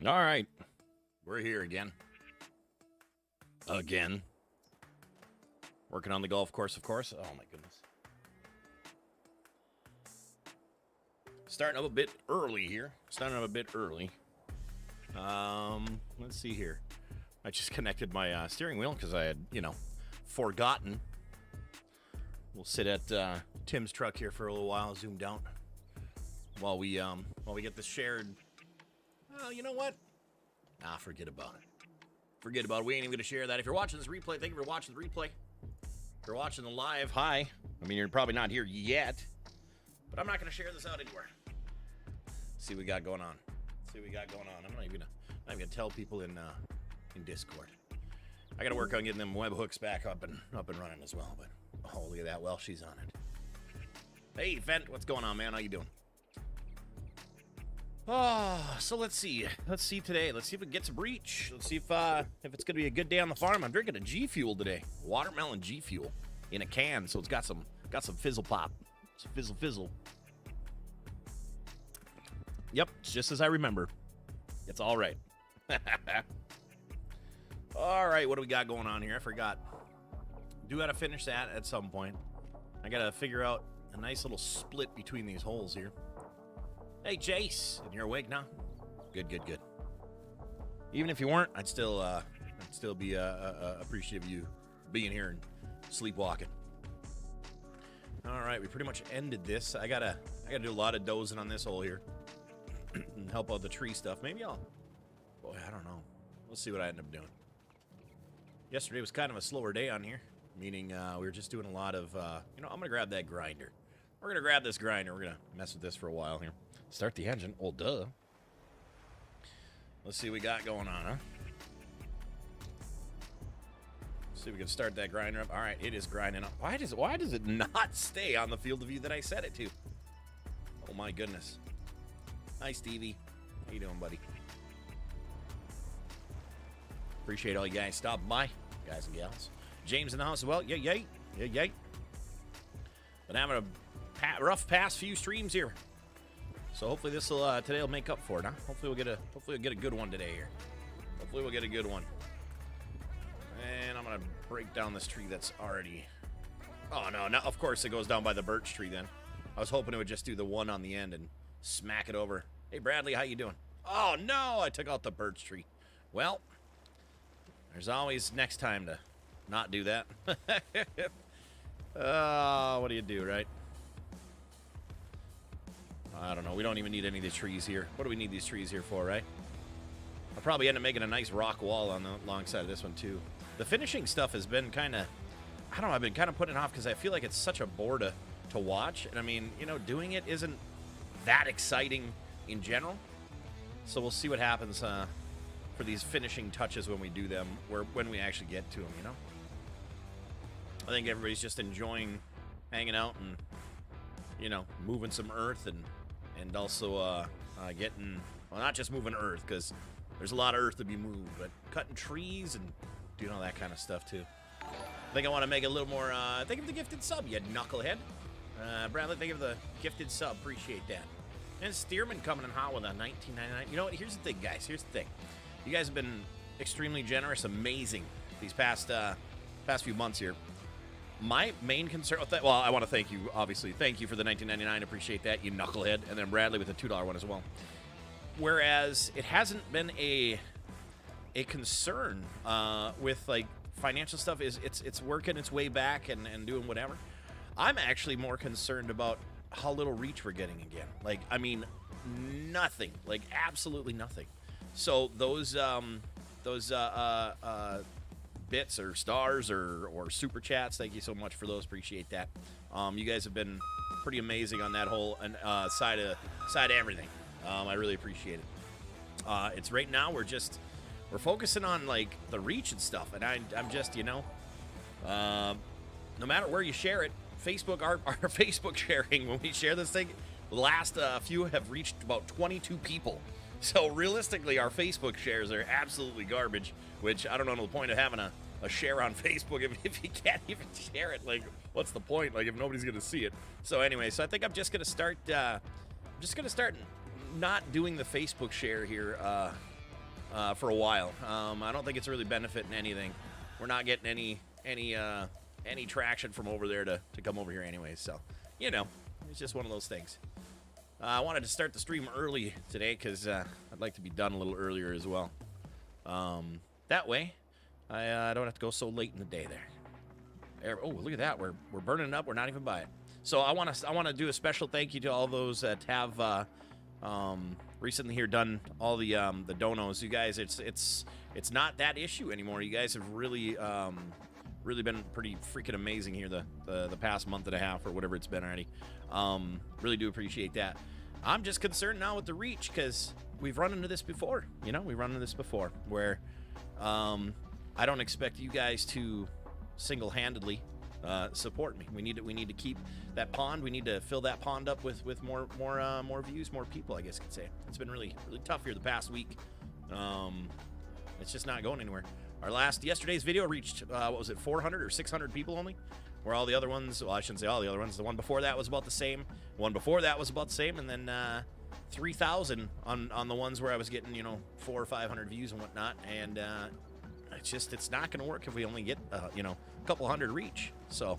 All right. We're here again. Again. Working on the golf course, of course. Oh, my goodness. Starting up a bit early here. Let's see here. I just connected my steering wheel because I had, forgotten. We'll sit at Tim's truck here for a little while, zoomed out, while we get this shared. Oh, you know what? Forget about it. Forget about it. We ain't even going to share that. If you're watching this replay, thank you for watching the replay. If you're watching the live, hi. I mean, you're probably not here yet, but I'm not going to share this out anywhere. See what we got going on. I'm not even gonna tell people in Discord. I got to work on getting them webhooks back up and running as well. But oh, look at that. Well, she's on it. Hey, Vent, what's going on, man? How you doing? Oh, so let's see. Today. Let's see if it gets a breach. Let's see if it's gonna be a good day on the farm. I'm drinking a G Fuel today. Watermelon G Fuel in a can, so it's got some fizzle pop. Some fizzle. Yep, it's just as I remember. It's all right. All right, what do we got going on here? I forgot. Do got to finish that at some point. I got to figure out a nice little split between these holes here. Hey, Jace, and you're awake now? Good. Even if you weren't, I'd still be appreciative of you being here and sleepwalking. All right, we pretty much ended this. I gotta do a lot of dozing on this hole here. And help out the tree stuff. Maybe I'll... Boy, I don't know. We'll see what I end up doing. Yesterday was kind of a slower day on here. Meaning we were just doing a lot of... I'm going to grab that grinder. We're going to grab this grinder. We're going to mess with this for a while here. Start the engine. Oh, duh. Let's see what we got going on, huh? See if we can start that grinder up. All right, it is grinding up. Why does it not stay on the field of view that I set it to? Oh, my goodness. Hi, Stevie. How you doing, buddy? Appreciate all you guys stopping by, guys and gals. James in the house as well. Yay. Been having a rough past few streams here, so hopefully today will make up for it, huh? Hopefully we'll get a good one today here. Hopefully we'll get a good one. And I'm gonna break down this tree that's already. Oh no! Now of course it goes down by the birch tree. Then I was hoping it would just do the one on the end and smack it over. Hey, Bradley, how you doing? Oh, no, I took out the birch tree. Well, there's always next time to not do that. What do you do, right? I don't know. We don't even need any of these trees here. What do we need these trees here for, right? I'll probably end up making a nice rock wall on the long side of this one, too. The finishing stuff has been kind of... I don't know, I've been kind of putting it off because I feel like it's such a bore to watch. And, I mean, doing it isn't that exciting in general, so we'll see what happens for these finishing touches when we do them, when we actually get to them. I think everybody's just enjoying hanging out and moving some earth and also getting, well, not just moving earth, because there's a lot of earth to be moved, but cutting trees and doing all that kind of stuff too. I think I want to make a little more. Think of the gifted sub, you knucklehead. Bradley, think of the gifted sub. Appreciate that. And Stearman coming in hot with a $19.99. You know what? Here's the thing, guys. Here's the thing. You guys have been extremely generous, amazing these past few months here. My main concern with that, well, I want to thank you, obviously. Thank you for the $19.99. Appreciate that, you knucklehead. And then Bradley with the $2 one as well. Whereas it hasn't been a concern with like financial stuff. It's working its way back and doing whatever. I'm actually more concerned about how little reach we're getting again. Like, I mean, nothing. Like, absolutely nothing. So those bits or stars or super chats, thank you so much for those. Appreciate that. You guys have been pretty amazing on that whole side of everything. I really appreciate it. It's right now we're focusing on like the reach and stuff, and I'm just no matter where you share it. Facebook, our Facebook sharing, when we share this thing, the last few have reached about 22 people. So realistically, our Facebook shares are absolutely garbage, which I don't know the point of having a share on Facebook if you can't even share it. Like, what's the point? Like, if nobody's going to see it. So anyway, so I think I'm just going to start not doing the Facebook share here for a while. I don't think it's really benefiting anything. We're not getting any traction from over there to come over here anyways. So, you know, it's just one of those things. I wanted to start the stream early today because I'd like to be done a little earlier as well. That way, I don't have to go so late in the day there. Oh, look at that. We're burning it up. We're not even by it. So I want to do a special thank you to all those that have recently here done all the donos. You guys, it's not that issue anymore. You guys have really really been pretty freaking amazing here the past month and a half or whatever it's been already. Really do appreciate that. I'm just concerned now with the reach because we've run into this before. You know, we've run into this before where I don't expect you guys to single-handedly support me. We need to keep that pond. We need to fill that pond up with more views, more people, I guess you could say. It's been really tough here the past week. It's just not going anywhere. Yesterday's video reached, what was it, 400 or 600 people only? Where all the other ones, well, I shouldn't say all the other ones. The one before that was about the same. One before that was about the same. And then 3,000 on the ones where I was getting, 400 or 500 views and whatnot. And it's not going to work if we only get, a couple hundred reach. So,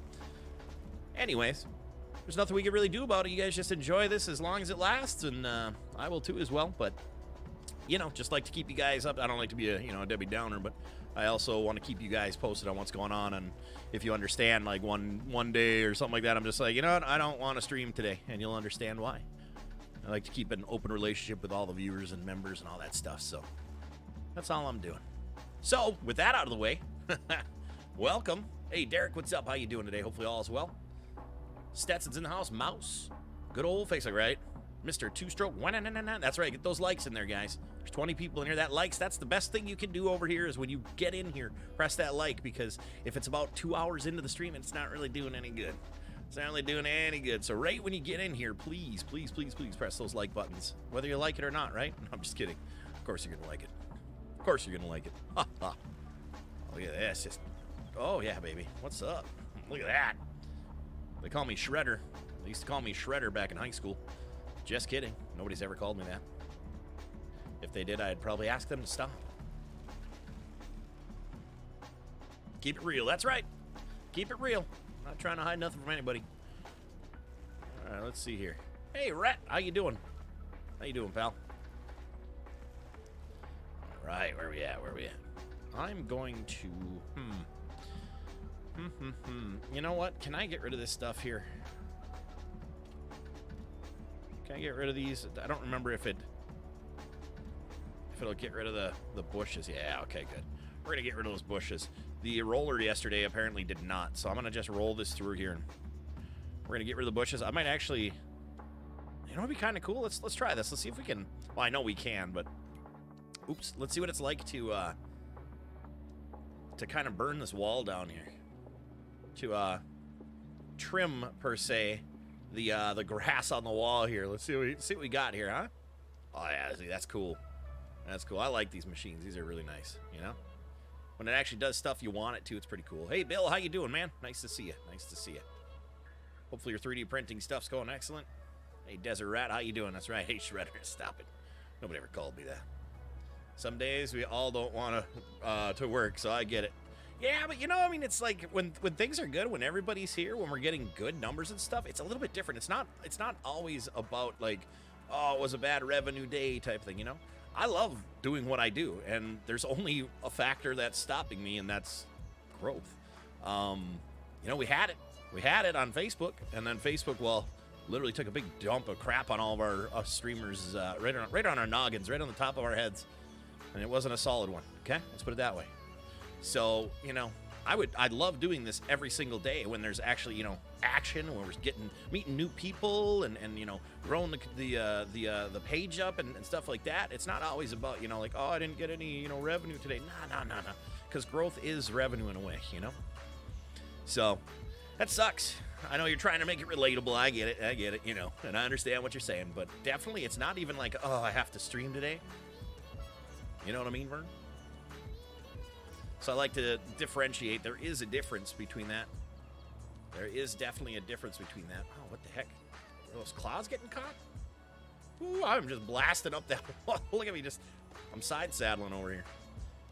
anyways, there's nothing we can really do about it. You guys just enjoy this as long as it lasts. And I will too as well. But, just like to keep you guys up. I don't like to be a Debbie Downer, but I also want to keep you guys posted on what's going on. And if you understand, like one day or something like that, I'm just like, you know what, I don't want to stream today, and you'll understand why. I like to keep an open relationship with all the viewers and members and all that stuff. So that's all I'm doing. So with that out of the way, welcome. Hey, Derek, what's up? How you doing today? Hopefully all is well. Stetson's in the house. Mouse. Good old face, right? Mr. Two-Stroke. That's right. Get those likes in there, guys. There's 20 people in here. That likes, that's the best thing you can do over here is when you get in here, press that like, because if it's about 2 hours into the stream, it's not really doing any good. It's not really doing any good. So right when you get in here, please, please, please, please press those like buttons. Whether you like it or not, right? I'm just kidding. Of course you're going to like it. Of course you're going to like it. Ha, ha. Look at this. Just, oh, yeah, baby. What's up? Look at that. They call me Shredder. They used to call me Shredder back in high school. Just kidding. Nobody's ever called me that. If they did, I'd probably ask them to stop. Keep it real. That's right. Keep it real. Not trying to hide nothing from anybody. All right, let's see here. Hey, Rhett. How you doing? How you doing, pal? All right, where we at? Where we at? I'm going to... You know what? Can I get rid of this stuff here? Can I get rid of these? I don't remember if it'll get rid of the bushes. Yeah, okay, good. We're going to get rid of those bushes. The roller yesterday apparently did not, so I'm going to just roll this through here. And we're going to get rid of the bushes. I might actually... You know what would be kind of cool? Let's try this. Let's see if we can... Well, I know we can, but... Oops. Let's see what it's like to kind of burn this wall down here. To trim, per se... the grass on the wall here. Let's see what we got here, huh? Oh yeah, see, that's cool. That's cool. I like these machines. These are really nice, When it actually does stuff you want it to, it's pretty cool. Hey Bill, how you doing, man? Nice to see you. Nice to see you. Hopefully your 3D printing stuff's going excellent. Hey Desert Rat, how you doing? That's right. Hey Shredder, stop it. Nobody ever called me that. Some days we all don't want to work, so I get it. Yeah, but it's like when things are good, when everybody's here, when we're getting good numbers and stuff, it's a little bit different. It's not always about like, oh, it was a bad revenue day type thing, I love doing what I do, and there's only a factor that's stopping me, and that's growth. We had it on Facebook, and then Facebook, well, literally took a big dump of crap on all of our streamers, right on our noggins, right on the top of our heads, and it wasn't a solid one. Okay, let's put it that way. So, I'd love doing this every single day when there's actually, action, when we're meeting new people and growing the page up and stuff like that. It's not always about, like, oh, I didn't get any, revenue today. No. Because growth is revenue in a way, So, that sucks. I know you're trying to make it relatable. I get it, and I understand what you're saying. But definitely, it's not even like, oh, I have to stream today. You know what I mean, Vern? So I like to differentiate. There is a difference between that. There is definitely a difference between that. Oh, what the heck? Are those clouds getting caught? Ooh, I'm just blasting up that wall. Look at me, I'm side saddling over here.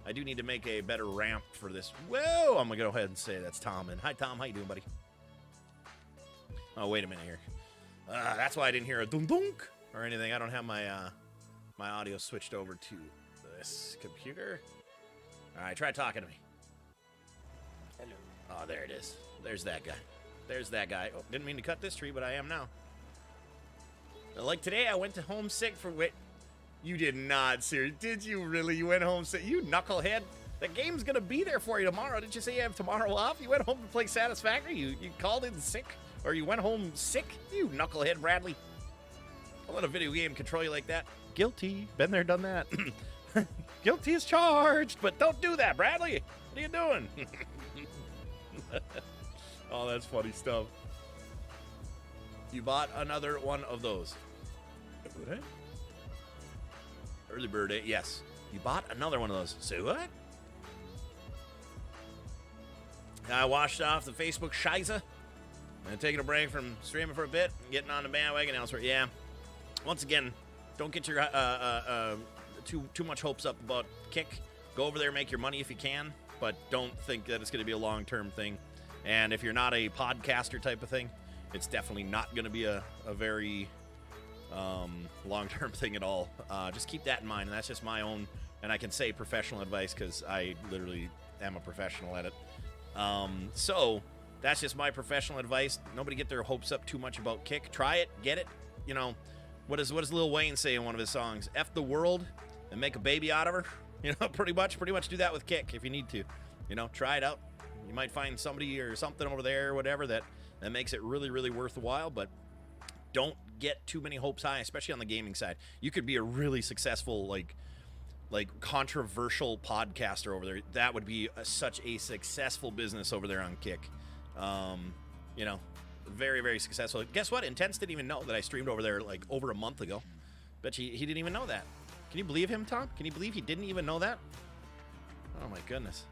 I do need to make a better ramp for this. Whoa, I'm gonna go ahead and say that's Tom. And hi, Tom. How you doing, buddy? Oh, wait a minute here. That's why I didn't hear a dunk or anything. I don't have my my audio switched over to this computer. All right, try talking to me. Hello. Oh, there it is. There's that guy. There's that guy. Oh, didn't mean to cut this tree, but I am now. Like today, I went to homesick for wait. You did not, seriously. Did you really? You went home sick? You knucklehead. The game's going to be there for you tomorrow. Didn't you say you have tomorrow off? You went home to play Satisfactory? You called in sick? Or you went home sick? You knucklehead, Bradley. Don't let a video game control you like that. Guilty. Been there, done that. Guilty as charged. But don't do that, Bradley. What are you doing? Oh, that's funny stuff. You bought another one of those. What? Early bird day, yes. You bought another one of those. Say what? I washed off the Facebook shiza and taking a break from streaming for a bit and getting on the bandwagon elsewhere. Yeah. Once again, don't get your too much hopes up about Kick. Go over there, make your money if you can, but don't think that it's going to be a long-term thing. And if you're not a podcaster type of thing, it's definitely not going to be a very long-term thing at all. Just keep that in mind, and that's just my own, and I can say professional advice because I literally am a professional at it. So that's just my professional advice. Nobody get their hopes up too much about Kick. Try it, get it. You know, what does Lil Wayne say in one of his songs? F the world and make a baby out of her. You know, pretty much do that with Kick if you need to. You know, try it out. You might find somebody or something over there or whatever that makes it really, really worthwhile, but don't get too many hopes high, especially on the gaming side. You could be a really successful, like controversial podcaster over there. That would be such a successful business over there on Kick. You know, very, very successful. Guess what? Intense didn't even know that I streamed over there like over a month ago. Bet you he didn't even know that. Can you believe him, Tom? Can you believe he didn't even know that? Oh my goodness.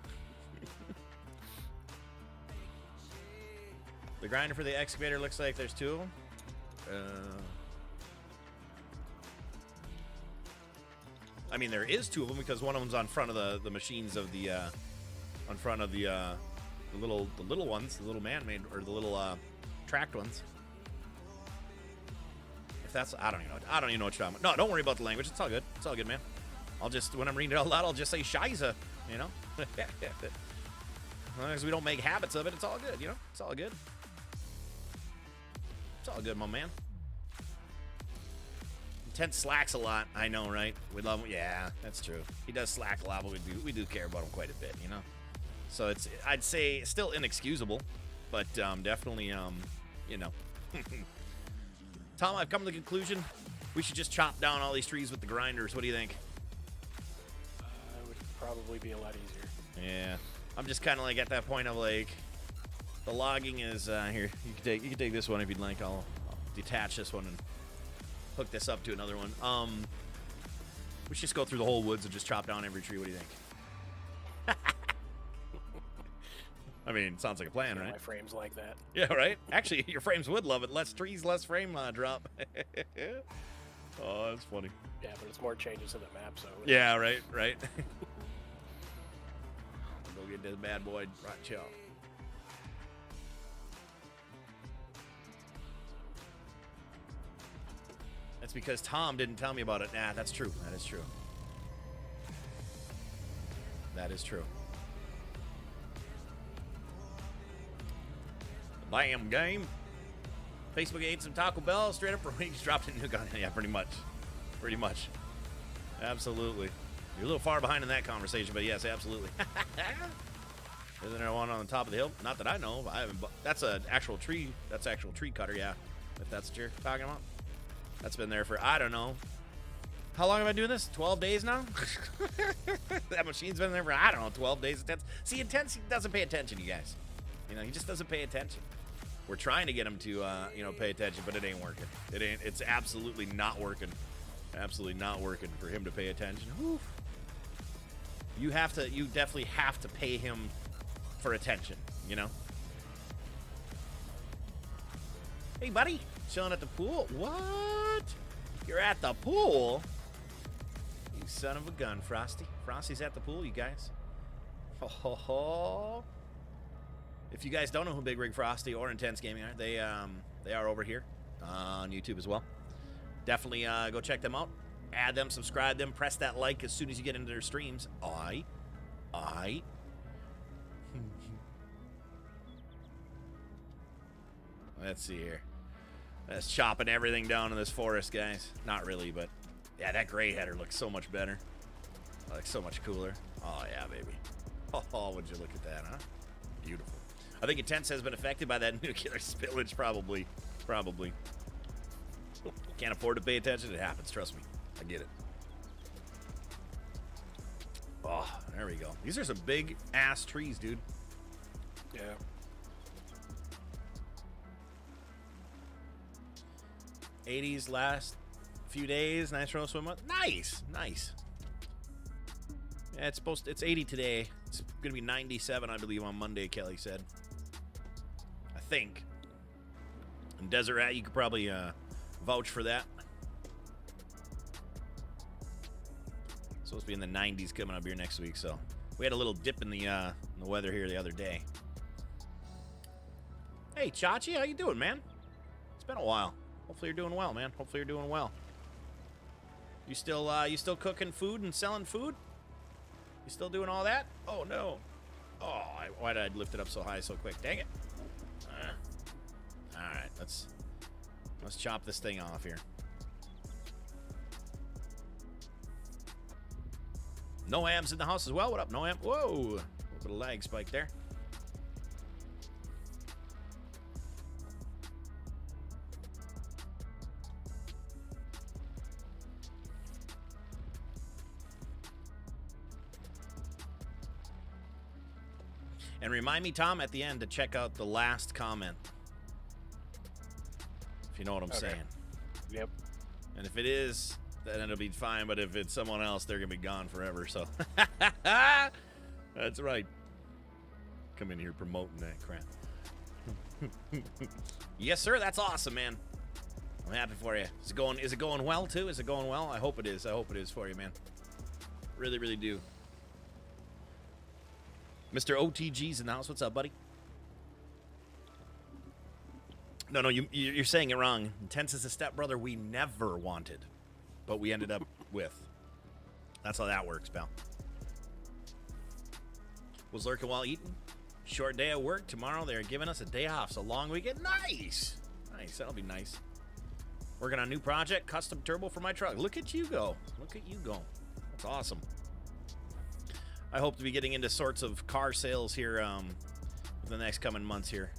The grinder for the excavator looks like there's two of them. I mean, there is two of them because one of them's on front of the machines of the on front of the little ones, the little man-made or the little tracked ones. If that's I don't even know what you're talking about. No, don't worry about the language. It's all good. It's all good, man. I'll just when I'm reading it out loud, I'll just say shiza. You know, as long as we don't make habits of it, it's all good. You know, it's all good. It's all good, my man. Intense slacks a lot. I know, right? We love him. Yeah, that's true. He does slack a lot, but we do care about him quite a bit, you know? So it's, I'd say, still inexcusable, but definitely, you know. Tom, I've come to the conclusion we should just chop down all these trees with the grinders. What do you think? It would probably be a lot easier. Yeah. I'm just kind of like at that point of like, the logging is here. You can take this one if you'd like. I'll detach this one and hook this up to another one. We should just go through the whole woods and just chop down every tree. What do you think? I mean, sounds like a plan, right? My frames like that. Yeah, right? Actually, your frames would love it. Less trees, less frame drop. Oh, that's funny. Yeah, but it's more changes to the map, so. Yeah, right. Go get this bad boy right chill. That's because Tom didn't tell me about it. Nah, that's true. That is true. That is true. Bam, game. Facebook ate some Taco Bell straight up for weeks, dropped a new gun. Yeah, pretty much. Pretty much. Absolutely. You're a little far behind in that conversation, but yes, absolutely. Isn't there one on the top of the hill? Not that I know of. I haven't. That's an actual tree. That's actual tree cutter, yeah. If that's what you're talking about. That's been there for, I don't know. How long have I been doing this? 12 days now? That machine's been there for, I don't know, 12 days. See, Intense doesn't pay attention, you guys. You know, he just doesn't pay attention. We're trying to get him to, you know, pay attention, but it ain't working. It's absolutely not working. Absolutely not working for him to pay attention. Whew. You definitely have to pay him for attention, you know? Hey, buddy. Chilling at the pool? What? You're at the pool? You son of a gun, Frosty. Frosty's at the pool, you guys. Ho, ho, ho. If you guys don't know who Big Rig Frosty or Intense Gaming are, they are over here on YouTube as well. Definitely go check them out. Add them, subscribe them, press that like as soon as you get into their streams. Let's see here. That's chopping everything down in this forest, guys. Not really, but yeah, that gray header looks so much better. Looks so much cooler. Oh, yeah, baby. Oh, would you look at that, huh? Beautiful. I think Intense has been affected by that nuclear spillage, probably. Probably. Can't afford to pay attention. It happens, trust me. I get it. Oh, there we go. These are some big-ass trees, dude. Yeah. '80s last few days. Nice road swim. Nice, nice. Yeah, it's 80 today. It's gonna be 97, I believe, on Monday. Kelly said. I think. And Desert Rat, you could probably vouch for that. It's supposed to be in the 90s coming up here next week, so we had a little dip in the weather here the other day. Hey, Chachi, how you doing, man? It's been a while. Hopefully you're doing well, man. Hopefully you're doing well. You still cooking food and selling food? You still doing all that? Oh no! Oh, why did I lift it up so high so quick? Dang it! All right, let's chop this thing off here. Noam's in the house as well. What up, Noam? Whoa! A little bit of lag spike there. And remind me, Tom, at the end to check out the last comment. If you know what I'm saying. Yep. And if it is, then it'll be fine. But if it's someone else, they're going to be gone forever. So that's right. Come in here promoting that crap. Yes, sir. That's awesome, man. I'm happy for you. Is it going well, too? Is it going well? I hope it is. I hope it is for you, man. Really, really do. Mr. OTG's in the house. What's up, buddy? No, you're saying it wrong. Intense is a stepbrother we never wanted, but we ended up with. That's how that works, pal. Was lurking while eating. Short day at work. Tomorrow they're giving us a day off, so long weekend. Nice! Nice, that'll be nice. Working on a new project, custom turbo for my truck. Look at you go. Look at you go. That's awesome. I hope to be getting into sorts of car sales here the next coming months here.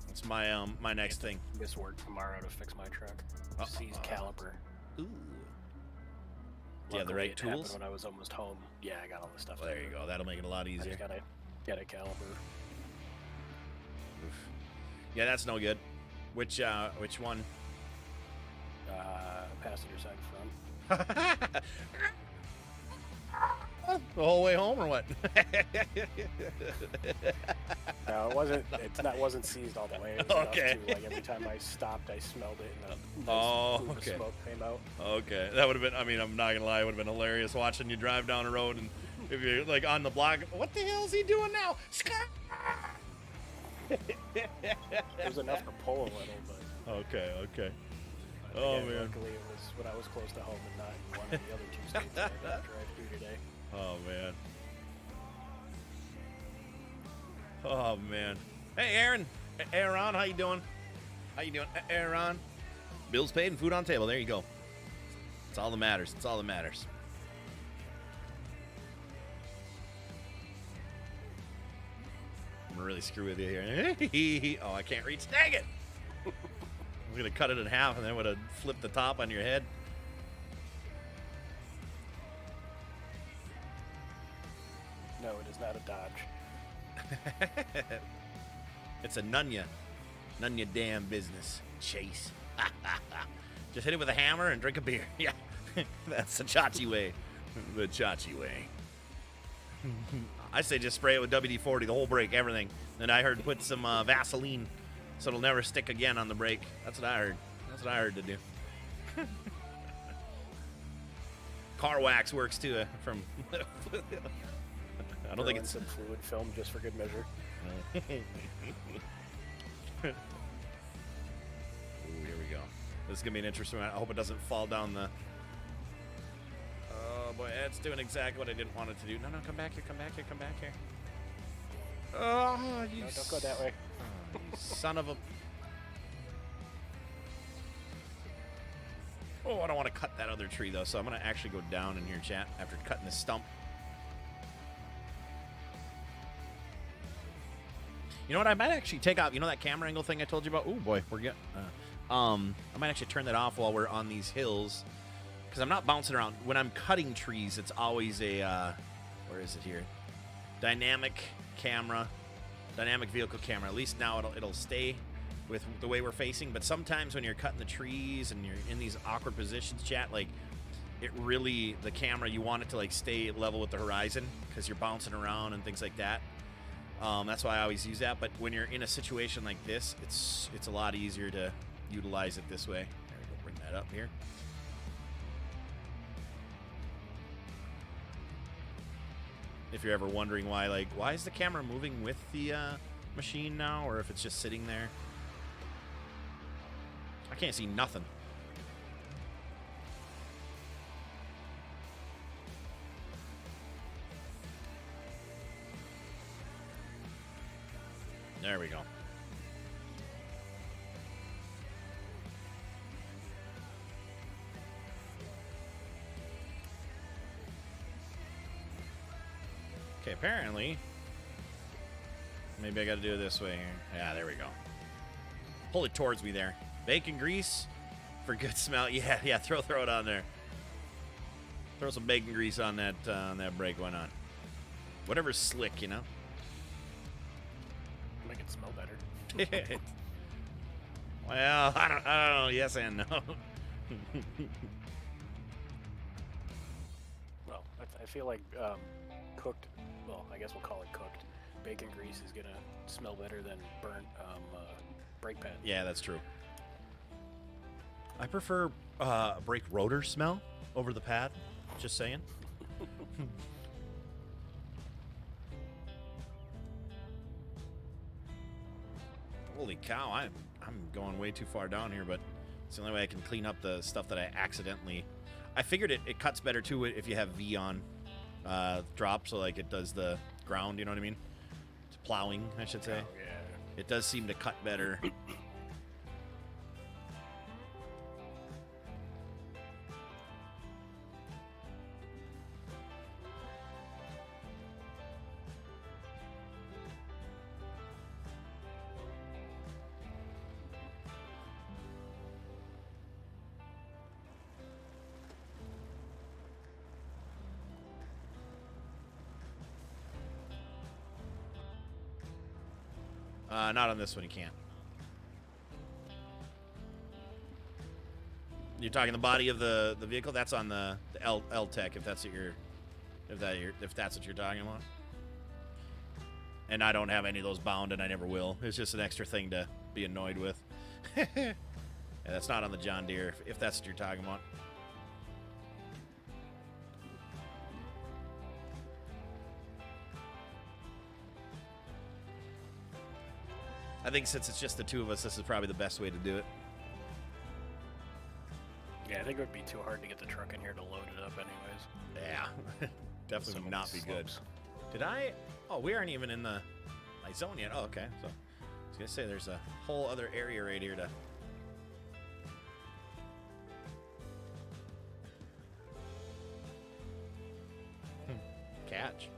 That's my my next thing. Miss work tomorrow to fix my truck. Seized caliper. Ooh. Do you have the right tools? When I was almost home. Yeah, I got all the stuff. Well, there you go. That'll make it a lot easier. I just gotta get a caliper. Oof. Yeah, that's no good. Which one? Passenger side front. The whole way home, or what? No, it wasn't. It wasn't seized all the way. It was okay. enough to, like, every time I stopped, I smelled it, and okay. smoke came out. Okay, that would have been. I mean, I'm not gonna lie, it would have been hilarious watching you drive down the road, and if you're like on the block, what the hell is he doing now? It was enough to pull a little, but. Okay. Oh Again, man. Luckily, it was when I was close to home and not in one of the other two states that I had to drive through today. Oh man. Oh man. Hey Aaron. Aaron, how you doing? How you doing, Aaron? Bills paid and food on table. There you go. That's all that matters. That's all that matters. I'm gonna really screw with you here. Oh, I can't reach. Dang it! I was gonna cut it in half and then would have flipped the top on your head. No, it is not a Dodge. It's a Nunya. None your damn business, Chase. Just hit it with a hammer and drink a beer. Yeah, that's the Chachi way. The Chachi way. I say just spray it with WD-40, the whole brake, everything. Then I heard put some Vaseline so it'll never stick again on the brake. That's what I heard. That's what I heard to do. Car wax works too. From I don't think it's some fluid film just for good measure. Ooh, here we go. This is gonna be an interesting one. I hope it doesn't fall down the. Oh boy, it's doing exactly what I didn't want it to do. No, come back here, come back here, come back here. Oh, you. No, don't go that way. Oh, you son of a. Oh, I don't want to cut that other tree though, so I'm gonna actually go down in here, chat, after cutting this stump. You know what? I might actually take out. You know that camera angle thing I told you about? Oh boy, we're getting. I might actually turn that off while we're on these hills, because I'm not bouncing around. When I'm cutting trees, it's always a. Where is it here? Dynamic camera, dynamic vehicle camera. At least now it'll stay with the way we're facing. But sometimes when you're cutting the trees and you're in these awkward positions, chat, like it really the camera you want it to like stay level with the horizon because you're bouncing around and things like that. That's why I always use that. But when you're in a situation like this, it's a lot easier to utilize it this way. There we go. Bring that up here. If you're ever wondering why is the camera moving with the machine now, or if it's just sitting there. I can't see nothing. There we go. Okay, apparently, maybe I got to do it this way here. Yeah, there we go. Pull it towards me there. Bacon grease for good smell. Yeah, throw it on there. Throw some bacon grease on that brake. Why not? Whatever's slick, you know. Make it smell better. Well, I don't know. Yes and no. Well, I feel like cooked. Well, I guess we'll call it cooked. Bacon grease is gonna smell better than burnt brake pad. Yeah, that's true. I prefer brake rotor smell over the pad. Just saying. Holy cow! I'm going way too far down here, but it's the only way I can clean up the stuff that I accidentally. I figured it cuts better too if you have V on drop, so like it does the ground. You know what I mean? It's plowing, I should say. Oh, yeah. It does seem to cut better. Not on this one, you can't. You're talking the body of the vehicle? That's on the L Tech, if that's what you're talking about. And I don't have any of those bound, and I never will. It's just an extra thing to be annoyed with. Yeah, that's not on the John Deere, if that's what you're talking about. I think since it's just the two of us, this is probably the best way to do it. Yeah, I think it would be too hard to get the truck in here to load it up anyways. Yeah, definitely would not be good. Did I? Oh, we aren't even in my zone yet. Oh, okay. So I was going to say there's a whole other area right here to... catch.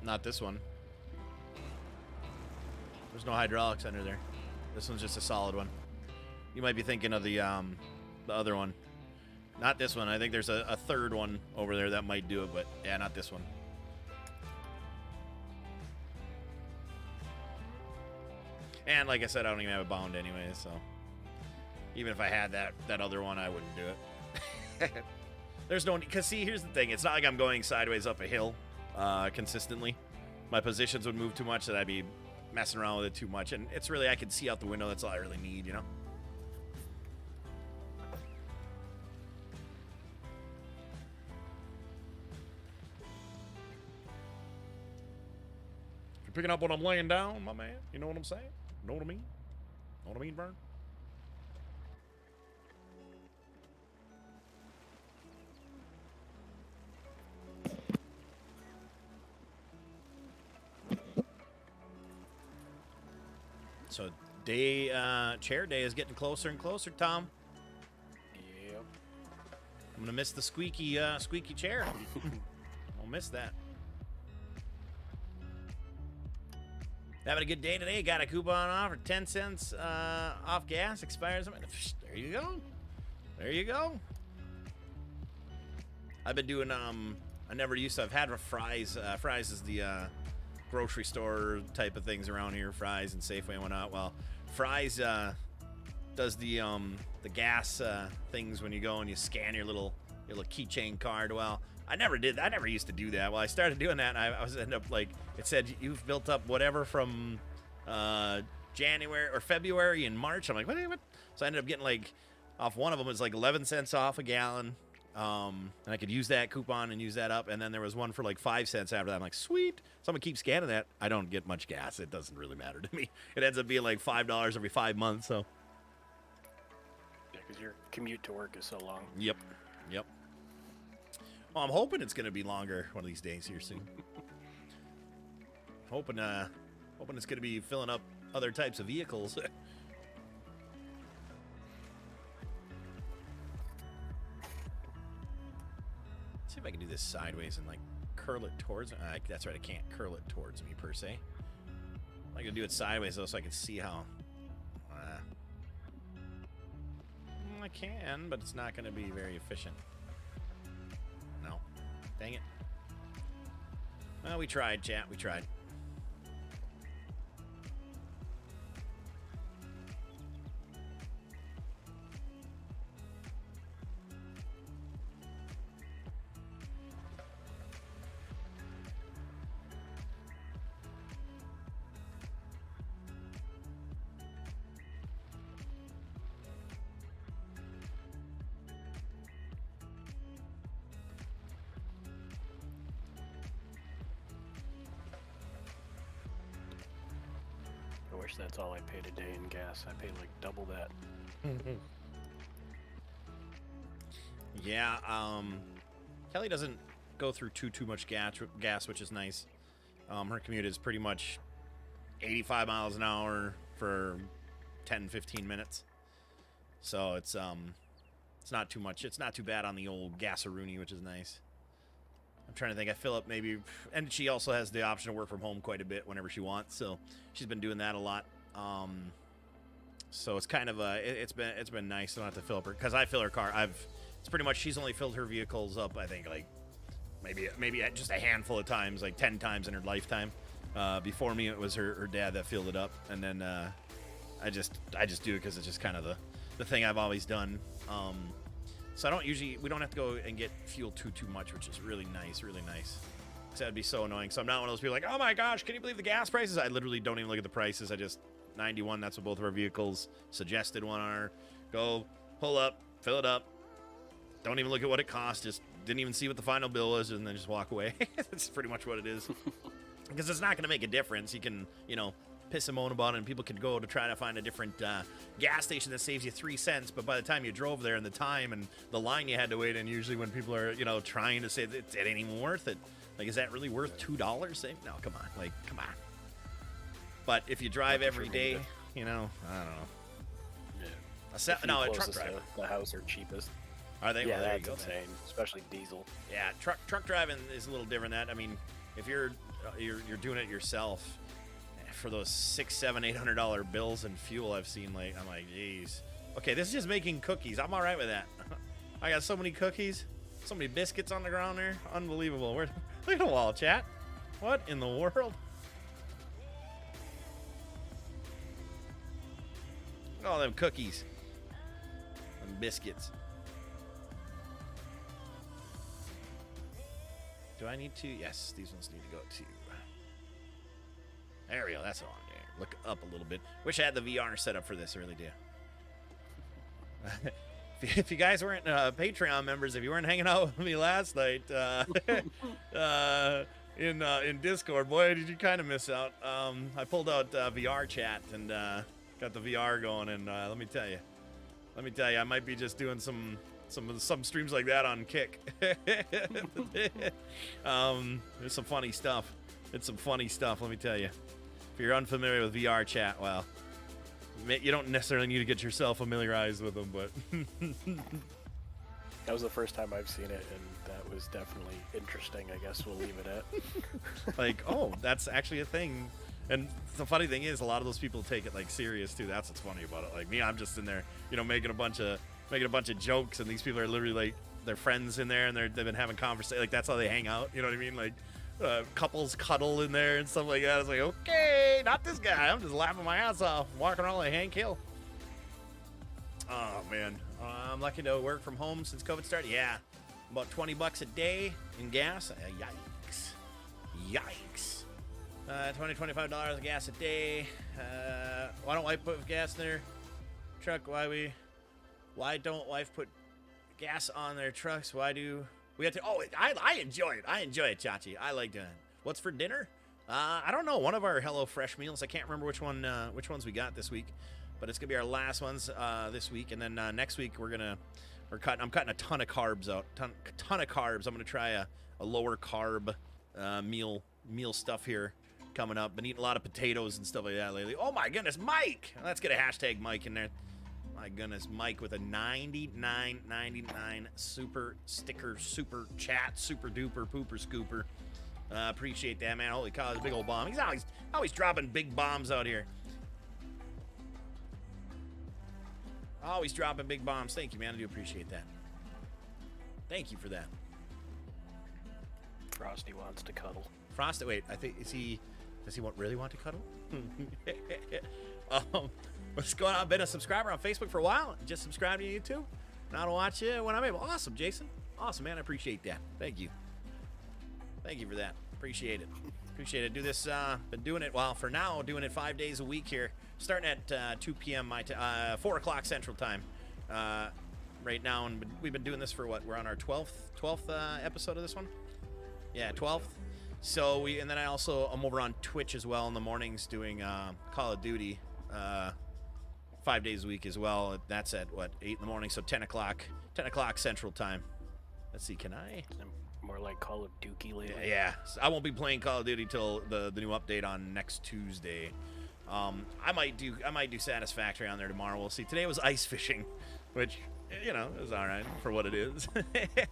Not this one. There's no hydraulics under there. This one's just a solid one. You might be thinking of the other one. Not this one. I think there's a third one over there that might do it, but yeah, not this one. And like I said, I don't even have a bound anyway, so even if I had that other one, I wouldn't do it. There's no, because see, here's the thing. It's not like I'm going sideways up a hill consistently. My positions would move too much that I'd be messing around with it too much. And it's really, I can see out the window. That's all I really need, you know? If you're picking up what I'm laying down, my man, you know what I'm saying? Know what I mean? Know what I mean, Vern? So chair day is getting closer and closer, Tom. Yep. I'm gonna miss the squeaky chair. I'll miss that. Having a good day today. Got a coupon off for 10 cents off gas. Expires. There you go. There you go. I've been doing I never used to. I've had Fry's. Fry's is the grocery store type of things around here. Fry's and Safeway and whatnot. Well, Fry's does the gas things when you go and you scan your little keychain card. Well, I never did. I never used to do that. Well, I started doing that, and I was end up like it said you've built up whatever from January or February and March. I'm like, what? So I ended up getting like off one of them. It was like 11 cents off a gallon. And I could use that coupon and use that up. And then there was one for like 5 cents after that. I'm like, sweet. So I'm going to keep scanning that. I don't get much gas. It doesn't really matter to me. It ends up being like $5 every 5 months. So. Yeah, because your commute to work is so long. Yep. Well, I'm hoping it's going to be longer one of these days here soon. hoping it's going to be filling up other types of vehicles. See if I can do this sideways and like curl it towards me. That's right, I can't curl it towards me per se. I can do it sideways though, so I can see how. I can, but it's not going to be very efficient. No, dang it. Well, we tried, chat. We tried. I wish that's all I paid a day in gas. I paid like double that. Yeah, Kelly doesn't go through too much gas, which is nice. Her commute is pretty much 85 miles an hour for 10-15 minutes. So it's not too much. It's not too bad on the old gasaroony, which is nice. I'm trying to think. I fill up maybe, and she also has the option to work from home quite a bit whenever she wants. So she's been doing that a lot. So it's kind of it's been nice not to fill up her, because I fill her car. It's pretty much, she's only filled her vehicles up, I think, like maybe just a handful of times, like 10 times in her lifetime. Before me, it was her dad that filled it up, and then I just do it because it's just kind of the thing I've always done. So we don't have to go and get fuel too much, which is really nice, really nice. Because that would be so annoying. So I'm not one of those people like, oh my gosh, can you believe the gas prices? I literally don't even look at the prices. I just, 91, that's what both of our vehicles suggested one are. Go, pull up, fill it up. Don't even look at what it cost. Just didn't even see what the final bill was, and then just walk away. That's pretty much what it is. Because it's not going to make a difference. You can, piss and moan about it, and people can go to try to find a different gas station that saves you 3 cents, but by the time you drove there and the time and the line you had to wait in, usually when people are trying to say that it ain't even worth it, like, is that really worth $2? No, come on. But if you drive every day, I don't know. Yeah. No, a truck driver. The house are cheapest. Are they? Yeah, well, there you that's go, insane, especially diesel. Yeah, truck driving is a little different. If you're doing it yourself, for those $600, $700, $800 bills and fuel I've seen, I'm like, geez. Okay, this is just making cookies. I'm all right with that. I got so many cookies, so many biscuits on the ground there. Unbelievable. Look at the wall, chat. What in the world? Look at all them cookies and biscuits. Do I need to? Yes, these ones need to go to. There we go. That's on there. Look up a little bit. Wish I had the VR set up for this. I really do. If you guys weren't Patreon members, if you weren't hanging out with me last night in Discord, boy, did you kind of miss out. I pulled out VR chat and got the VR going, and let me tell you, I might be just doing some streams like that on Kick. There's some funny stuff. It's some funny stuff, let me tell you. If you're unfamiliar with VR chat, well, you don't necessarily need to get yourself familiarized with them, but that was the first time I've seen it, and that was definitely interesting. I guess we'll leave it at. Like, oh, that's actually a thing. And the funny thing is, a lot of those people take it like serious too. That's what's funny about it. Like me, I'm just in there, making a bunch of jokes, and these people are literally like their friends in there, and they've been having conversation. Like that's how they hang out. You know what I mean? Like couples cuddle in there and stuff like that. It's like, okay, not this guy. I'm just laughing my ass off, walking around like Hank Hill. Oh man, I'm lucky to work from home since COVID started. Yeah, about $20 a day in gas. Yikes. $25 of gas a day. Why don't wife put gas in their truck? Why don't wife put gas on their trucks? Why do we have to? Oh, I enjoy it. I enjoy it, Chachi. I like doing it. What's for dinner? I don't know. One of our Hello Fresh meals. I can't remember which ones we got this week, but it's gonna be our last ones this week, and then next week I'm cutting a ton of carbs out. Ton of carbs. I'm gonna try a lower carb meal stuff here coming up. Been eating a lot of potatoes and stuff like that lately. Oh my goodness, Mike! Let's get a hashtag Mike in there. My goodness, Mike with a $99.99 super sticker, super chat, super duper pooper scooper. Appreciate that, man. Holy cow, it's a big old bomb. He's always dropping big bombs out here. Always dropping big bombs. Thank you, man. I do appreciate that. Thank you for that. Frosty wants to cuddle. Frosty, wait, I think, does he really want to cuddle? What's going on? Been a subscriber on Facebook for a while. Just subscribe to YouTube. Now to watch you when I'm able. Awesome, Jason. Awesome, man. I appreciate that. Thank you. Thank you for that. Appreciate it. Appreciate it. Do this. Been doing it. Well, for now, doing it 5 days a week here. Starting at 2 p.m. my 4 o'clock Central Time. Right now, and we've been doing this for what? We're on our 12th episode of this one. Yeah, 12th. So and then I'm over on Twitch as well in the mornings doing Call of Duty. 5 days a week as well. That's at what, 8 in the morning, so 10 o'clock Central Time. Let's see, can I? More like Call of Duty lately. Yeah, so I won't be playing Call of Duty till the new update on next Tuesday. I might do Satisfactory on there tomorrow. We'll see. Today was ice fishing, which it was all right for what it is.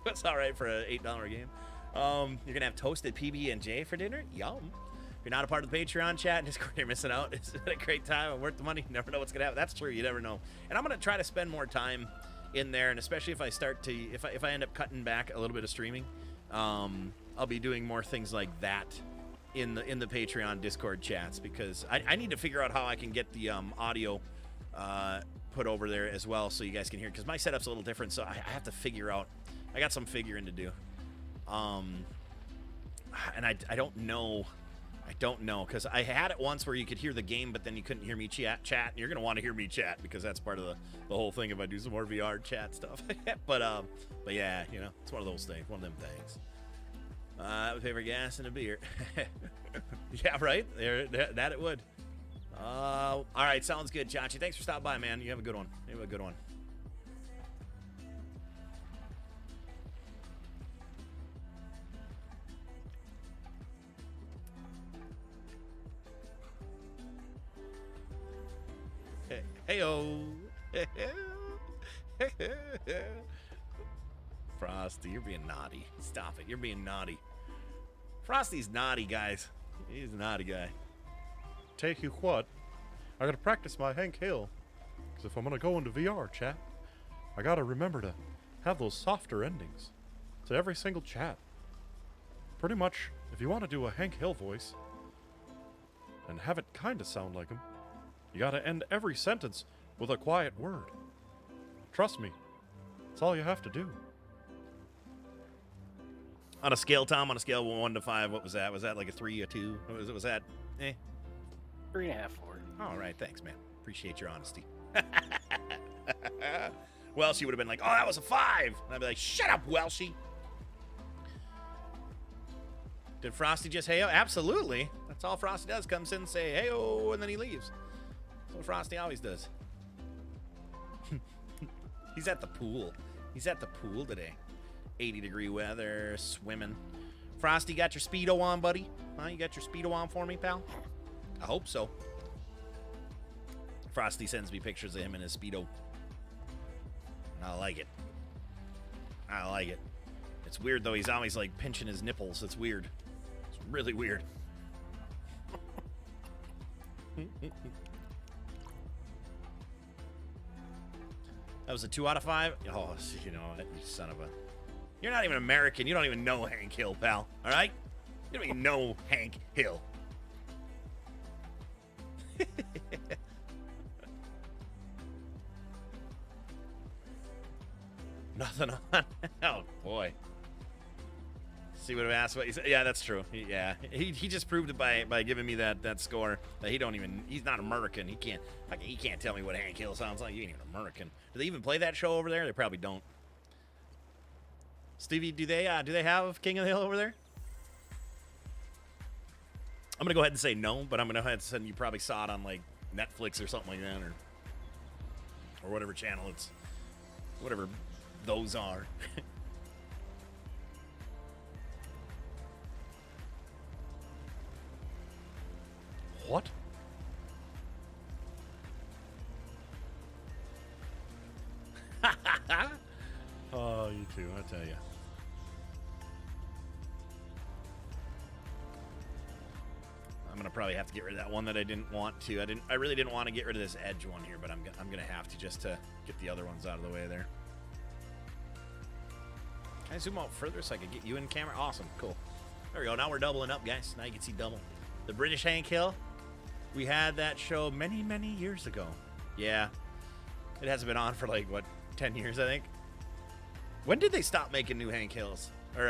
It's all right for an $8 game. You're gonna have toasted PB&J for dinner. Yum. If you're not a part of the Patreon chat, Discord, you're missing out. It's been a great time and worth the money. You never know what's gonna happen. That's true. You never know. And I'm gonna try to spend more time in there, and especially if I start to, if I end up cutting back a little bit of streaming, I'll be doing more things like that in the Patreon Discord chats, because I need to figure out how I can get the audio put over there as well, so you guys can hear. Because my setup's a little different, so I have to figure out. I got some figuring to do. And I don't know. Because I had it once where you could hear the game, but then you couldn't hear me chat. And you're gonna want to hear me chat, because that's part of the whole thing if I do some more VR chat stuff. but yeah, it's one of those things, one of them things. I would pay for gas and a beer. Yeah, right. That it would. All right, sounds good, Chachi. Thanks for stopping by, man. You have a good one. You have a good one. Heyo. Frosty, you're being naughty. Stop it. You're being naughty. Frosty's naughty, guys. He's a naughty guy. Take you what? I gotta practice my Hank Hill. Because if I'm gonna go into VR chat, I gotta remember to have those softer endings to every single chat. Pretty much, if you want to do a Hank Hill voice and have it kinda sound like him, you gotta end every sentence with a quiet word. Trust me, that's all you have to do. On a scale, Tom, on a scale of 1 to 5, what was that? Was that like a 3, a 2? Was that? 3.5, 4. All right, thanks, man. Appreciate your honesty. Welshie would have been like, oh, that was a 5. And I'd be like, shut up, Welshie. Did Frosty just hey-oh? Absolutely. That's all Frosty does. Comes in and say hey-oh, and then he leaves. That's what Frosty always does. He's at the pool. He's at the pool today. 80-degree weather, swimming. Frosty, got your Speedo on, buddy? Huh? You got your Speedo on for me, pal? I hope so. Frosty sends me pictures of him in his Speedo. I like it. I like it. It's weird, though. He's always, like, pinching his nipples. It's weird. It's really weird. That was a 2 out of 5? Oh, you know what? You son of a... You're not even American. You don't even know Hank Hill, pal. All right? You don't even know Hank Hill. Nothing on. Oh, boy. See what I asked what he said. Yeah, that's true. He just proved it by giving me that score that he's not American. He can't tell me what Hank Hill sounds like. He ain't even American. Do they even play that show over there? They probably don't. Stevie, do they have King of the Hill over there? I'm gonna go ahead and say no, but I'm gonna go ahead and say you probably saw it on like Netflix or something like that, or whatever channel it's, whatever those are. What? Oh, you too, I tell you. I'm gonna probably have to get rid of that one that I didn't want to. I really didn't want to get rid of this edge one here, but I'm gonna have to just to get the other ones out of the way there. Can I zoom out further so I can get you in camera? Awesome, cool. There we go. Now we're doubling up, guys. Now you can see double. The British Hank Hill. We had that show many, many years ago. Yeah, it hasn't been on for like what, 10 years, I think. When did they stop making new Hank Hills? Or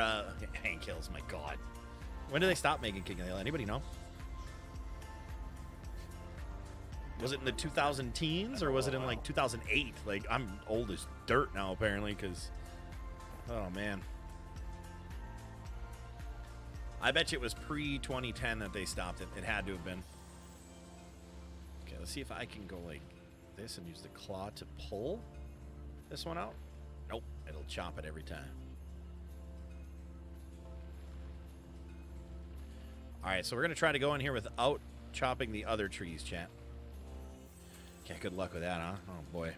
Hank Hills? My God. When did they stop making King of the Hill? Anybody know? Was it in the 2010s or was it in like 2008? Like, I'm old as dirt now, apparently, because, oh man. I bet you it was pre-2010 that they stopped it. It had to have been. Okay, let's see if I can go like this and use the claw to pull this one out. Nope, it'll chop it every time. All right, so we're going to try to go in here without chopping the other trees, chat. Okay, good luck with that, huh? Oh, boy.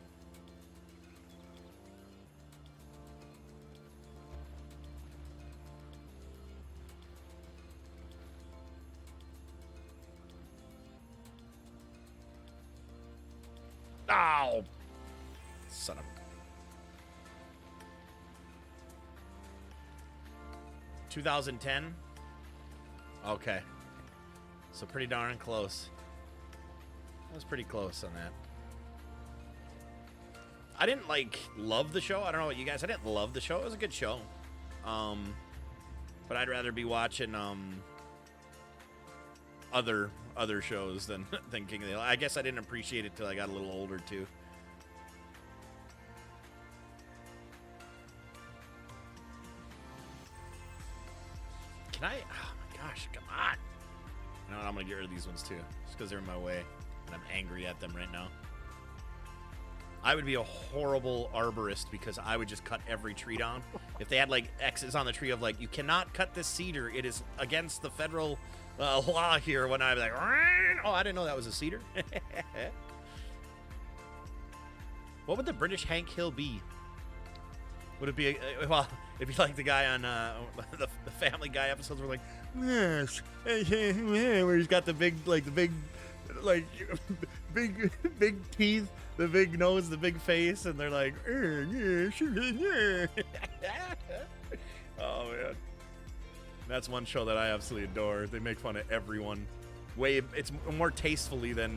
Ow! Son of a... 2010? Okay. So pretty darn close. I was pretty close on that. I didn't, like, love the show. I don't know about you guys. I didn't love the show. It was a good show. But I'd rather be watching other shows than King of the Hill. I guess I didn't appreciate it till I got a little older, too. Can I? Oh, my gosh. Come on. You know what? I'm going to get rid of these ones, too. Just because they're in my way. And I'm angry at them right now. I would be a horrible arborist because I would just cut every tree down. If they had, like, X's on the tree of, like, you cannot cut this cedar. It is against the federal law here. When I'd be like, oh, I didn't know that was a cedar. What would the British Hank Hill be? Would it be, well, it'd be like the guy on the Family Guy episodes where, like, yes, where he's got the big teeth, the big nose, the big face, and they're like, oh man, that's one show that I absolutely adore. They make fun of everyone. It's more tastefully than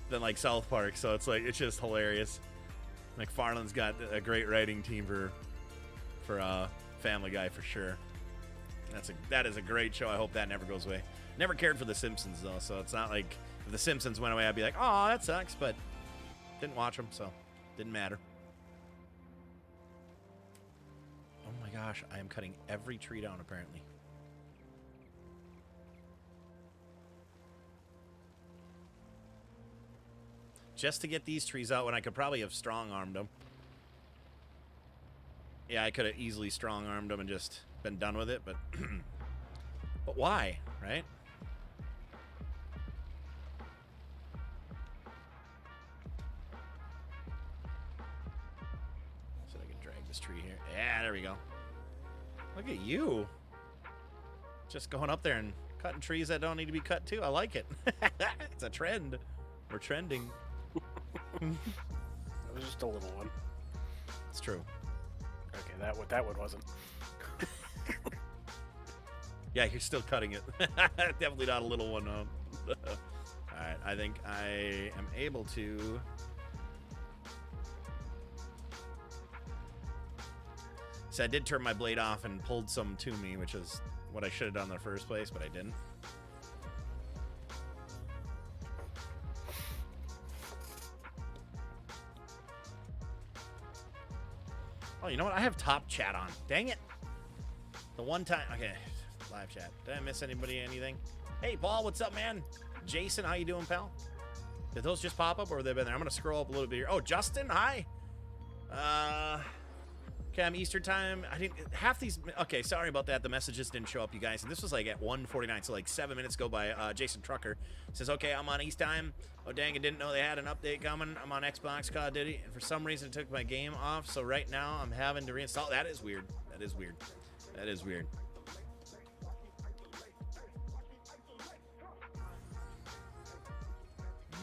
like South Park, so it's like it's just hilarious. McFarlane's got a great writing team for Family Guy for sure. That is a great show. I hope that never goes away. Never cared for The Simpsons though, so it's not like if The Simpsons went away, I'd be like, oh, that sucks. But didn't watch them, so didn't matter. Oh my gosh, I am cutting every tree down apparently. Just to get these trees out when I could probably have strong-armed them. Yeah, I could have easily strong-armed them and just been done with it, but... but why, right? So I can drag this tree here. Yeah, there we go. Look at you. Just going up there and cutting trees that don't need to be cut too. I like it. It's a trend. We're trending. It was just a little one. It's true. Okay, that one wasn't. Yeah, you're still cutting it. Definitely not a little one. Alright, I think I am able to... So I did turn my blade off and pulled some to me, which is what I should have done in the first place, but I didn't. Oh, you know what? I have top chat on. Dang it. The one time... Okay, live chat. Did I miss anybody, anything? Hey, Paul, what's up, man? Jason, how you doing, pal? Did those just pop up or have they been there? I'm going to scroll up a little bit here. Oh, Justin, hi. Okay, I'm Eastern time. I didn't... Half these... Okay, sorry about that. The messages didn't show up, you guys. And this was like at 1:49, so like 7 minutes go by. Jason Trucker says, okay, I'm on East time. Oh, dang, I didn't know they had an update coming. I'm on Xbox, Call of Duty, and for some reason it took my game off, so right now I'm having to reinstall. That is weird. That is weird. That is weird.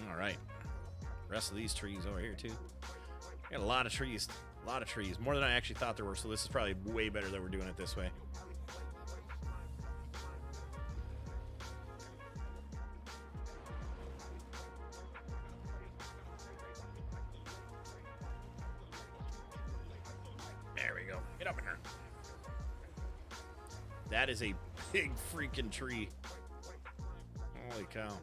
All right. Rest of these trees over here, too. Got a lot of trees. A lot of trees. More than I actually thought there were, so this is probably way better that we're doing it this way. There we go. Get up in here. That is a big freaking tree. Holy cow.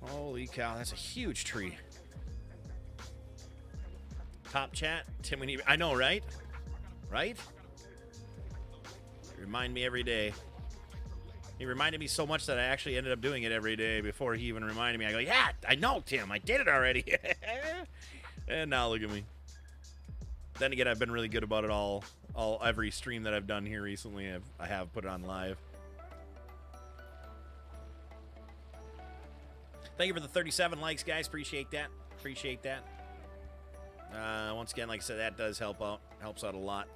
Holy cow, that's a huge tree. Top chat, Tim, we need... I know, right? Right? Remind me every day. He reminded me so much that I actually ended up doing it every day before he even reminded me. I go, yeah, I know, Tim, I did it already. And now look at me. Then again, I've been really good about it every stream that I've done here recently. I have put it on live. Thank you for the 37 likes, guys. Appreciate that. Appreciate that. Once again, like I said, that does help out. Helps out a lot.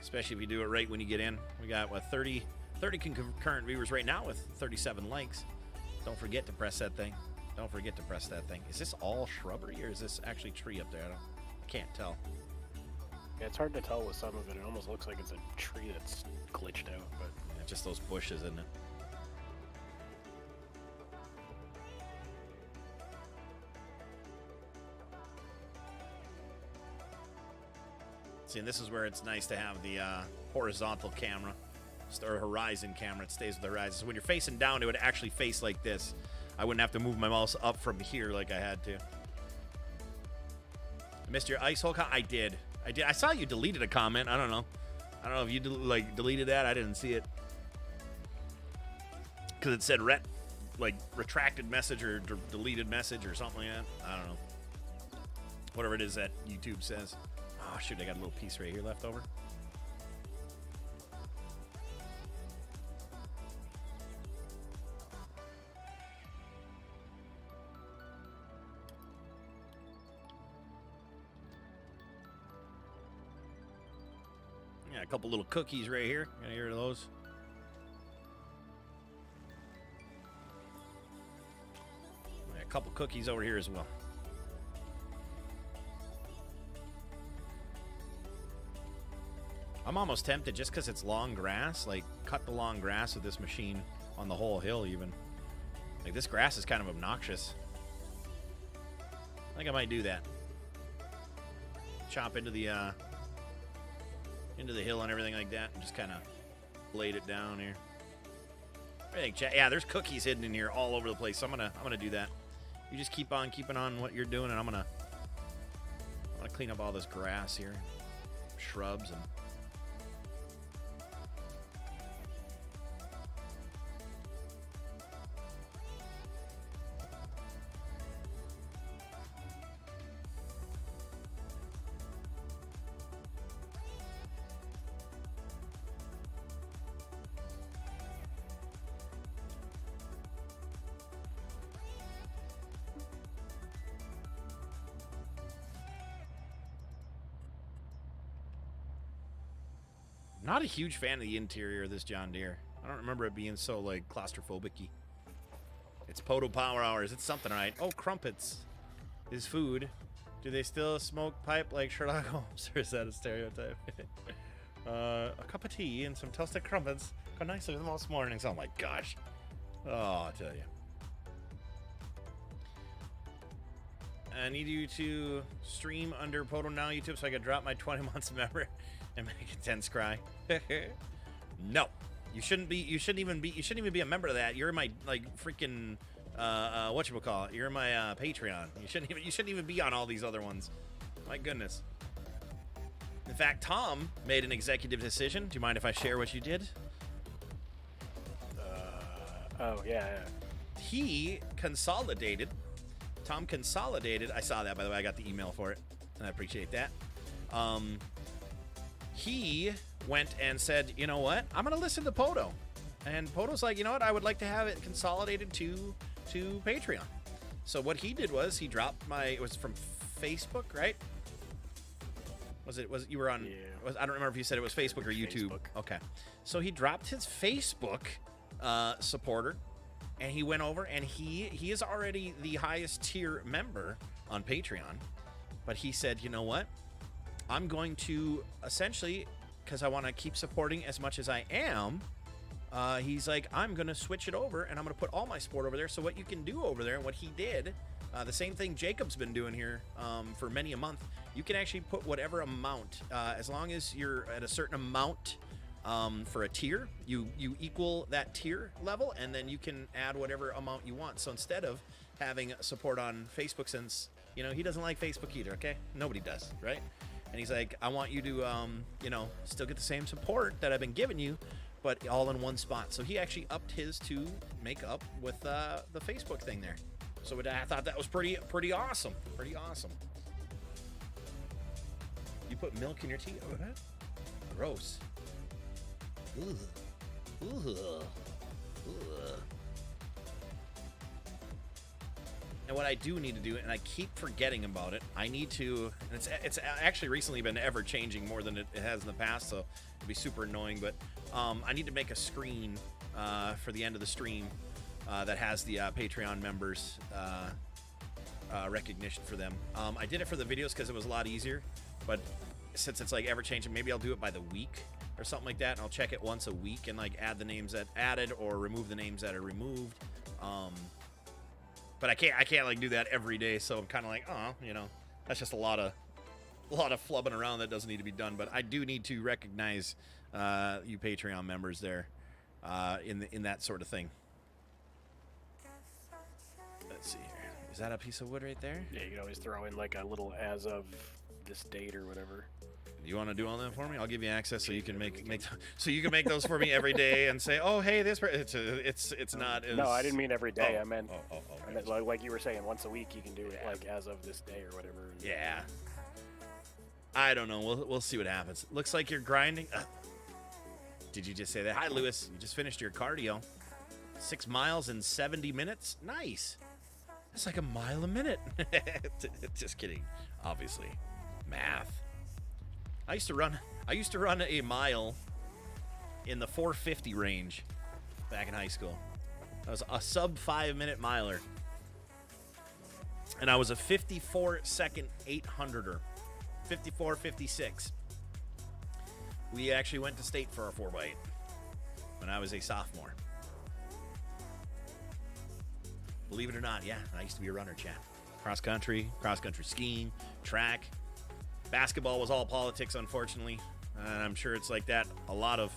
Especially if you do it right when you get in. We got, what, 30 concurrent viewers right now with 37 likes. Don't forget to press that thing. Don't forget to press that thing. Is this all shrubbery or is this actually tree up there? I can't tell. Yeah, it's hard to tell with some of it. It almost looks like it's a tree that's glitched out, but... Yeah, just those bushes, isn't it? See, and this is where it's nice to have the horizontal camera, or horizon camera. It stays with the horizon. So when you're facing down, it would actually face like this. I wouldn't have to move my mouse up from here like I had to. I missed your ice hole comment? I did. I saw you deleted a comment. I don't know. I don't know if you deleted that. I didn't see it. Because it said retracted message or deleted message or something like that. I don't know. Whatever it is that YouTube says. Oh, shoot, I got a little piece right here left over. Yeah, a couple little cookies right here. Got here those. Yeah, a couple cookies over here as well. I'm almost tempted just because it's long grass. Like, cut the long grass with this machine on the whole hill even. Like, this grass is kind of obnoxious. I think I might do that. chop into the hill and everything like that, and just kind of blade it down here. I think, yeah, there's cookies hidden in here all over the place. So I'm gonna do that. You just keep on keeping on what you're doing, and I'm gonna clean up all this grass here, shrubs, and not a huge fan of the interior of this John Deere. I don't remember it being so, like, claustrophobic-y. It's PODO Power Hours. It's something, right? Oh, crumpets is food. Do they still smoke pipe like Sherlock Holmes, or is that a stereotype? A cup of tea and some toasted crumpets go nicely with most mornings. Oh, my gosh. Oh, I'll tell you. I need you to stream under PODO Now YouTube so I can drop my 20 months member and make it tense cry. No, you shouldn't even be a member of that. You're my, like, freaking whatchamacallit. You're my Patreon. You shouldn't even be on all these other ones. My goodness. In fact, Tom made an executive decision. Do you mind if I share what you did? Oh yeah. Tom consolidated. I saw that, by the way. I got the email for it, and I appreciate that. He went and said, you know what? I'm going to listen to PODO. And PODO's like, you know what? I would like to have it consolidated to Patreon. So what he did was he dropped it was from Facebook, right? You were on, yeah. I don't remember if you said it was Facebook or YouTube. Facebook. Okay. So he dropped his Facebook supporter, and he went over, and he is already the highest tier member on Patreon. But he said, you know what? I'm going to essentially, because I want to keep supporting as much as I am, he's like, I'm going to switch it over, and I'm going to put all my support over there. So what you can do over there, and what he did, the same thing Jacob's been doing here for many a month, you can actually put whatever amount, as long as you're at a certain amount for a tier, you equal that tier level, and then you can add whatever amount you want. So instead of having support on Facebook, since, you know, he doesn't like Facebook either, okay? Nobody does, right? And he's like, I want you to, still get the same support that I've been giving you, but all in one spot. So he actually upped his to make up with the Facebook thing there. So I thought that was pretty awesome. Pretty awesome. You put milk in your tea? Oh, that? Gross. Ugh. Ugh. Ugh. And what I do need to do, and I keep forgetting about it, I need to, and it's actually recently been ever changing more than it has in the past, so it'd be super annoying, but I need to make a screen for the end of the stream that has the Patreon members recognition for them. I did it for the videos because it was a lot easier, but since it's like ever changing, maybe I'll do it by the week or something like that, and I'll check it once a week and like add the names that added or remove the names that are removed. But I can't like do that every day, so I'm kind of like, oh, you know, that's just a lot of flubbing around that doesn't need to be done. But I do need to recognize you Patreon members there in that sort of thing. Let's see here. Is that a piece of wood right there? Yeah, you can always throw in like a little as of this date or whatever. You want to do all that for me? I'll give you access so you can make those for me every day and say, oh hey, this it's not. As... No, I didn't mean every day. Oh, I meant okay. I meant like you were saying, once a week you can do it like as of this day or whatever. Yeah. I don't know. We'll see what happens. Looks like you're grinding. Did you just say that? Hi, Lewis. You just finished your cardio. 6 miles in 70 minutes. Nice. That's like a mile a minute. Just kidding. Obviously, math. I used to run a mile in the 450 range back in high school. I was a sub 5-minute miler. And I was a 54-second 800er. 54, 56. We actually went to state for our 4x8 when I was a sophomore. Believe it or not, yeah, I used to be a runner, chat. Cross country skiing, track. Basketball was all politics, unfortunately. And I'm sure it's like that a lot of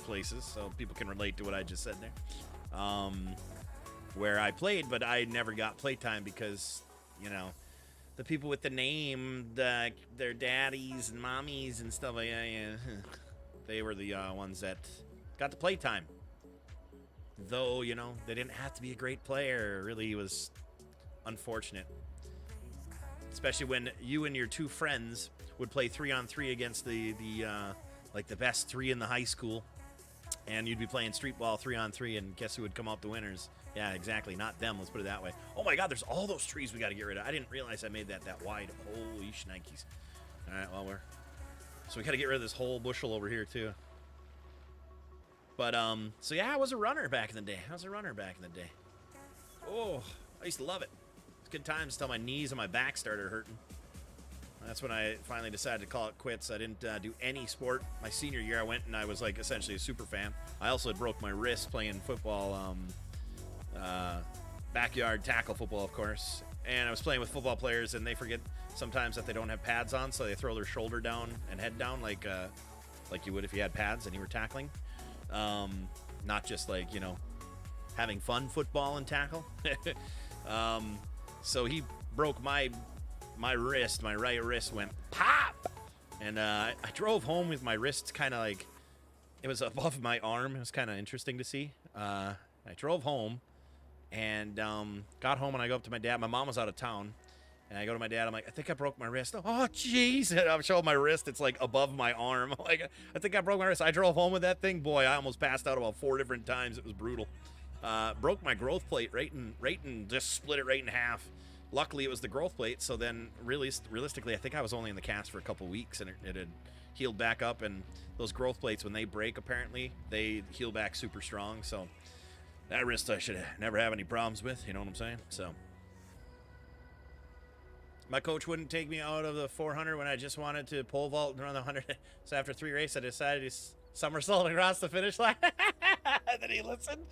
places, so people can relate to what I just said there. Where I played, but I never got playtime because, you know, the people with the name, their daddies and mommies and stuff like that, yeah, they were the ones that got the playtime. Though, you know, they didn't have to be a great player. It really was unfortunate. Especially when you and your two friends would play 3-on-3 against the best three in the high school. And you'd be playing street ball 3-on-3, and guess who would come out the winners? Yeah, exactly. Not them. Let's put it that way. Oh my God, there's all those trees we got to get rid of. I didn't realize I made that wide. Holy shnikes. All right, well, so we got to get rid of this whole bushel over here too. But so yeah, I was a runner back in the day. Oh, I used to love it. It's good times until my knees and my back started hurting. That's when I finally decided to call it quits. I didn't do any sport. My senior year, I went and I was like essentially a super fan. I also had broke my wrist playing football, backyard tackle football, of course. And I was playing with football players, and they forget sometimes that they don't have pads on, so they throw their shoulder down and head down like you would if you had pads and you were tackling. Not just like, you know, having fun football and tackle. So he broke my wrist. My right wrist went pop, and I drove home with my wrist kind of like it was above my arm. It was kind of interesting to see. I drove home and got home, and I go up to my dad. My mom was out of town, and I go to my dad. I'm like, I think I broke my wrist. Oh, jeez. I'm showing my wrist. It's like above my arm. Like, I think I broke my wrist. I drove home with that thing. Boy, I almost passed out about 4 different times. It was brutal. Broke my growth plate right and just split it right in half. Luckily, it was the growth plate, so then realistically, I think I was only in the cast for a couple weeks, and it had healed back up, and those growth plates, when they break, apparently, they heal back super strong, so that wrist I should never have any problems with, you know what I'm saying? So my coach wouldn't take me out of the 400 when I just wanted to pole vault and run the 100, so after 3 races, I decided to somersault across the finish line. And then he listened.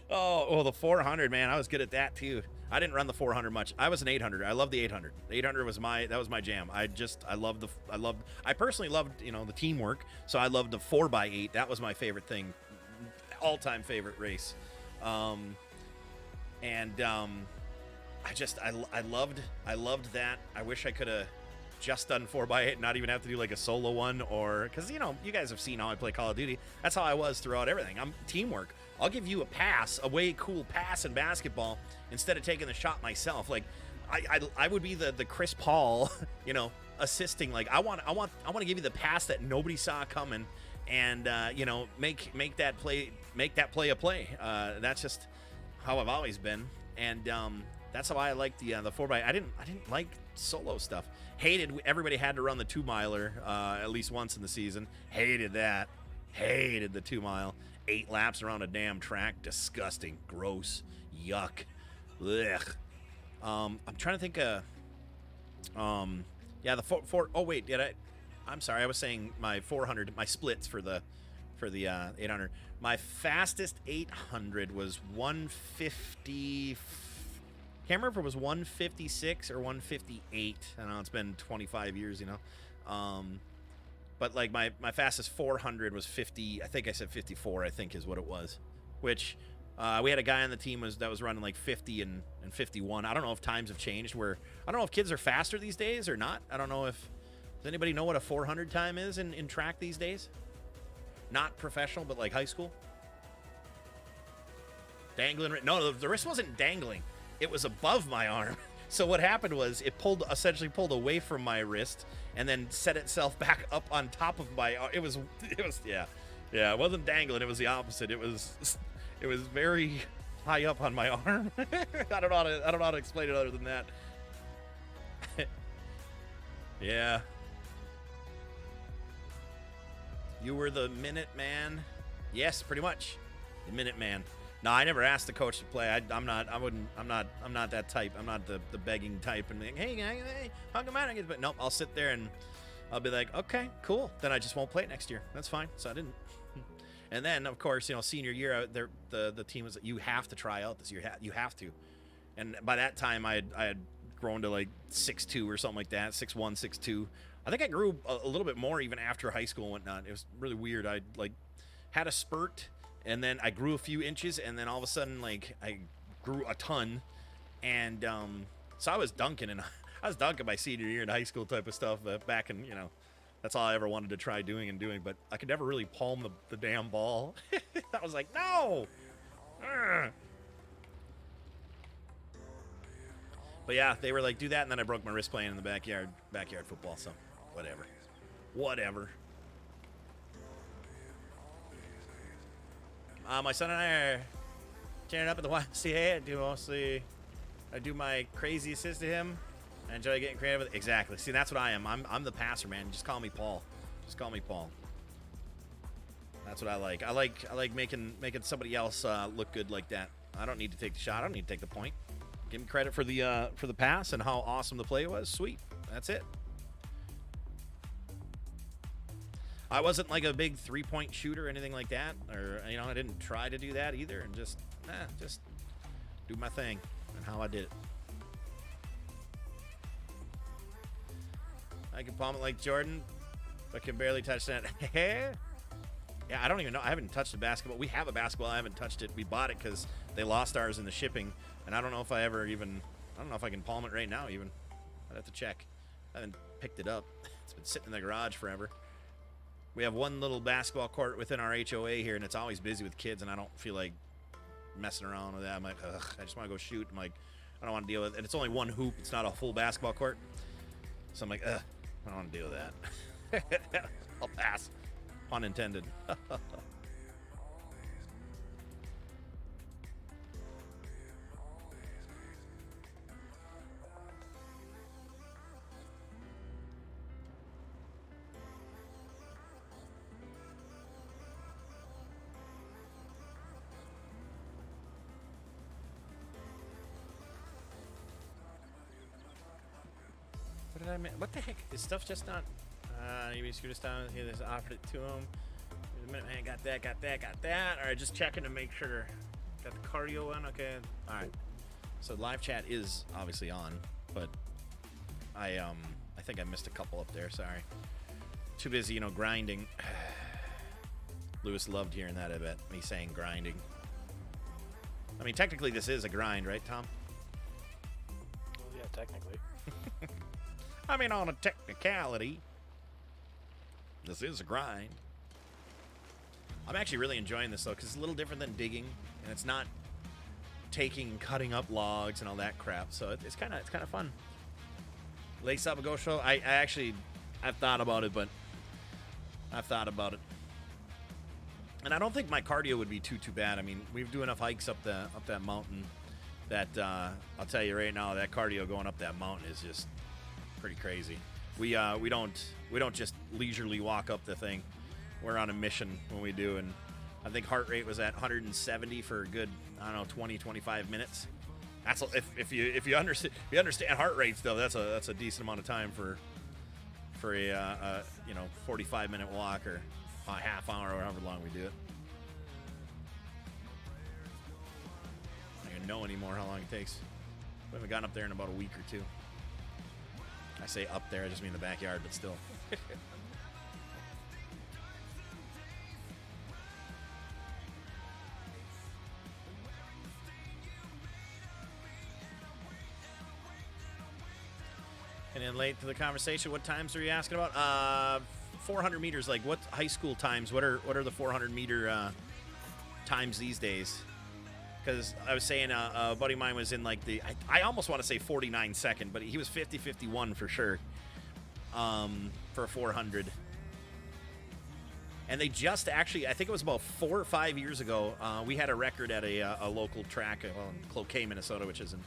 Oh, the 400, man, I was good at that too. I didn't run the 400 much. I was an 800. I loved the 800. The 800 was my jam. I personally loved, you know, the teamwork. So I loved the 4x8. That was my favorite thing, all-time favorite race. I loved that. I wish I could have just done 4x8, not even have to do like a solo one, or because, you know, you guys have seen how I play Call of Duty. That's how I was throughout everything. I'm teamwork. I'll give you a pass, a way cool pass in basketball, instead of taking the shot myself. Like, I would be the Chris Paul, you know, assisting. Like, I want to give you the pass that nobody saw coming, and you know, make that play a play. That's just how I've always been, and that's how I like the 4x. I didn't like solo stuff. Hated everybody had to run the 2-miler at least once in the season. Hated that. Hated the 2-mile. 8 laps around a damn track. Disgusting. Gross. Yuck. Ugh. I'm trying to think of yeah, the oh wait, I'm sorry, I was saying my 400, my splits for the 800. My fastest 800 was 150. Can't remember if it was 156 or 158. I don't know, it's been 25 years, you know. But like my fastest 400 was 50. I think I said 54. I think is what it was. Which we had a guy on the team that was running like 50 and 51. I don't know if times have changed. I don't know if kids are faster these days or not. I don't know if does anybody know what a 400 time is in track these days? Not professional, but like high school. Dangling. No, the wrist wasn't dangling. It was above my arm. So what happened was it essentially pulled away from my wrist and then set itself back up on top of my arm. It was yeah. It wasn't dangling. It was the opposite. It was very high up on my arm. I don't know how to explain it other than that. Yeah. You were the Minuteman? Yes, pretty much. The Minuteman. No, I never asked the coach to play. I'm not that type. I'm not the begging type and like, hey, how come I don't get? But nope, I'll sit there and I'll be like, okay, cool. Then I just won't play it next year. That's fine. So I didn't. And then, of course, you know, senior year, the team was, you have to try out this year. You have to. And by that time, I had growing to like 6'2" or something like that, 6'1", 6'2". I think I grew a little bit more even after high school and whatnot. It was really weird. I like had a spurt, and then I grew a few inches, and then all of a sudden, like, I grew a ton. And so I was dunking, and I was dunking my senior year in high school type of stuff back in, you know, that's all I ever wanted to try doing, but I could never really palm the damn ball. I was like, no! Urgh. But yeah, they were like, do that, and then I broke my wrist playing in the backyard football, so whatever. My son and I are tearing up at the YMCA. I do my crazy assist to him. I enjoy getting creative with it. Exactly. See, that's what I am. I'm the passer, man. Just call me Paul. That's what I like. I like making somebody else look good like that. I don't need to take the shot. I don't need to take the point. Give me credit for the pass and how awesome the play was. Sweet. That's it. I wasn't like a big 3-point shooter or anything like that, or you know, I didn't try to do that either, and just do my thing and how I did it. I can palm it like Jordan, but can barely touch that. Yeah, I don't even know. I haven't touched a basketball. We have a basketball. I haven't touched it. We bought it because they lost ours in the shipping, and I don't know if I don't know if I can palm it right now even. I'd have to check. I haven't picked it up. It's been sitting in the garage forever. We have one little basketball court within our HOA here, and it's always busy with kids, and I don't feel like messing around with that. I'm like, ugh, I just want to go shoot. I'm like, I don't want to deal with it. And it's only one hoop. It's not a full basketball court. So I'm like, ugh, I don't want to deal with that. I'll pass. Pun intended. What did I mean? What the heck? This stuff's just not. You screw this down here. Just offered it to him. Wait a minute, man. Got that. All right, just checking to make sure. Got the cardio on. Okay. All right. So live chat is obviously on, but I think I missed a couple up there. Sorry. Too busy, grinding. Lewis loved hearing that. I bet me saying grinding. I mean, technically this is a grind, right, Tom? Well, yeah, technically. I mean, on a technicality, this is a grind. I'm actually really enjoying this, though, because it's a little different than digging, and it's not taking and cutting up logs and all that crap, so it's kind of fun. Lace up a go show. I've thought about it, and I don't think my cardio would be too bad. I mean, we do enough hikes up that mountain that I'll tell you right now, that cardio going up that mountain is just pretty crazy. We don't just leisurely walk up the thing. We're on a mission when we do, and I think heart rate was at 170 for a good, 20-25 minutes. That's if you understand heart rates, though, that's a decent amount of time for a 45-minute walk or a half hour or however long we do it. I don't even know anymore how long it takes. We haven't gotten up there in about a week or two. I say up there, I just mean the backyard, but still. And then late to the conversation, what times are you asking about? 400 meters, like what high school times? What are the 400 meter times these days? Because I was saying a buddy of mine was in like I almost want to say 49 second, but he was 50-51 for sure for a 400. And they just actually, I think it was about 4 or 5 years ago, we had a record at a local track in Cloquet, Minnesota, which isn't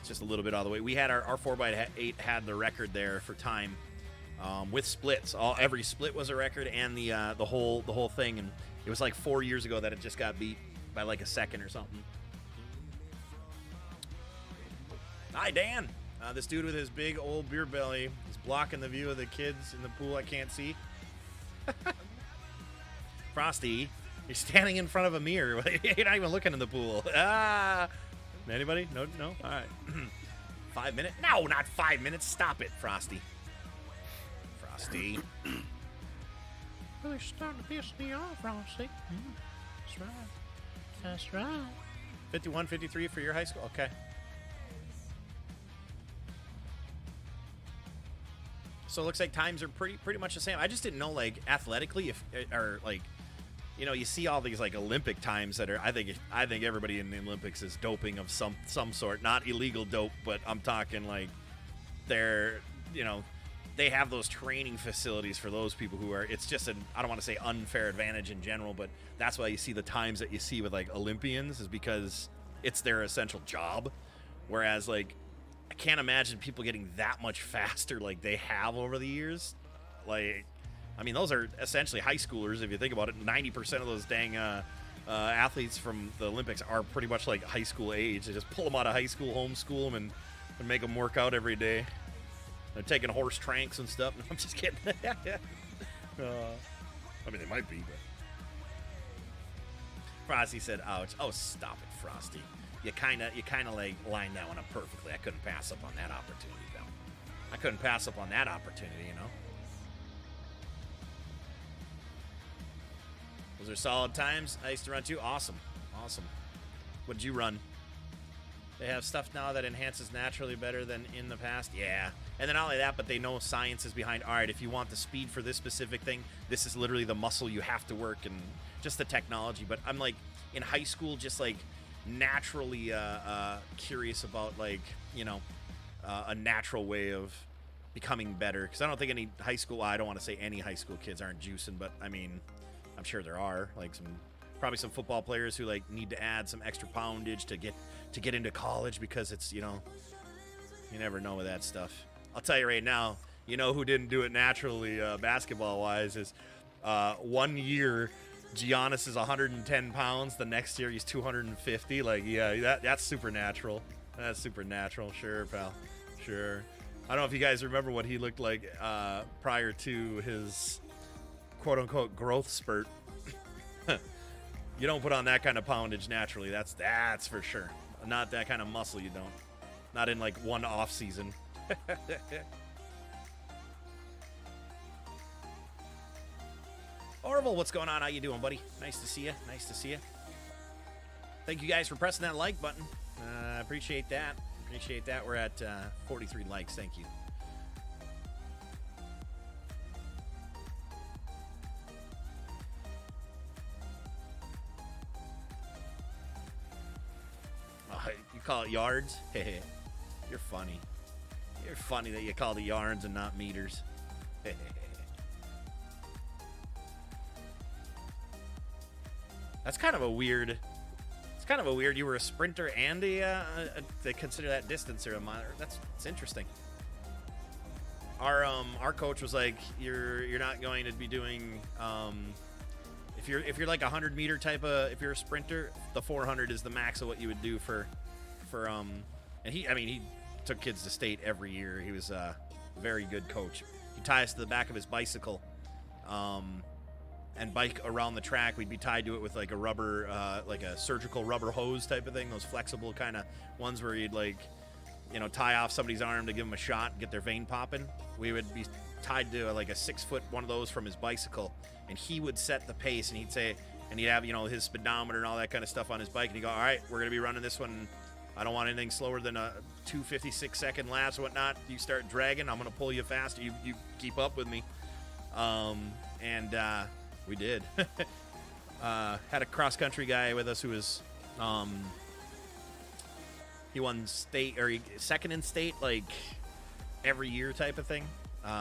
just a little bit out of the way. We had our 4x8 had the record there for time with splits. Every split was a record, and the whole thing. And it was like 4 years ago that it just got beat by like a second or something. Hi, Dan. This dude with his big old beer belly is blocking the view of the kids in the pool I can't see. Frosty, you're standing in front of a mirror. You're not even looking in the pool. Anybody? No? All right. 5 minutes? No, not 5 minutes. Stop it, Frosty. Frosty. Really starting to piss me off, Frosty. That's right. That's right. 51, 53 for your high school? Okay. So it looks like times are pretty much the same. I just didn't know, like, athletically, you see all these, like, Olympic times that are, I think everybody in the Olympics is doping of some sort. Not illegal dope, but I'm talking, like, they're, they have those training facilities for those people who are, it's just I don't want to say unfair advantage in general, but that's why you see the times that you see with, like, Olympians is because it's their essential job. Whereas, like, I can't imagine people getting that much faster like they have over the years. Like, I mean, those are essentially high schoolers if you think about it. 90% of those dang athletes from the Olympics are pretty much like high school age. They just pull them out of high school, homeschool them, and make them work out every day. They're taking horse tranks and stuff. I'm just kidding. I mean, they might be, but. Frosty said, ouch. Oh, stop it, Frosty. You kind of like lined that one up perfectly. I couldn't pass up on that opportunity, though. I couldn't pass up on that opportunity, Those are solid times. I used to run too. Awesome. What did you run? They have stuff now that enhances naturally better than in the past. Yeah. And then not only that, but they know science is behind, all right, if you want the speed for this specific thing, this is literally the muscle you have to work and just the technology. But I'm like, in high school, just like naturally curious about, like, a natural way of becoming better. Because I don't think any high school, well, I don't want to say any high school kids aren't juicing, but I mean, I'm sure there are, like, probably some football players who, like, need to add some extra poundage to get into college because it's, you never know with that stuff. I'll tell you right now, who didn't do it naturally basketball-wise is 1 year Giannis is 110 pounds. The next year he's 250. Like, yeah, that's supernatural. That's supernatural. Sure, pal. Sure. I don't know if you guys remember what he looked like prior to his quote-unquote growth spurt. You don't put on that kind of poundage naturally. That's for sure. Not that kind of muscle, you don't. Not in, like, one off season. Orville, what's going on? How you doing, buddy? Nice to see you. Thank you guys for pressing that like button. I appreciate that. We're at 43 likes. Thank you. You call it yards? You're funny. You're funny that you call it yards and not meters. That's kind of a weird. It's kind of a weird. You were a sprinter and they consider that distance or a mile. That's interesting. Our coach was like, you're not going to be doing if you're like a 100-meter type of, if you're a sprinter, the 400 is the max of what you would do for and he took kids to state every year. He was a very good coach. He'd tie us to the back of his bicycle and bike around the track. We'd be tied to it with like a rubber, like a surgical rubber hose type of thing, those flexible kind of ones where you'd like, tie off somebody's arm to give them a shot and get their vein popping. We would be tied to like a 6-foot one of those from his bicycle, and he would set the pace, and he'd say, and he'd have, his speedometer and all that kind of stuff on his bike, and he'd go, all right, we're going to be running this one. I don't want anything slower than a 2:56-second laps or whatnot. You start dragging, I'm going to pull you faster. You keep up with me. And we did. Had a cross-country guy with us who was, he won state, or second in state, like, every year type of thing,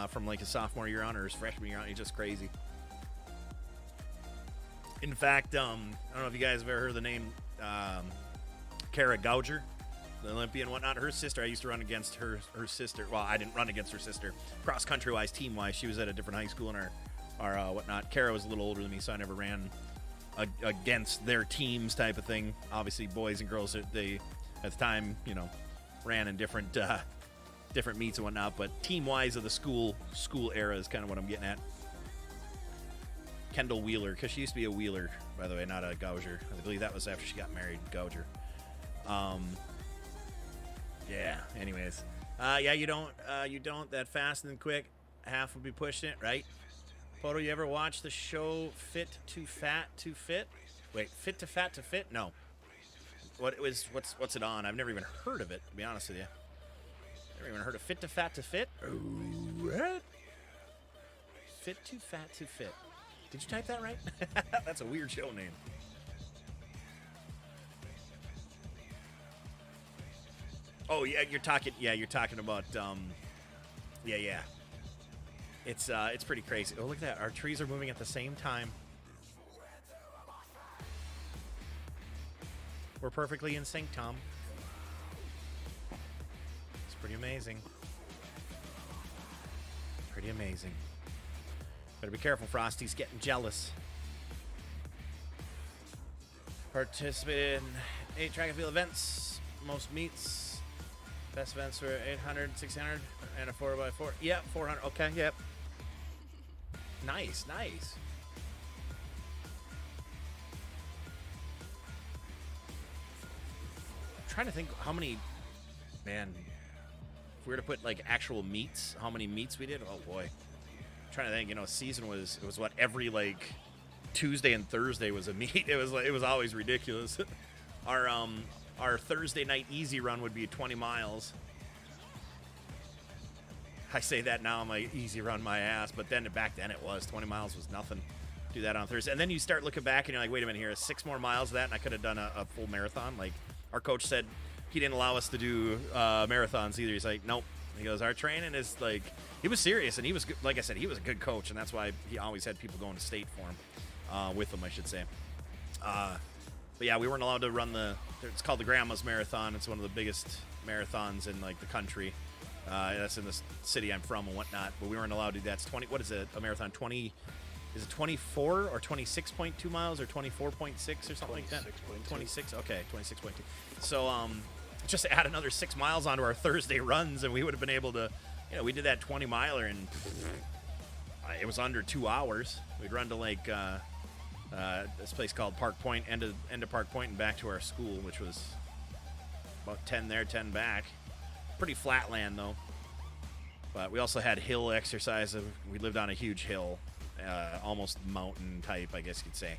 from, like, his sophomore year on or his freshman year on. He's just crazy. In fact, I don't know if you guys have ever heard the name Kara Gouger, the Olympian and whatnot. Her sister, I used to run against her sister. Well, I didn't run against her sister. Cross-country-wise, team-wise, she was at a different high school in our whatnot. Kara was a little older than me, so I never ran against their teams type of thing. Obviously, boys and girls, they at the time, ran in different meets and whatnot. But team-wise of the school era is kind of what I'm getting at. Kendall Wheeler, because she used to be a Wheeler, by the way, not a Gouger. I believe that was after she got married, Gouger. Yeah. Anyways, yeah, you don't that fast and quick. Half will be pushing it, right? PODO, you ever watch the show Fit to Fat to Fit? Wait, Fit to Fat to Fit? No. What's it on? I've never even heard of it, to be honest with you. Never even heard of Fit to Fat to Fit? What? Fit to Fat to Fit. Did you type that right? That's a weird show name. Oh yeah, you're talking about yeah. It's pretty crazy. Oh, look at that. Our trees are moving at the same time. We're perfectly in sync, Tom. It's pretty amazing. Pretty amazing. Better be careful, Frosty's getting jealous. Participate in 8 track and field events. Most meets. Best events were 800, 600, and a 4x4. Yep, 400. Okay, yep. Nice, nice. I'm trying to think how many, man, if we were to put like actual meets, how many meets we did. Oh boy. I'm trying to think, you know, season was what, every like Tuesday and Thursday was a meet. It was always ridiculous. Our Thursday night easy run would be 20 miles. I say that now, I'm like, easy run my ass, but then back then it was 20 miles was nothing. Do that on Thursday, and then you start looking back and you're like, wait a minute, here, 6 more miles of that, and I could have done a full marathon. Like our coach said, he didn't allow us to do marathons either. He's like, nope. He goes, our training is like, he was serious, and he was good. Like I said, he was a good coach, and that's why he always had people going to state for him, with him, I should say. But yeah, we weren't allowed to run it's called the Grandma's Marathon. It's one of the biggest marathons in like the country. That's in the city I'm from and whatnot, but we weren't allowed to do that. It's 20, what is it, a marathon? 20, is it 24 or 26.2 miles or 24.6 or something like that? 26, okay, 26.2. So, just add another 6 miles onto our Thursday runs, and we would have been able to, you know, we did that 20 miler, and it was under 2 hours. We'd run to like, this place called Park Point, end of Park Point, and back to our school, which was about 10 there, 10 back. Pretty flat land though, but we also had hill exercise. We lived on a huge hill, almost mountain type, I guess you'd say.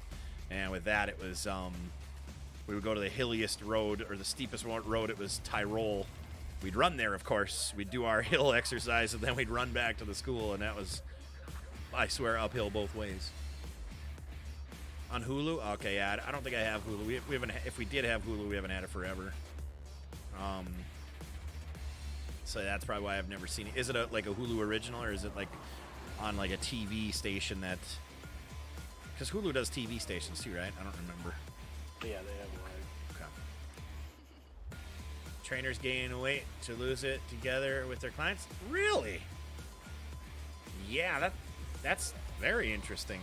And with that, it was we would go to the hilliest road, or the steepest road. It was Tyrol. We'd run there, of course. We'd do our hill exercise, and then we'd run back to the school, and that was, I swear, uphill both ways. On Hulu? Okay, yeah, I don't think I have Hulu. We haven't. If we did have Hulu, we haven't had it forever. So that's probably why I've never seen it. Is it like a Hulu original, or is it like on like a TV station that? Because Hulu does TV stations too, right? I don't remember. Yeah, they have one. Okay. Trainers gain weight to lose it together with their clients. Really? Yeah, that's very interesting.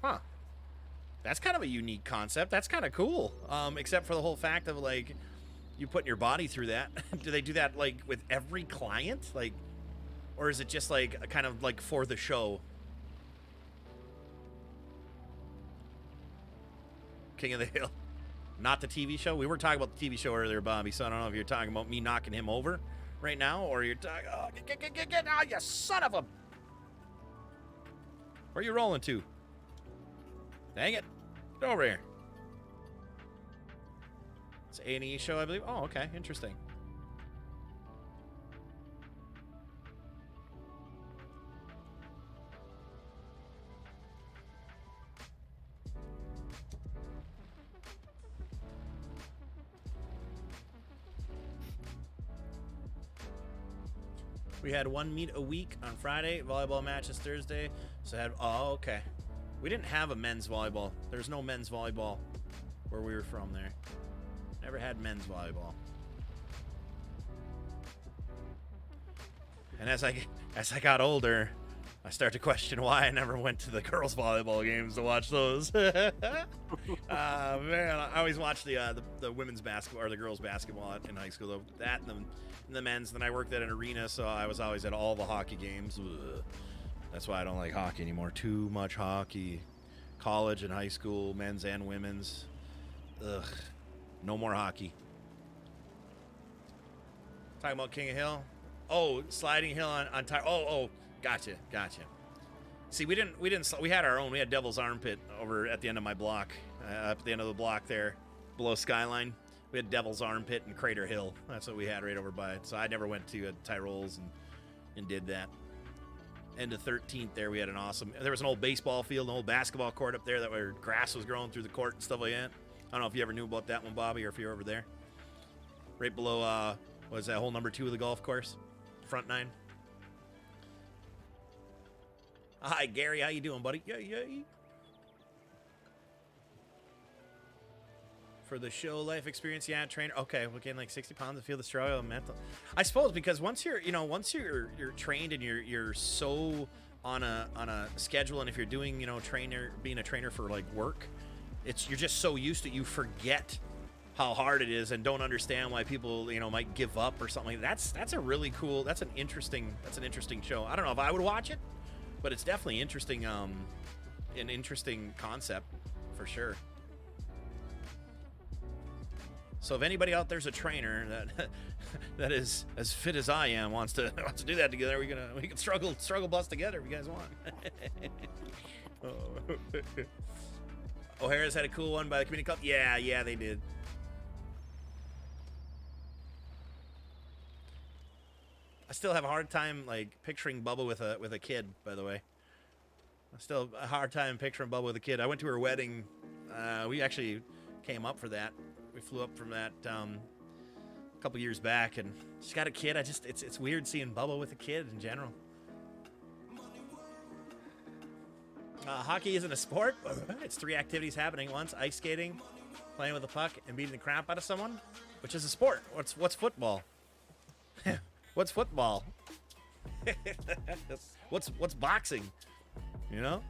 Huh. That's kind of a unique concept. That's kind of cool. Except for the whole fact of like, you putting your body through that. Do they do that like with every client? Like, or is it just like a kind of like for the show? King of the Hill. Not the TV show? We were talking about the TV show earlier, Bobby, so I don't know if you're talking about me knocking him over right now, or you're talking, oh, get out, you son of a... Where are you rolling to? Dang it. Get over here. It's an A&E show, I believe. Oh, okay. Interesting. We had one meet a week on Friday, volleyball matches Thursday. So oh, okay. We didn't have a men's volleyball. There's no men's volleyball where we were from there. Never had men's volleyball. And as I got older, I started to question why I never went to the girls' volleyball games to watch those. Man, I always watched the women's basketball or the girls' basketball in high school. Though. That and the men's. Then I worked at an arena, so I was always at all the hockey games. Ugh. That's why I don't like hockey anymore. Too much hockey. College and high school, men's and women's. Ugh. No more hockey. Talking about King of Hill. Oh, sliding hill on tire. Oh, gotcha. See, we had our own. We had Devil's Armpit over at the end of my block, up at the end of the block there, below Skyline. We had Devil's Armpit and Crater Hill. That's what we had right over by it. So I never went to Tyrolls and did that. End of 13th there, we had an awesome. There was an old baseball field, an old basketball court up there where grass was growing through the court and stuff like that. I don't know if you ever knew about that one, Bobby, or if you were over there. Right below, was that hole number 2 of the golf course? Front 9. Hi, Gary. How you doing, buddy? Yay. For the show life experience, yeah, trainer. Okay, we'll gain like 60 pounds to feel the struggle and mental. I suppose because once you're trained and you're so on a schedule, and if you're doing, being a trainer for like work, you're just so used to it, you forget how hard it is and don't understand why people, might give up or something like that. That's a really cool, that's an interesting show. I don't know if I would watch it, but it's definitely interesting, an interesting concept for sure. So if anybody out there's a trainer that is as fit as I am, wants to do that together, we can struggle bus together if you guys want. O'Hara's had a cool one by the community club. Yeah, they did. I still have a hard time like picturing Bubba with a kid, by the way. I still have a hard time picturing Bubba with a kid. I went to her wedding. We actually came up for that. We flew up from that a couple years back, and she's got a kid. It's weird seeing Bubba with a kid in general. Hockey isn't a sport. It's 3 activities happening at once: ice skating, playing with a puck, and beating the crap out of someone, which is a sport. What's football? What's football? What's boxing? I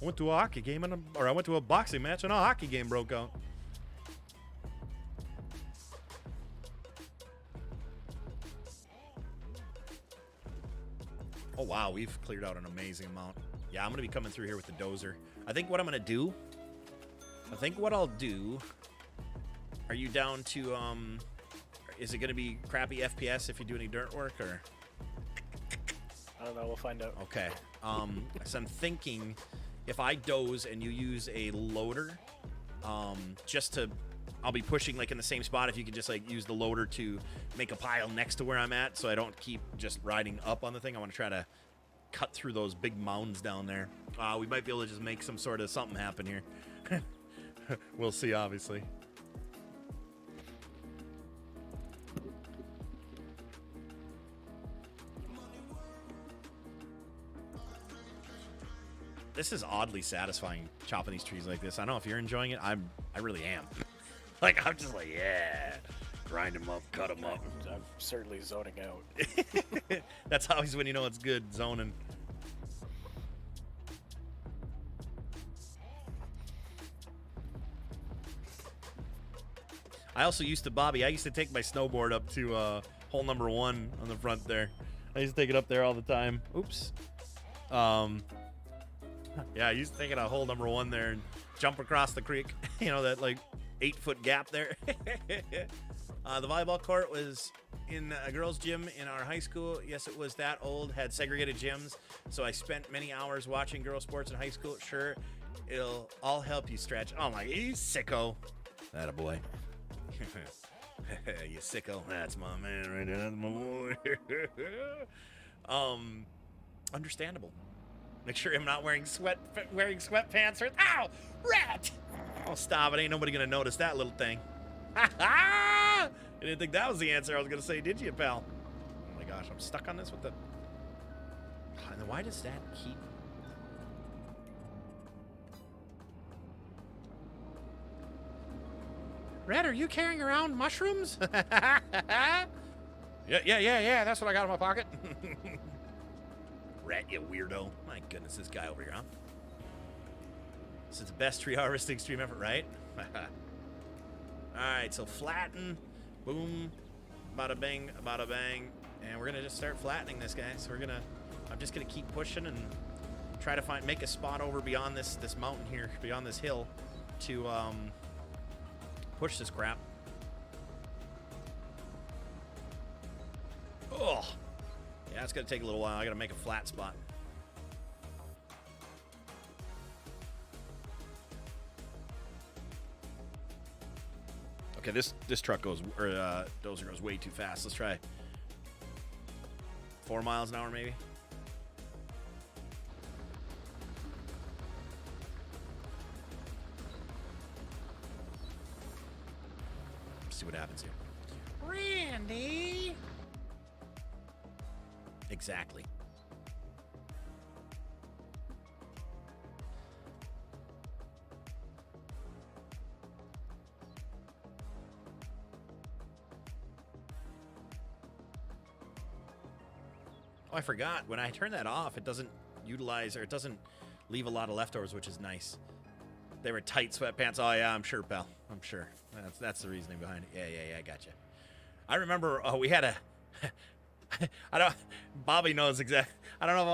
went to a hockey game I went to a boxing match and a hockey game broke out. Oh wow, we've cleared out an amazing amount. Yeah, I'm gonna be coming through here with the dozer. I think what I'll do. Are you down to is it gonna be crappy FPS if you do any dirt work, or? I don't know, we'll find out. Okay. So I'm thinking if I doze and you use a loader, I'll be pushing like in the same spot. If you could just like use the loader to make a pile next to where I'm at, so I don't keep just riding up on the thing. I want to try to cut through those big mounds down there. We might be able to just make some sort of something happen here. We'll see, obviously. This is oddly satisfying, chopping these trees like this. I don't know if you're enjoying it. I really am. Like, I'm just like, yeah, grind them up, cut them up. I'm certainly zoning out. That's always when you know it's good, zoning. I also used to, Bobby, I used to take my snowboard up to hole number 1 on the front there. I used to take it up there all the time. Oops. Yeah, I used to take it at hole number 1 there and jump across the creek. That like 8-foot gap there. The volleyball court was in a girls' gym in our high school. Yes, it was that old, had segregated gyms. So I spent many hours watching girls' sports in high school. Sure, it'll all help you stretch. Oh my, you sicko. Atta boy. You sicko. That's my man right there. That's my boy. Understandable. Make sure I'm not wearing sweatpants or ow, rat. Oh, stop it! Ain't nobody gonna notice that little thing. I didn't think that was the answer I was gonna say, did you, pal? Oh my gosh, I'm stuck on this with the. And then why does that keep? Red, are you carrying around mushrooms? Yeah. That's what I got in my pocket. Rat, you weirdo. My goodness, this guy over here, huh? This is the best tree harvesting stream ever, right? Alright, so flatten. Boom. Bada bing, bada bang. And we're gonna just start flattening this guy. So I'm just gonna keep pushing and try to make a spot over beyond this mountain here, beyond this hill, to push this crap. Yeah, it's going to take a little while. I got to make a flat spot. Okay, this truck goes, or dozer goes way too fast. Let's try 4 miles an hour, maybe. Let's see what happens here. Randy. Exactly. Oh, I forgot. When I turn that off, it doesn't utilize, or it doesn't leave a lot of leftovers, which is nice. They were tight sweatpants. Oh, yeah, I'm sure, pal. I'm sure. That's the reasoning behind it. Yeah, I gotcha. I remember we had a... Bobby knows exactly. I don't know if I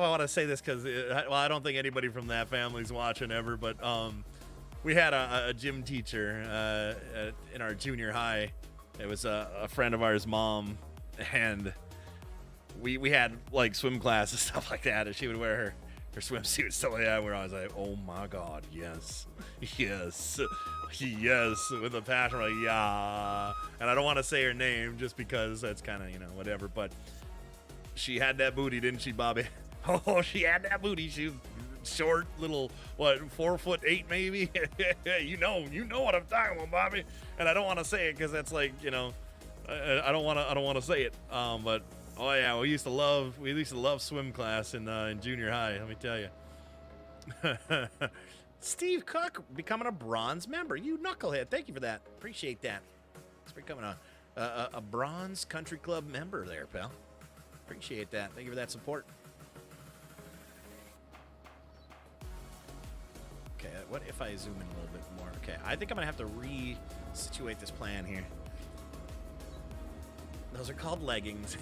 want to say this because, well, I don't think anybody from that family's watching ever, but we had a gym teacher in our junior high. It was a friend of ours' mom, and we had like swim class and stuff like that, and she would wear her swimsuit and stuff like that. Where I was like, oh my god, yes, with a passion, like yeah. And I don't want to say her name just because that's kind of whatever. But she had that booty, didn't she, Bobby? Oh, she had that booty. She was short, little 4'8" maybe. you know what I'm talking about, Bobby. And I don't want to say it because that's like I don't want to say it. But oh yeah, we used to love swim class in junior high. Let me tell you. Steve Cook becoming a bronze member. You knucklehead. Thank you for that. Appreciate that. Thanks for coming on. A bronze country club member there, pal. Appreciate that. Thank you for that support. Okay, what if I zoom in a little bit more? Okay, I think I'm going to have to re-situate this plan here. Those are called leggings.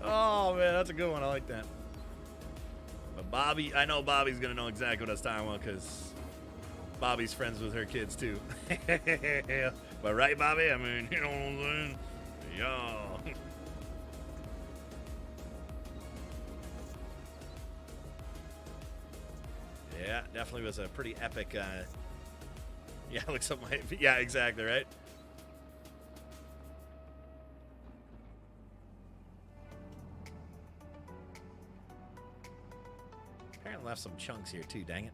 Oh, man, that's a good one. I like that. But Bobby, I know Bobby's going to know exactly what I was talking about because Bobby's friends with her kids, too. But right, Bobby? I mean, you know what I'm saying? Yeah. Yeah, definitely was a pretty epic, yeah, looks something like, yeah, exactly, right? Apparently left some chunks here too, dang it.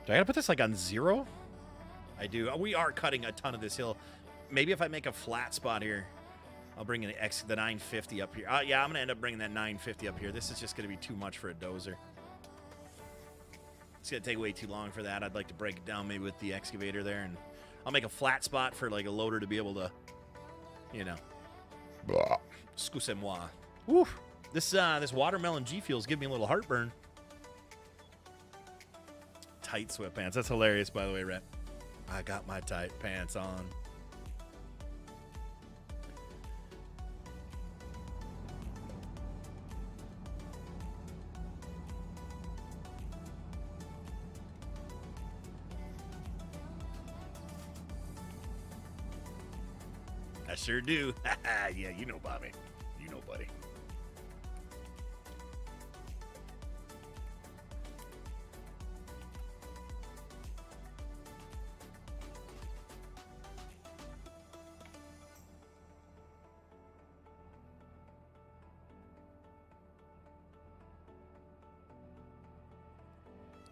Do I gotta put this like on 0? I do. We are cutting a ton of this hill. Maybe if I make a flat spot here, I'll bring the 950 up here. Yeah, I'm gonna end up bringing that 950 up here. This is just gonna be too much for a dozer. It's gonna take way too long for that. I'd like to break it down maybe with the excavator there, and I'll make a flat spot for like a loader to be able to, excusez-moi. Woo! This watermelon G Fuel's giving me a little heartburn. Tight sweatpants. That's hilarious, by the way, Rhett. I got my tight pants on. I sure do. Yeah, you know, Bobby. You know, buddy.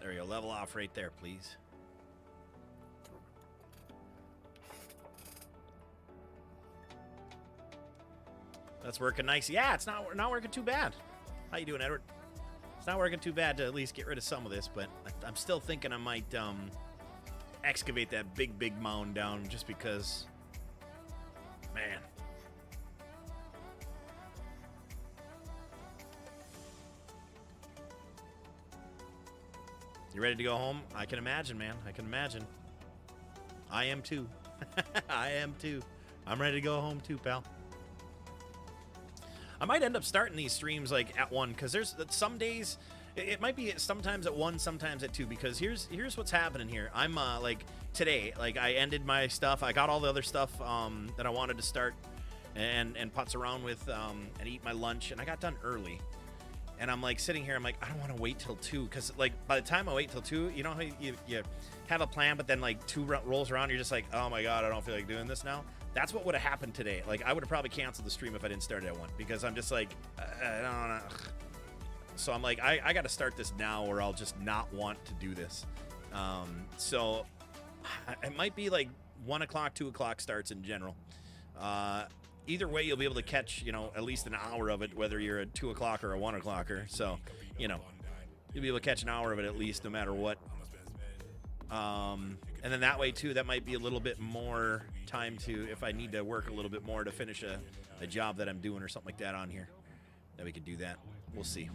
There you go. Level off right there, please. That's working nice. Yeah, it's not working too bad. How you doing, Edward? It's not working too bad to at least get rid of some of this, but I'm still thinking I might excavate that big mound down just because, man. You ready to go home? I can imagine, man. I can imagine. I am too. I am too. I'm ready to go home too, pal. I might end up starting these streams like at 1 because there's some days It might be sometimes at 1, sometimes at 2, because here's what's happening here. I'm like today, like I ended my stuff. I got all the other stuff that I wanted to start and putz around with and eat my lunch, and I got done early. And I'm like sitting here, I'm like, I don't want to wait till 2, because like by the time I wait till 2, you know how you have a plan, but then like 2 rolls around, you're just like, oh my god, I don't feel like doing this now. That's what would have happened today. Like I would have probably canceled the stream if I didn't start it at 1, because I'm just like, I don't know. So I'm like, I got to start this now, or I'll just not want to do this. So it might be like 1 o'clock, 2 o'clock starts in general. Either way, you'll be able to catch, you know, at least an hour of it, whether you're a 2 o'clock or a 1 o'clocker. So, you know, you'll be able to catch an hour of it at least, no matter what. And then that way too, that might be a little bit more time to, if I need to work a little bit more to finish a job that I'm doing or something like that on here, then we could do that. We'll see.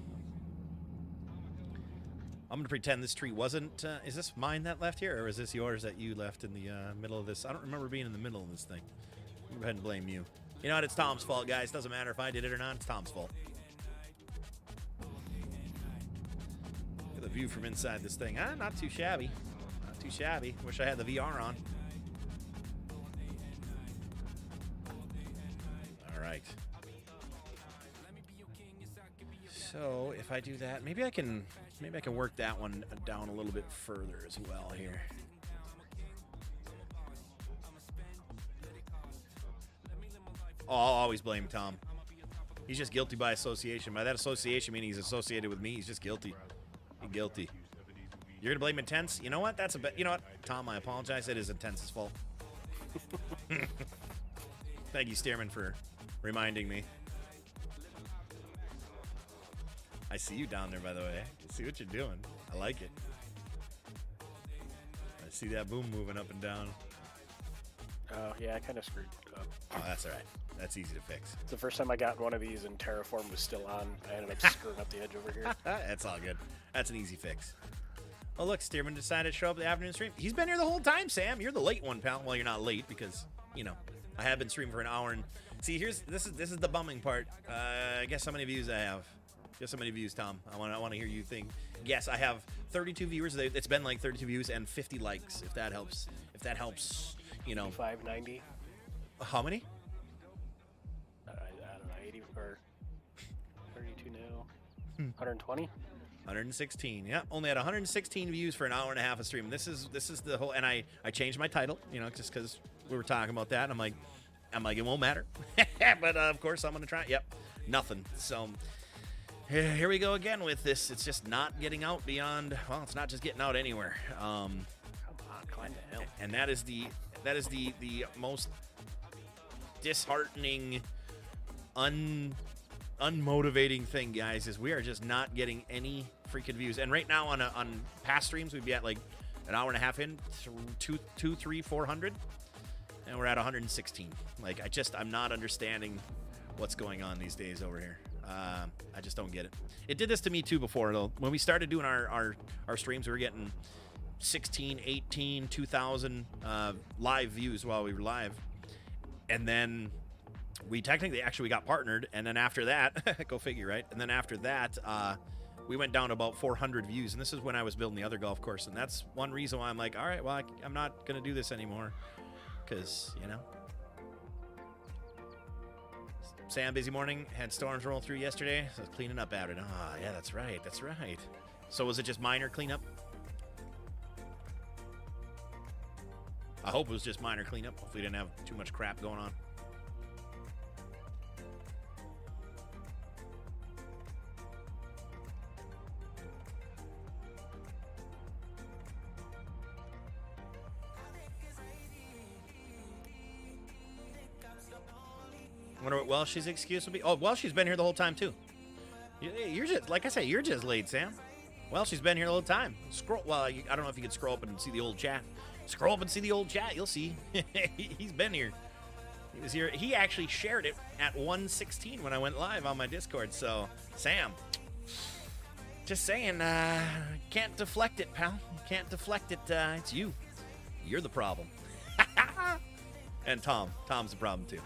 I'm going to pretend this tree wasn't, is this mine that left here, or is this yours that you left in the middle of this? I don't remember being in the middle of this thing. I'll go ahead and blame you. You know what? It's Tom's fault, guys. Doesn't matter if I did it or not. It's Tom's fault. Look at the view from inside this thing. Not too shabby. Not too shabby. Wish I had the VR on. All right. So if I do that, maybe I can work that one down a little bit further as well here. Oh, I'll always blame Tom. He's just guilty by association. By that association, meaning he's associated with me. He's just guilty. He's guilty. You're gonna blame Intense? You know what? That's a bit. You know what, Tom? I apologize. It is Intense's fault. Thank you, Stearman, for reminding me. I see you down there, by the way. I see what you're doing. I like it. I see that boom moving up and down. Oh, yeah, I kind of screwed up. Oh, that's all right. That's easy to fix. It's the first time I got one of these and Terraform was still on. I ended up screwing up the edge over here. That's all good. That's an easy fix. Oh, look, Stearman decided to show up at the afternoon stream. He's been here the whole time, Sam. You're the late one, pal. Well, you're not late because, you know, I have been streaming for an hour. And see, this is the bumming part. Guess how many views I have? Guess how many views, Tom? I want to hear you think. Yes, I have 32 viewers. It's been like 32 views and 50 likes. If that helps. If that helps, you know. 590. How many? I don't know, 80 or 32 now. 120. 116. Yeah, only had 116 views for an hour and a half of stream. This is the whole. And I changed my title, you know, just because we were talking about that. I'm like, it won't matter. But of course, I'm gonna try. Yep, nothing. So. Here we go again with this. It's just not getting out beyond. Well, it's not just getting out anywhere. Come on, climb the hill. And that is the most disheartening, unmotivating thing, guys. Is we are just not getting any freaking views. And right now on past streams, we'd be at like an hour and a half in, 400, and we're at 116. Like I'm not understanding what's going on these days over here. I just don't get it. It did this to me too before, though. When we started doing our streams, we were getting 16, 18, 2,000 live views while we were live. And then we got partnered. And then after that, go figure, right? And then after that, we went down to about 400 views. And this is when I was building the other golf course. And that's one reason why I'm like, all right, well, I'm not going to do this anymore. Because, you know. Sam, busy morning. Had storms roll through yesterday. So I was cleaning up after it. Ah, yeah, that's right. That's right. So was it just minor cleanup? I hope it was just minor cleanup. Hopefully, didn't have too much crap going on. I wonder what Welsh's excuse would be. Oh, Welsh's been here the whole time, too. You're just, like I say, you're just late, Sam. Welsh's been here the whole time. Scroll. Well, I don't know if you could scroll up and see the old chat. Scroll up and see the old chat. You'll see. He's been here. He was here. He actually shared it at 1:16 when I went live on my Discord. So, Sam, just saying, can't deflect it, pal. You can't deflect it. It's you. You're the problem. And Tom's the problem, too.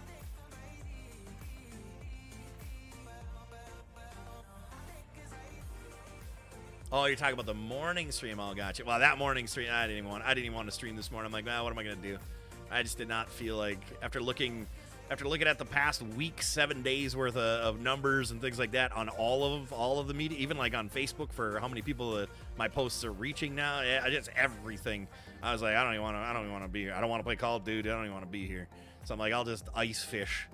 Oh, you're talking about the morning stream. Oh, gotcha. Well, that morning stream, I didn't even want to stream this morning. I'm like, what am I gonna do? I just did not feel like after looking at the past week, 7 days worth of numbers and things like that on all of the media, even like on Facebook for how many people my posts are reaching now. Just everything. I was like, I don't even want to be here. I don't want to play Call of Duty. I don't even want to be here. So I'm like, I'll just ice fish.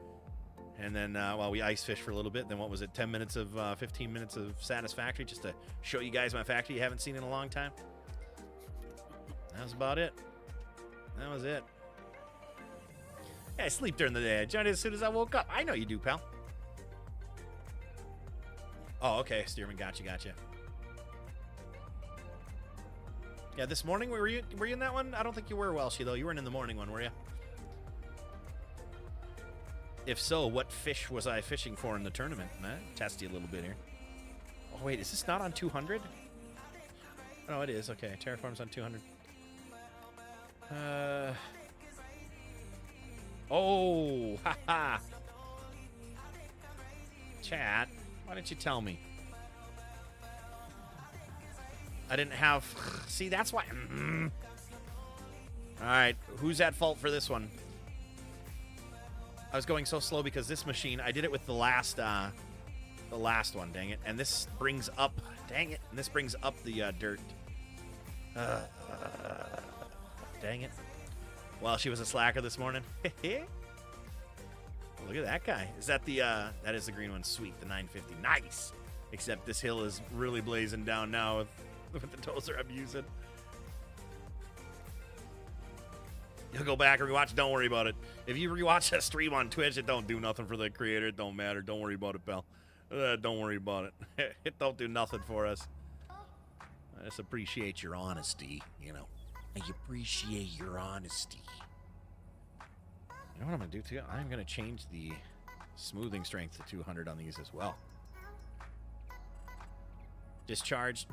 And then, we ice fish for a little bit. Then what was it, 15 minutes of Satisfactory just to show you guys my factory you haven't seen in a long time. That was about it. That was it. Yeah, I sleep during the day. I joined as soon as I woke up. I know you do, pal. Oh, okay, Steerman, gotcha. Yeah, this morning, were you in that one? I don't think you were, Welshie, though. You weren't in the morning one, were you? If so, what fish was I fishing for in the tournament? Test you a little bit here. Oh, wait, is this not on 200? Oh, it is. Okay, Terraform's on 200. Oh, haha. Chat, why didn't you tell me? I didn't have... See, that's why... All right, who's at fault for this one? I was going so slow because this machine, I did it with the last one, dang it. And this brings up, dang it, and this brings up the dirt. Dang it. Well, she was a slacker this morning. Look at that guy. Is that the, that is the green one. Sweet, the 950. Nice. Except this hill is really blazing down now with the dozer I'm using. You'll go back and rewatch. Don't worry about it. If you rewatch a stream on Twitch, it don't do nothing for the creator. It don't matter. Don't worry about it, pal. Don't worry about it. It don't do nothing for us. I just appreciate your honesty, you know. I appreciate your honesty. You know what I'm going to do, too? I'm going to change the smoothing strength to 200 on these as well. Discharge,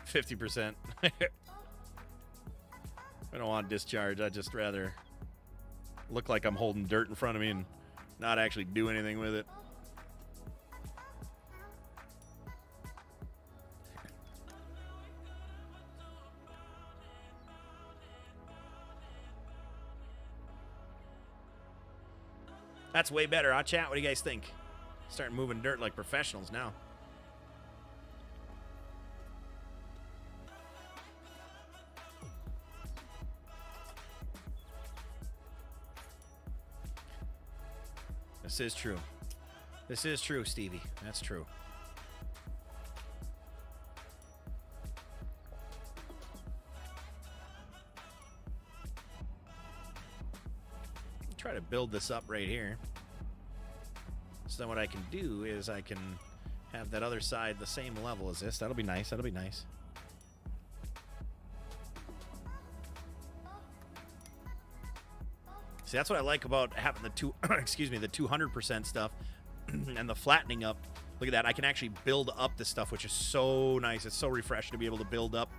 50%. I don't want discharge. I'd just rather look like I'm holding dirt in front of me and not actually do anything with it. That's way better. I'll chat. What do you guys think? Starting moving dirt like professionals now. This is true. This is true, Stevie. That's true. Try to build this up right here. So then what I can do is I can have that other side the same level as this. That'll be nice. That'll be nice. See, that's what I like about having the the 200% stuff and the flattening up. Look at that. I can actually build up this stuff, which is so nice. It's so refreshing to be able to build up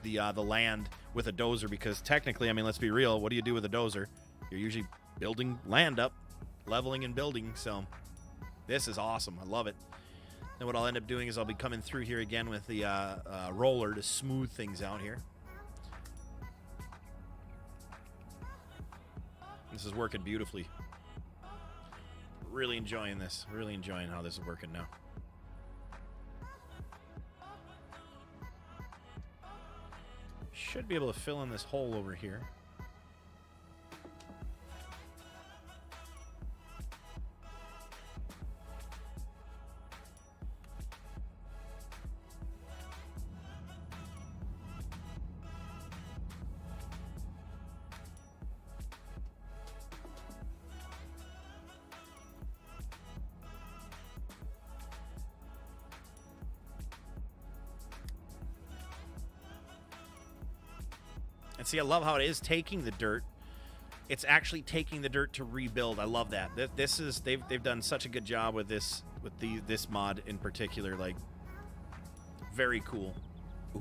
the land with a dozer, because technically, I mean, let's be real. What do you do with a dozer? You're usually building land up, leveling and building. So this is awesome. I love it. Then what I'll end up doing is I'll be coming through here again with the roller to smooth things out here. This is working beautifully. Really enjoying this. Really enjoying how this is working now. Should be able to fill in this hole over here. And see, I love how it is taking the dirt. It's actually taking the dirt to rebuild. I love that. This is they've done such a good job with this mod in particular. Like, very cool.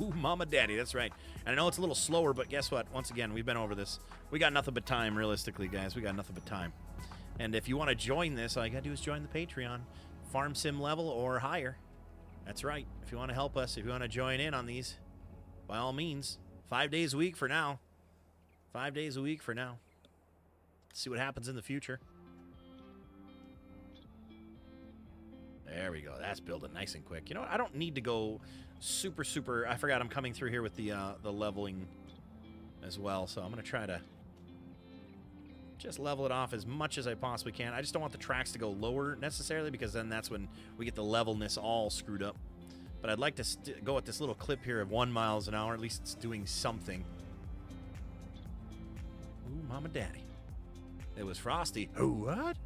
Ooh, Mama Daddy, that's right. And I know it's a little slower, but guess what? Once again, we've been over this. We got nothing but time, realistically, guys. We got nothing but time. And if you want to join this, all you gotta do is join the Patreon, farm sim level or higher. That's right. If you want to help us, if you want to join in on these, by all means, 5 days a week for now. 5 days a week for now. Let's see what happens in the future. There we go. That's building nice and quick. You know what? I don't need to go super. I forgot I'm coming through here with the leveling as well, so I'm going to try to just level it off as much as I possibly can. I just don't want the tracks to go lower necessarily, because then that's when we get the levelness all screwed up. But I'd like to go at this little clip here of 1 mile an hour. At least it's doing something. Ooh, Mama Daddy. It was Frosty. Oh, what?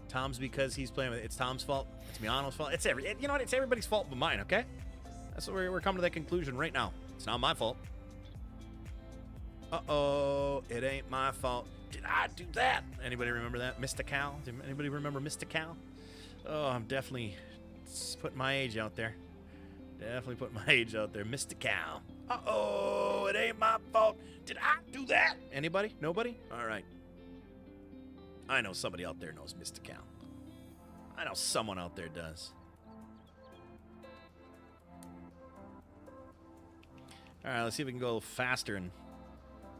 Tom's because he's playing with it. It's Tom's fault. It's Miano's fault. It's you know what? It's everybody's fault but mine, okay? That's what we're coming to that conclusion right now. It's not my fault. Uh-oh. It ain't my fault. Did I do that? Anybody remember that? Mr. Cal? Anybody remember Mr. Cal? Oh, I'm definitely putting my age out there. Definitely putting my age out there. Mr. Cal. Uh-oh. It ain't my fault. Did I do that? Anybody? Nobody? All right. I know somebody out there knows Mr. Cal. I know someone out there does. All right, let's see if we can go a little faster and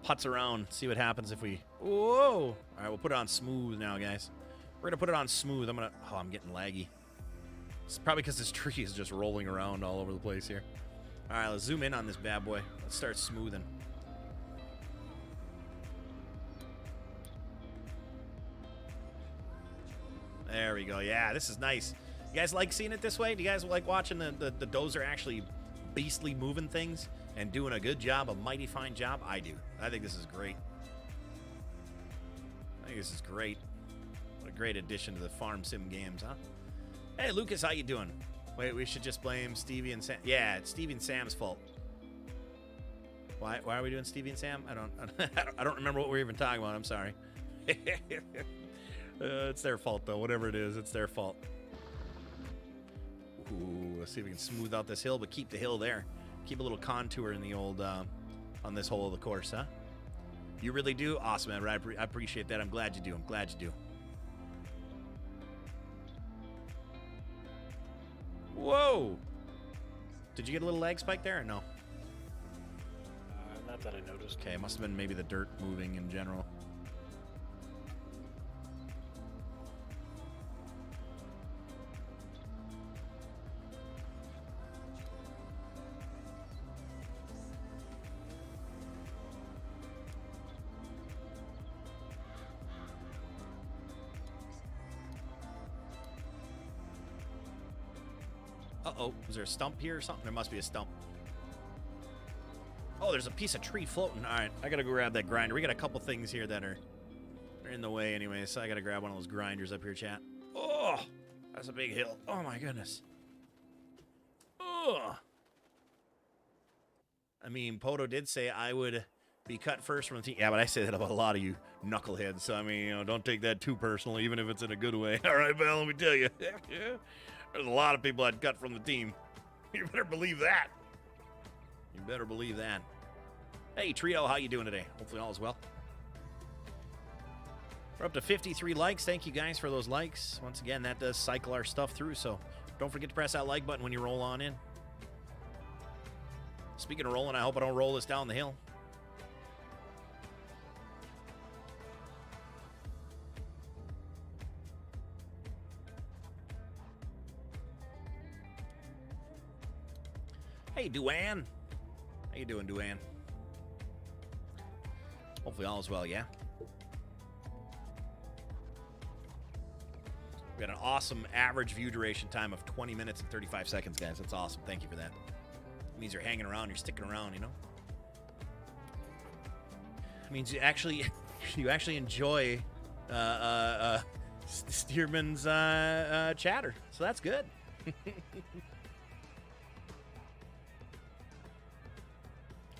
putz around. See what happens if we... Whoa! All right, we'll put it on smooth now, guys. We're going to put it on smooth. Oh, I'm getting laggy. It's probably because this tree is just rolling around all over the place here. All right, let's zoom in on this bad boy. Let's start smoothing. There we go. Yeah, this is nice. You guys like seeing it this way? Do you guys like watching the dozer actually beastly moving things and doing a good job, a mighty fine job? I do. I think this is great. I think this is great. What a great addition to the farm sim games, huh? Hey, Lucas, how you doing? Wait, we should just blame Stevie and Sam. Yeah, it's Stevie and Sam's fault. Why are we doing Stevie and Sam? I don't remember what we were even talking about. I'm sorry. It's their fault, though. Whatever it is, it's their fault. Ooh, let's see if we can smooth out this hill, but keep the hill there. Keep a little contour in the old, on this whole of the course, huh? You really do? Awesome, man. I appreciate that. I'm glad you do. I'm glad you do. Whoa! Did you get a little lag spike there or no? Not that I noticed. Okay, it must have been maybe the dirt moving in general. Uh-oh, is there a stump here or something? There must be a stump. Oh, there's a piece of tree floating. All right, I gotta go grab that grinder. We got a couple things here that are in the way anyway, so I gotta grab one of those grinders up here, chat. Oh, that's a big hill. Oh, my goodness. Oh. I mean, PODO did say I would be cut first from the team. Yeah, but I say that about a lot of you knuckleheads, so I mean, you know, don't take that too personal, even if it's in a good way. All right, pal, let me tell you. There's a lot of people I'd cut from the team. You better believe that. You better believe that. Hey, Trio, how you doing today? Hopefully all is well. We're up to 53 likes. Thank you guys for those likes. Once again, that does cycle our stuff through, so don't forget to press that like button when you roll on in. Speaking of rolling, I hope I don't roll this down the hill. Hey, Duane. How you doing, Duane? Hopefully all is well, yeah? We got an awesome average view duration time of 20 minutes and 35 seconds, guys. That's awesome. Thank you for that. It means you're hanging around, you're sticking around, you know? It means you actually enjoy Stearman's chatter. So that's good.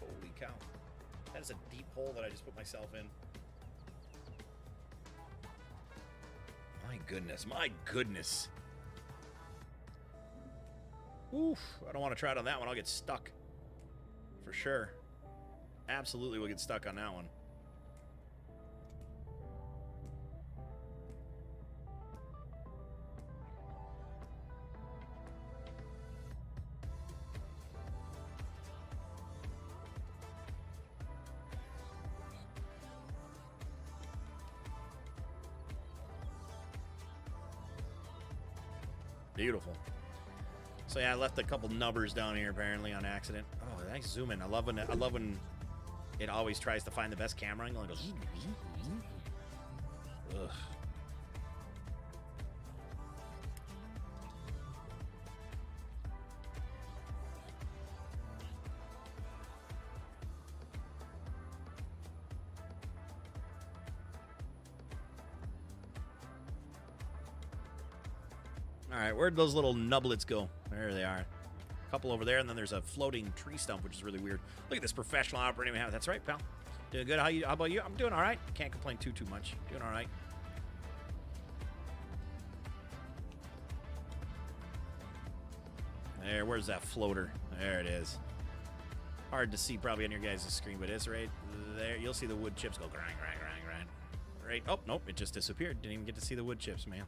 Holy cow. That is a deep hole that I just put myself in. My goodness, my goodness. Oof, I don't want to try it on that one. I'll get stuck. For sure. Absolutely will get stuck on that one. Beautiful. So yeah, I left a couple nubbers down here apparently on accident. Oh, nice zoom in. I love when it always tries to find the best camera angle and goes. Ugh. All right, where'd those little nublets go? There they are. A couple over there, and then there's a floating tree stump, which is really weird. Look at this professional operating we have. That's right, pal. Doing good. How about you? I'm doing all right. Can't complain too much. Doing all right. There, where's that floater? There it is. Hard to see probably on your guys' screen, but it's right there. You'll see the wood chips go grind, grind, grind, grind. Right. Oh, nope, it just disappeared. Didn't even get to see the wood chips, man.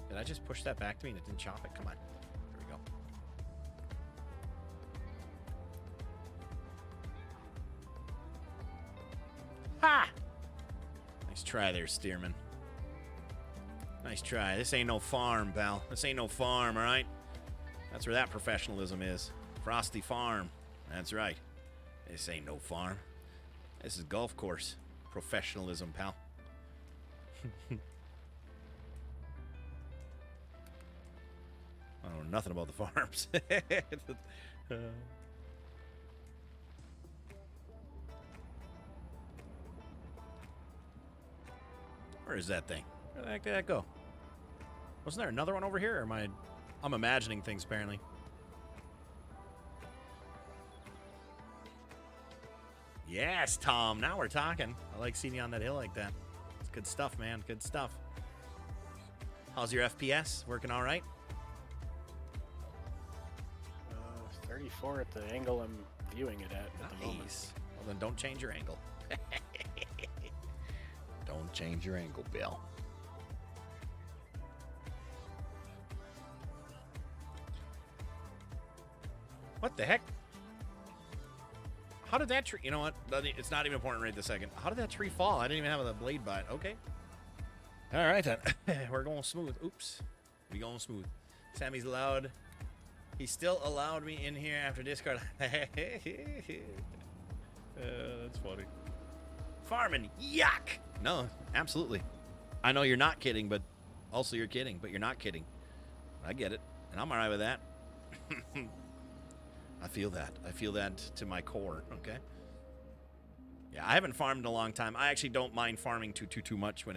Did I just push that back to me and it didn't chop it? Come on. There we go. Ha! Nice try there, Steerman. Nice try. This ain't no farm, pal. This ain't no farm, all right? That's where that professionalism is. Frosty Farm. That's right. This ain't no farm. This is golf course. Professionalism, pal. I don't know nothing about the farms. Where is that thing? Where the heck did that go? Wasn't there another one over here? Or I'm imagining things apparently. Yes, Tom. Now we're talking. I like seeing you on that hill like that. It's good stuff, man. Good stuff. How's your FPS? Working all right? 34 at the angle I'm viewing it at the moment. Well, then don't change your angle. Don't change your angle, Bill. What the heck? How did that tree... You know what? It's not even important right this second. How did that tree fall? I didn't even have the blade by it. Okay. All right, then. We're going smooth. Oops. We going smooth. Sammy's loud. He still allowed me in here after Discord. That's funny. Farming, yuck! No, absolutely. I know you're not kidding, but also you're kidding, but you're not kidding. I get it, and I'm all right with that. I feel that. I feel that to my core, okay? Yeah, I haven't farmed in a long time. I actually don't mind farming too much when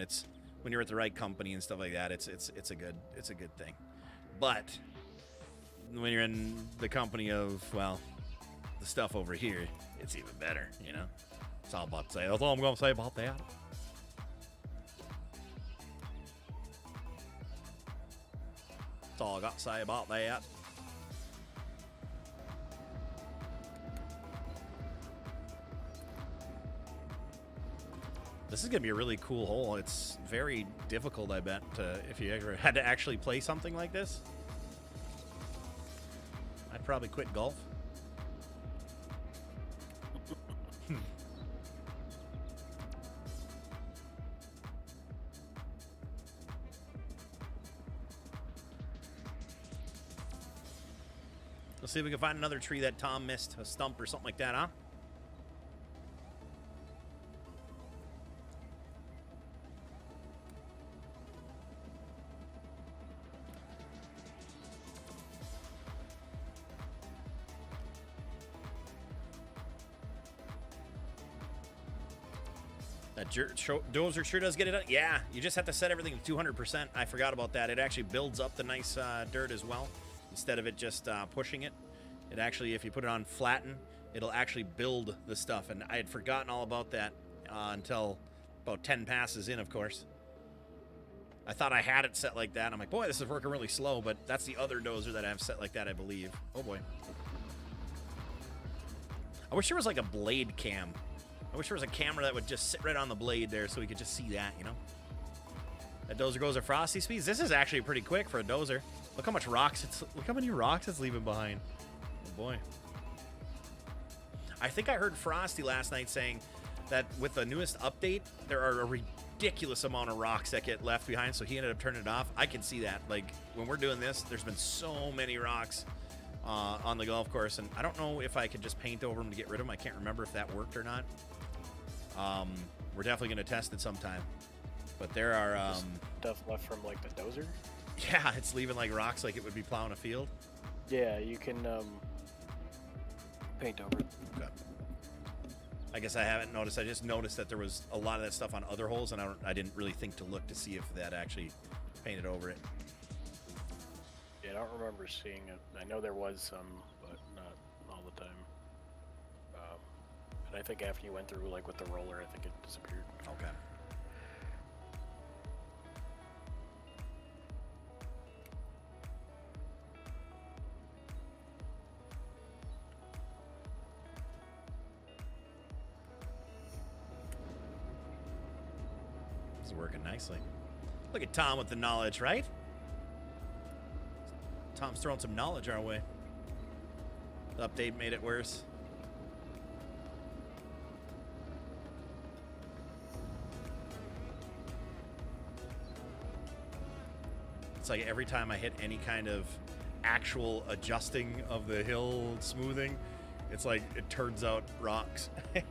you're at the right company and stuff like that. It's a good thing. But when you're in the company of, well, the stuff over here, it's even better, you know? That's all about to say. That's all I'm going to say about that. That's all I got to say about that. This is going to be a really cool hole. It's very difficult, I bet, if you ever had to actually play something like this. I'd probably quit golf. Let's see if we can find another tree that Tom missed, a stump or something like that, huh? That dozer sure does get it done. Yeah, you just have to set everything to 200%. I forgot about that. It actually builds up the nice dirt as well. Instead of it just pushing it, it actually, if you put it on flatten, it'll actually build the stuff. And I had forgotten all about that until about 10 passes in, of course. I thought I had it set like that. I'm like, boy, this is working really slow, but that's the other dozer that I have set like that, I believe. Oh, boy. I wish there was like a blade cam. I wish there was a camera that would just sit right on the blade there so we could just see that, you know? That dozer goes at frosty speeds. This is actually pretty quick for a dozer. Look how much rocks look how many rocks it's leaving behind. Oh boy. I think I heard Frosty last night saying that with the newest update, there are a ridiculous amount of rocks that get left behind, so he ended up turning it off. I can see that. Like, when we're doing this, there's been so many rocks on the golf course, and I don't know if I could just paint over them to get rid of them. I can't remember if that worked or not. We're definitely going to test it sometime. But there are... stuff left from, like, the dozer? Yeah, it's leaving, like, rocks like it would be plowing a field. Yeah, you can paint over it. Okay. I guess I haven't noticed. I just noticed that there was a lot of that stuff on other holes, and I didn't really think to look to see if that actually painted over it. Yeah, I don't remember seeing it. I know there was some, but not all the time. And I think after you went through, like, with the roller, I think it disappeared. Okay. This is working nicely. Look at Tom with the knowledge, right? Tom's throwing some knowledge our way. The update made it worse. It's like every time I hit any kind of actual adjusting of the hill smoothing, it's like it turns out rocks. And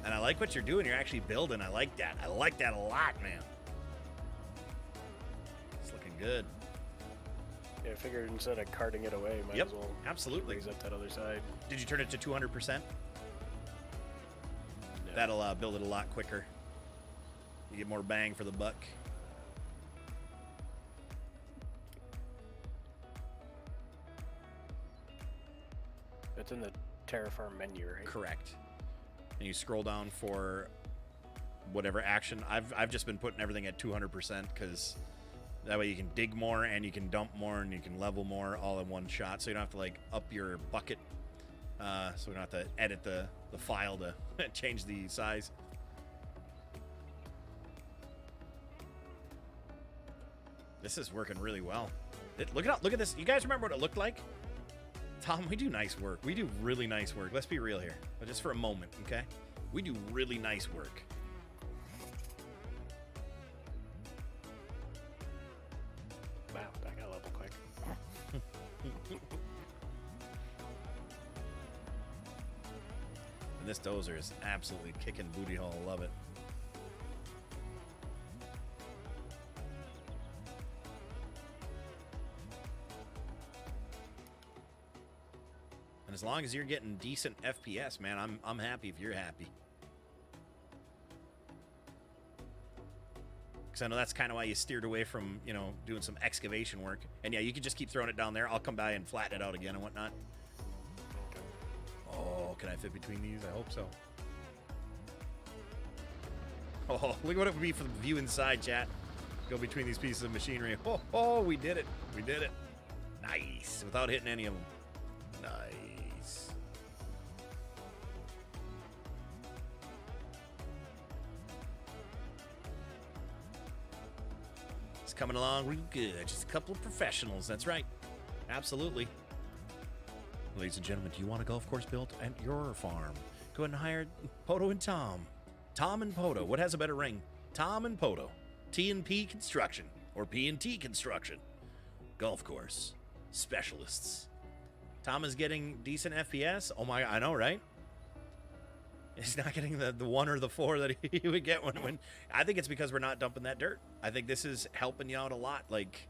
I like what you're doing. You're actually building. I like that. I like that a lot, man. It's looking good. Yeah, I figured instead of carting it away, might as well absolutely raise up that other side. Did you turn it to 200%? No. That'll build it a lot quicker. You get more bang for the buck. It's in the Terraform menu, right? Correct. And you scroll down for whatever action. I've just been putting everything at 200% because that way you can dig more and you can dump more and you can level more all in one shot. So you don't have to like up your bucket. So we don't have to edit the file to change the size. This is working really well. Look at this. You guys remember what it looked like? Tom, we do nice work. We do really nice work. Let's be real here. But just for a moment, okay? We do really nice work. Wow, that got level quick. And this dozer is absolutely kicking booty hole. Love it. And as long as you're getting decent FPS, man, I'm happy if you're happy. Because I know that's kind of why you steered away from, you know, doing some excavation work. And yeah, you can just keep throwing it down there. I'll come by and flatten it out again and whatnot. Oh, can I fit between these? I hope so. Oh, look at what it would be for the view inside, chat. Go between these pieces of machinery. Oh, we did it. We did it. Nice. Without hitting any of them. Nice. It's coming along real good. Just a couple of professionals. That's right. Absolutely. Ladies and gentlemen, do you want a golf course built at your farm? Go ahead and hire PODO and Tom. Tom and PODO. What has a better ring? Tom and PODO. T&P Construction or P&T Construction. Golf course specialists. Tom is getting decent FPS. Oh my, I know, right? He's not getting the 1 or the 4 that he would get when I think it's because we're not dumping that dirt. I think this is helping you out a lot. Like,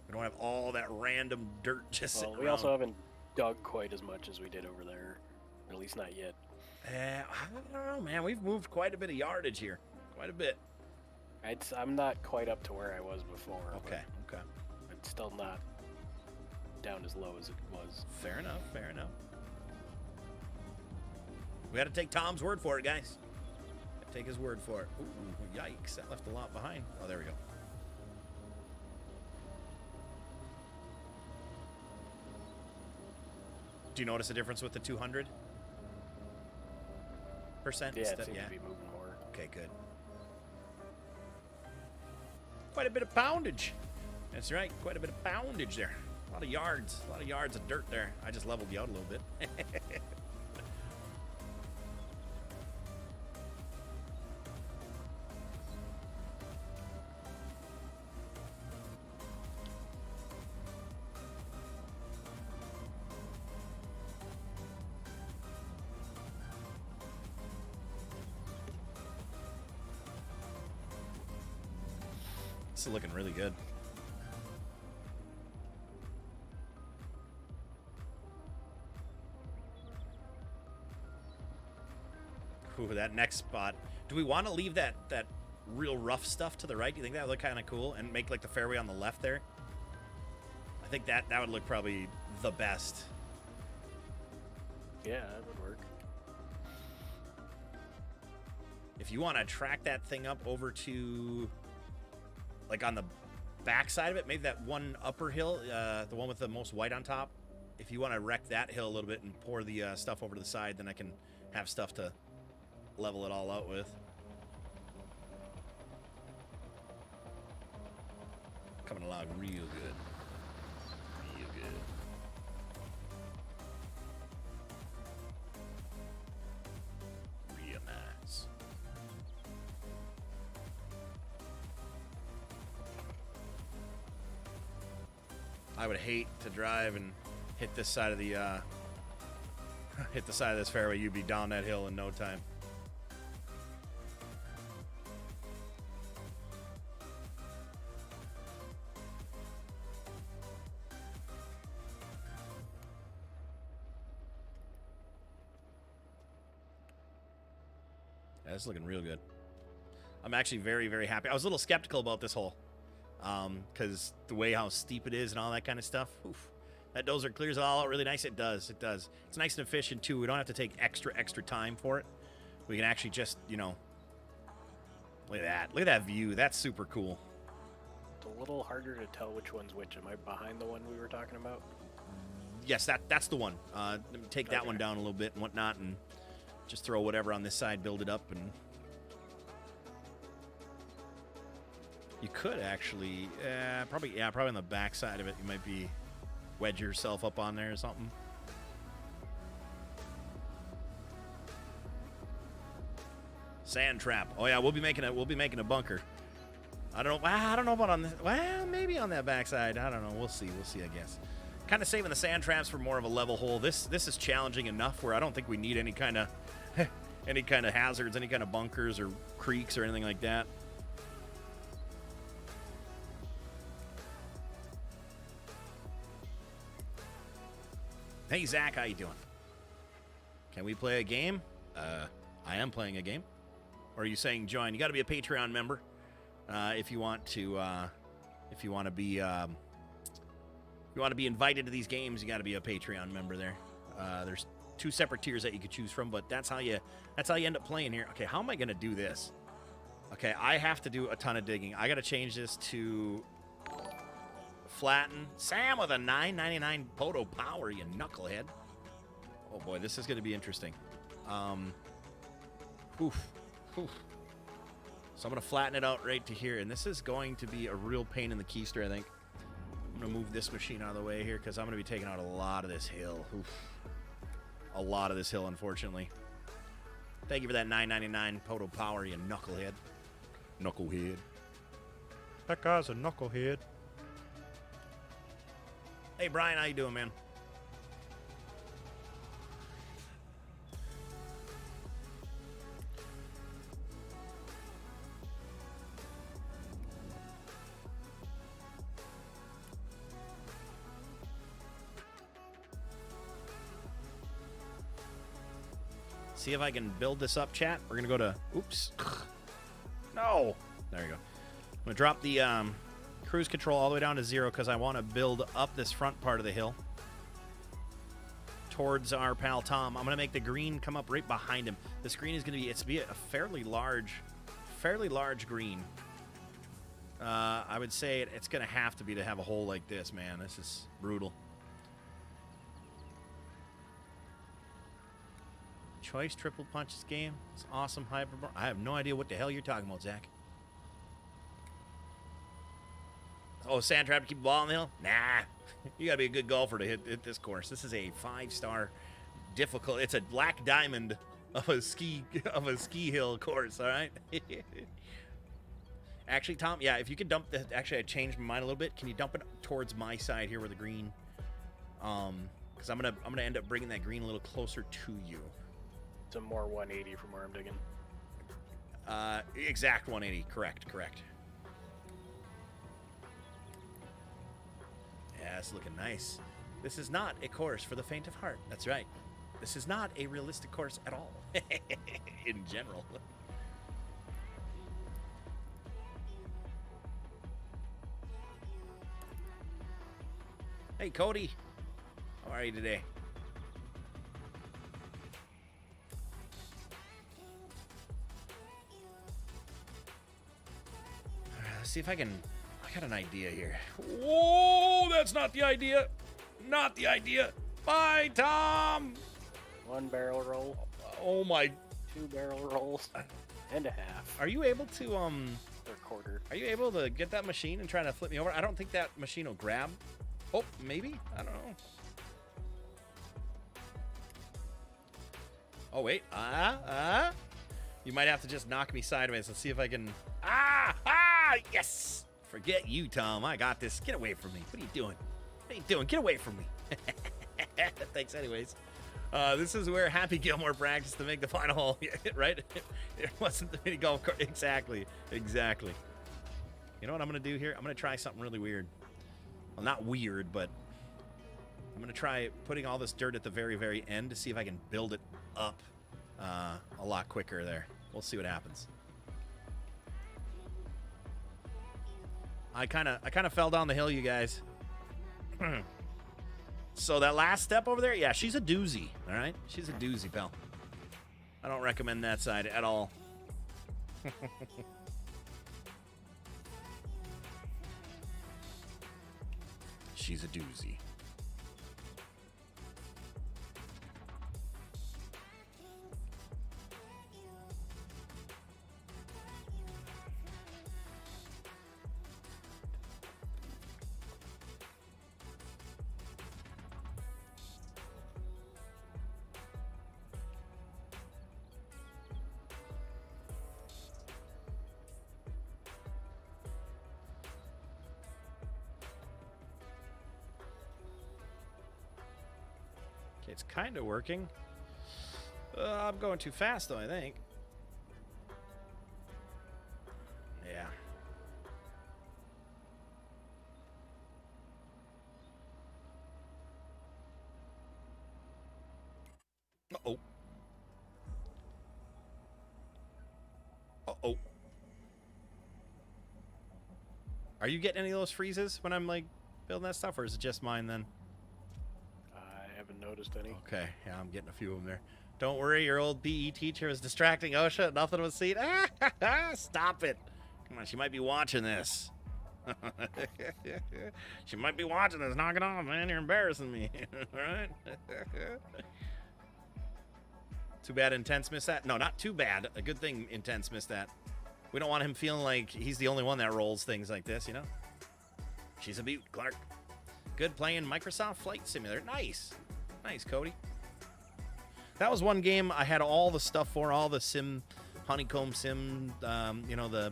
we don't have all that random dirt just sitting around. We also haven't dug quite as much as we did over there. At least not yet. I don't know, man. We've moved quite a bit of yardage here. Quite a bit. I'm not quite up to where I was before. Okay, okay. It's still not down as low as it was. Fair enough, fair enough. We got to take Tom's word for it, guys. Gotta take his word for it. Ooh, yikes. That left a lot behind. Oh, there we go. Do you notice a difference with the 200%? Yeah, it seems to be moving more. Okay, good. Quite a bit of poundage. That's right, quite a bit of poundage there. A lot of yards of dirt there. I just leveled you out a little bit. This is looking really good. Ooh, that next spot. Do we want to leave that real rough stuff to the right? Do you think that would look kind of cool and make like the fairway on the left there? I think that would look probably the best. Yeah, that would work. If you want to track that thing up over to like on the back side of it, maybe that one upper hill, the one with the most white on top. If you want to wreck that hill a little bit and pour the stuff over to the side, then I can have stuff to level it all out with. Coming along real good. Real good. Real nice. I would hate to drive and hit this side of the hit the side of this fairway. You'd be down that hill in no time. Yeah, this is looking real good. I'm actually very, very happy. I was a little skeptical about this hole. Because the way how steep it is and all that kind of stuff. Oof. That dozer clears it all out really nice. It does. It does. It's nice and efficient, too. We don't have to take extra time for it. We can actually just, you know... Look at that. Look at that view. That's super cool. It's a little harder to tell which one's which. Am I behind the one we were talking about? Yes, that's the one. Let me take that one down a little bit and whatnot and just throw whatever on this side, build it up, and... You could actually, probably on the back side of it, you might be wedge yourself up on there or something. Sand trap. Oh yeah, we'll be making a bunker. I don't know about on this. Well, maybe on that back side. I don't know. We'll see. I guess. Kind of saving the sand traps for more of a level hole. This is challenging enough where I don't think we need any kind of hazards, any kind of bunkers or creeks or anything like that. Hey, Zach, how you doing? Can we play a game? I am playing a game. Or are you saying join? You got to be a Patreon member if you want to. If you want to be invited to these games, you got to be a Patreon member there. There's 2 separate tiers that you could choose from, but that's how you end up playing here. Okay, how am I gonna do this? Okay, I have to do a ton of digging. I got to change this to. Flatten. Sam with a $9.99 PODO power, you knucklehead. Oh boy, this is going to be interesting. Oof. So I'm going to flatten it out right to here, and this is going to be a real pain in the keister, I think. I'm going to move this machine out of the way here because I'm going to be taking out a lot of this hill. Oof. A lot of this hill, unfortunately. Thank you for that $9.99 PODO power, you knucklehead. Knucklehead. That guy's a knucklehead. Hey, Brian, how you doing, man? See if I can build this up, chat. We're going to go to... Oops. No. There you go. I'm going to drop the... cruise control all the way down to 0 because I want to build up this front part of the hill towards our pal Tom. I'm going to make the green come up right behind him. This green is going to be a fairly large green. I would say it's going to have a hole like this, man. This is brutal. Choice triple punches game. It's awesome. I have no idea what the hell you're talking about, Zach. Oh, sand trap to keep the ball on the hill? Nah. You got to be a good golfer to hit this course. This is a 5-star difficult. It's a black diamond of a ski hill course, all right? Actually, Tom, yeah, if you could dump the... Actually, I changed my mind a little bit. Can you dump it towards my side here where the green... Because I'm gonna end up bringing that green a little closer to you. Some more 180 from where I'm digging. Exact 180. Correct. Yeah, it's looking nice. This is not a course for the faint of heart. That's right. This is not a realistic course at all. In general. Hey, Cody. How are you today? All right, let's see if I can... I got an idea here. Whoa, that's not the idea. Not the idea. Bye, Tom. 1 barrel roll. Oh, my... 2 barrel rolls. And a half. Are you able to, Or quarter. Are you able to get that machine and try to flip me over? I don't think that machine will grab. Oh, maybe? I don't know. Oh, wait. You might have to just knock me sideways. Let's see if I can... Yes! Forget you, Tom. I got this. Get away from me. What are you doing? What are you doing? Get away from me. Thanks anyways. This is where Happy Gilmore practiced to make the final hole, right? It wasn't the mini golf course. Exactly. You know what I'm going to do here? I'm going to try something really weird. Well, not weird, but I'm going to try putting all this dirt at the very, very end to see if I can build it up a lot quicker there. We'll see what happens. I kind of fell down the hill, you guys. So that last step over there, yeah, she's a doozy, all right? She's a doozy, pal. I don't recommend that side at all. She's a doozy. It's kind of working. I'm going too fast, though, I think. Yeah. Uh-oh. Uh-oh. Are you getting any of those freezes when I'm, like, building that stuff, or is it just mine, then? I haven't noticed any. Okay, yeah, I'm getting a few of them there. Don't worry, your old PE teacher was distracting OSHA. Nothing was seen. Stop it. Come on, she might be watching this. She might be watching this. Knock it off, man. You're embarrassing me. All right? Too bad Intense missed that. No, not too bad. A good thing Intense missed that. We don't want him feeling like he's the only one that rolls things like this, you know? She's a beaut, Clark. Good playing Microsoft Flight Simulator. Nice. Nice, Cody. That was one game I had all the stuff for, all the sim, honeycomb sim, you know,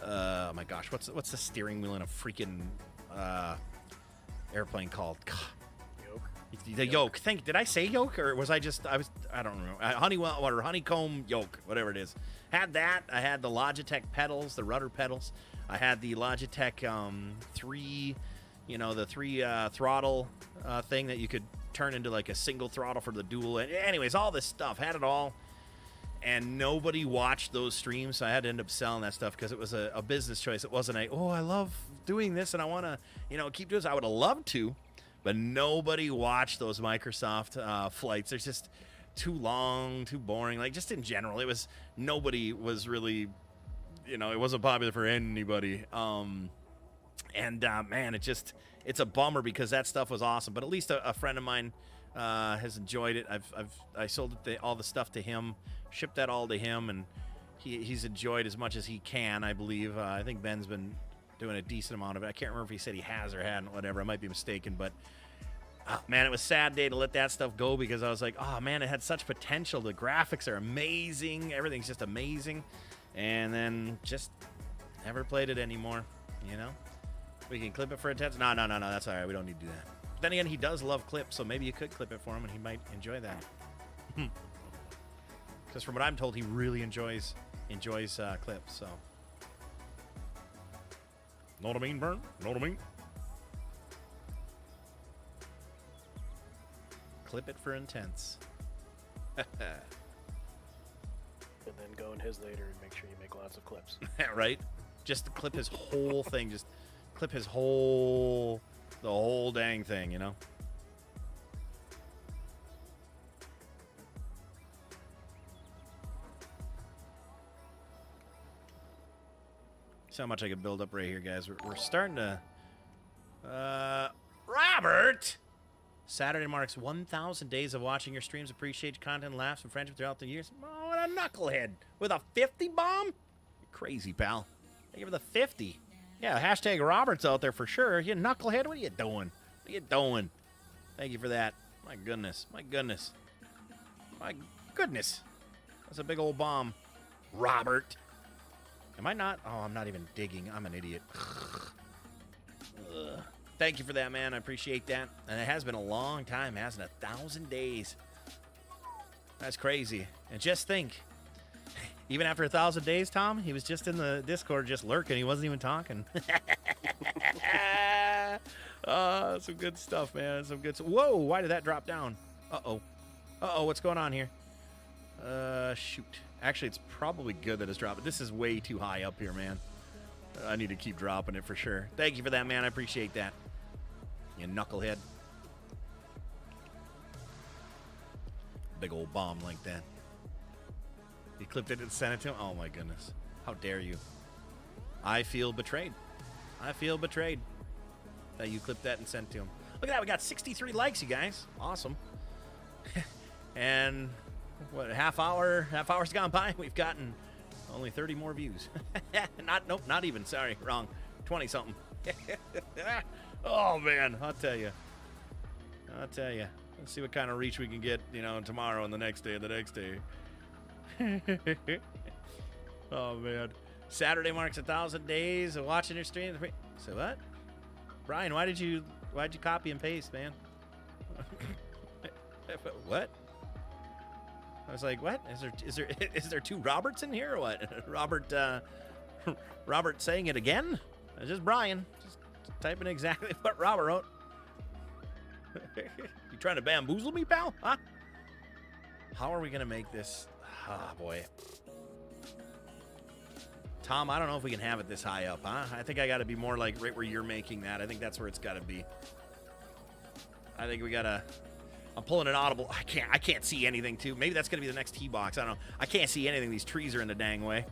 oh my gosh, what's the steering wheel in a freaking airplane called? Yoke. The yoke. Did I say yoke, or was I don't know. Honeywell or honeycomb yoke, whatever it is. Had that. I had the Logitech pedals, the rudder pedals. I had the Logitech 3, you know, the 3 throttle thing that you could turn into like a single throttle for the dual. Anyways, all this stuff, had it all, and nobody watched those streams, so I had to end up selling that stuff because it was a business choice. It wasn't I love doing this and I want to, you know, keep doing this. I would have loved to, but nobody watched those Microsoft flights. They're just too long, too boring. Like, just in general, nobody was really, you know, it wasn't popular for anybody. Man, it's a bummer because that stuff was awesome. But at least a friend of mine has enjoyed it. I sold all the stuff to him, shipped that all to him, and he's enjoyed as much as he can, I believe. I think Ben's been doing a decent amount of it. I can't remember if he said he has or hadn't, whatever. I might be mistaken, but man, it was a sad day to let that stuff go because I was like, oh man, it had such potential. The graphics are amazing. Everything's just amazing. And then just never played it anymore, you know? We can clip it for intense. No, that's all right. We don't need to do that. But then again, he does love clips, so maybe you could clip it for him and he might enjoy that. Because from what I'm told, he really enjoys clips, so. Know what I mean, Bern? Know what I mean? Clip it for intense. And then go in his later and make sure you make lots of clips. Right? Just to clip his whole thing. Just clip the whole dang thing, you know? See how much I could build up right here, guys. We're starting to... Robert! Saturday marks 1,000 days of watching your streams. Appreciate your content, laughs, and friendship throughout the years. Oh, what a knucklehead. With a 50 bomb? You're crazy, pal. Thank you for the 50. Yeah, hashtag Robert's out there for sure. You knucklehead, what are you doing? What are you doing? Thank you for that. My goodness. My goodness. My goodness. That's a big old bomb. Robert. Am I not? Oh, I'm not even digging. I'm an idiot. Ugh. Thank you for that, man. I appreciate that. And it has been a long time, hasn't it? 1,000 days. That's crazy. And just think, even after 1,000 days, Tom, he was just in the Discord just lurking. He wasn't even talking. Oh, some good stuff, man. Some good stuff. Whoa, why did that drop down? Uh-oh. Uh-oh, what's going on here? Shoot. Actually, it's probably good that it's dropping. This is way too high up here, man. I need to keep dropping it for sure. Thank you for that, man. I appreciate that. You knucklehead. Big old bomb like that. You clipped it and sent it to him? Oh, my goodness. How dare you? I feel betrayed. I feel betrayed that you clipped that and sent it to him. Look at that. We got 63 likes, you guys. Awesome. And what, half hour's gone by. We've gotten only 30 more views. Nope, not even. Sorry, wrong. 20-something. Oh, man. I'll tell you. Let's see what kind of reach we can get, you know, tomorrow and the next day and the next day. Oh, man. Saturday marks 1,000 days of watching your stream. So what? Brian, why'd you copy and paste, man? What? I was like, what? Is there two Roberts in here or what? Robert saying it again? It's just Brian. Just typing exactly what Robert wrote. You trying to bamboozle me, pal? Huh? How are we going to make this? Ah, boy. Tom, I don't know if we can have it this high up, huh? I think I got to be more like right where you're making that. I think that's where it's got to be. I think we got to... I'm pulling an audible. I can't see anything, too. Maybe that's going to be the next tee box. I don't know. I can't see anything. These trees are in the dang way.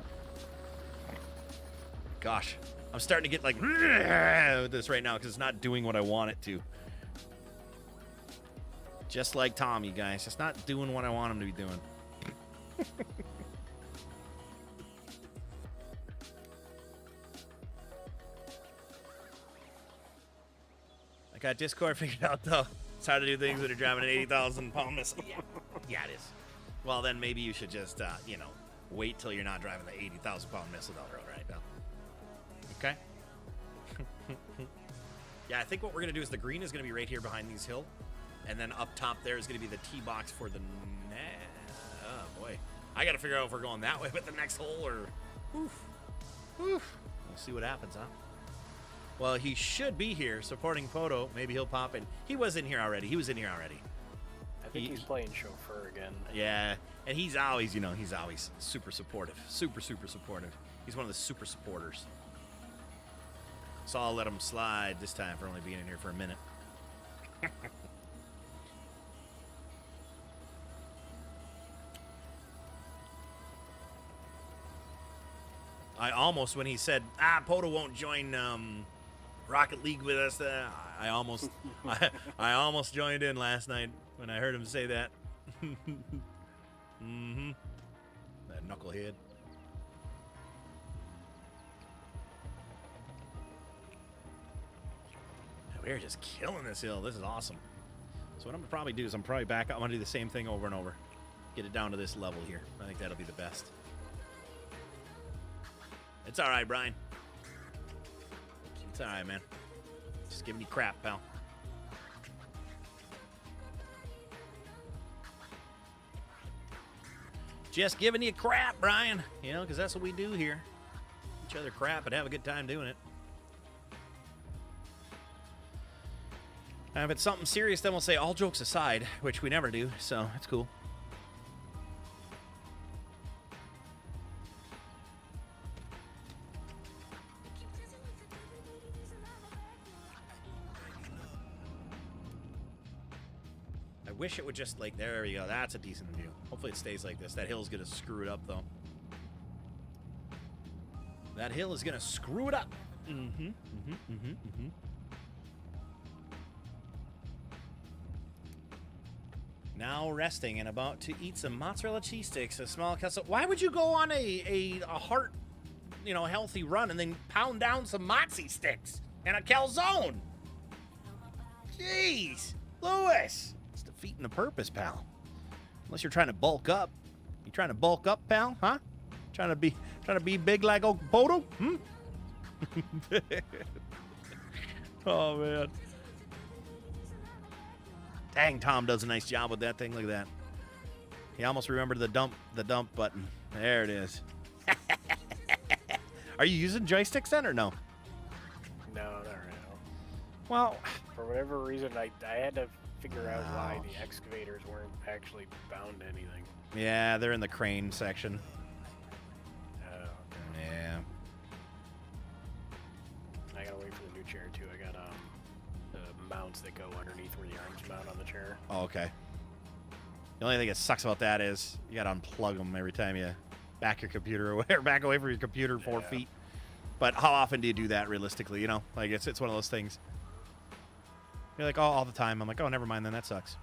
Gosh. I'm starting to get, like, with this right now because it's not doing what I want it to. Just like Tom, you guys. It's not doing what I want him to be doing. I got Discord figured out, though. It's hard to do things that are driving an 80,000-pound missile. Yeah, it is. Well, then maybe you should just, you know, wait till you're not driving the 80,000-pound missile down the road, right, pal? Okay? Yeah, I think what we're going to do is the green is going to be right here behind these hill. And then up top there is going to be the tee box for the... Oh, boy. I got to figure out if we're going that way with the next hole or... Oof. Oof. We'll see what happens, huh? Well, he should be here supporting PODO. Maybe he'll pop in. He was in here already. I think he's playing chauffeur again. Yeah, and he's always, you know, he's always super supportive. Super supportive. He's one of the super supporters. So I'll let him slide this time for only being in here for a minute. I almost, when he said, PODO won't join Rocket League with us, I almost joined in last night when I heard him say that. Mm-hmm. That knucklehead. We're just killing this hill. This is awesome. So what I'm gonna probably do is I'm probably back up. I'm gonna do the same thing over and over. Get it down to this level here. I think that'll be the best. It's all right, Brian. It's all right, man. Just giving you crap, pal. Just giving you crap, Brian. You know, because that's what we do here. Each other crap and have a good time doing it. And if it's something serious, then we'll say all jokes aside, which we never do, so that's cool. I wish it would just, like, there we go. That's a decent view. Hopefully it stays like this. That hill's going to screw it up, though. That hill is going to screw it up. Now resting and about to eat some mozzarella cheese sticks, a small castle. Why would you go on a heart, you know, healthy run and then pound down some mozzie sticks and a calzone? Jeez, Lewis. It's defeating the purpose, pal. Unless you're trying to bulk up. You trying to bulk up, pal? Huh? Trying to be big like old PODO? Hmm? Oh man. Dang, Tom does a nice job with that thing. Look at that. He almost remembered the dump button. There it is. Are you using joysticks then or no? No, not right now. Well, For whatever reason, I had to figure out why the excavators weren't actually bound to anything. yeah, they're in the crane section. Okay. Yeah. I gotta wait for the new chair too. I got the mounts that go underneath where the arms mount on the chair. Oh, okay. The only thing that sucks about that is you gotta unplug them every time you back your computer away or back away from your computer 4 feet. But how often do you do that realistically? You know, like it's one of those things. You're like, oh, all the time. I'm like, oh, never mind. Then that sucks.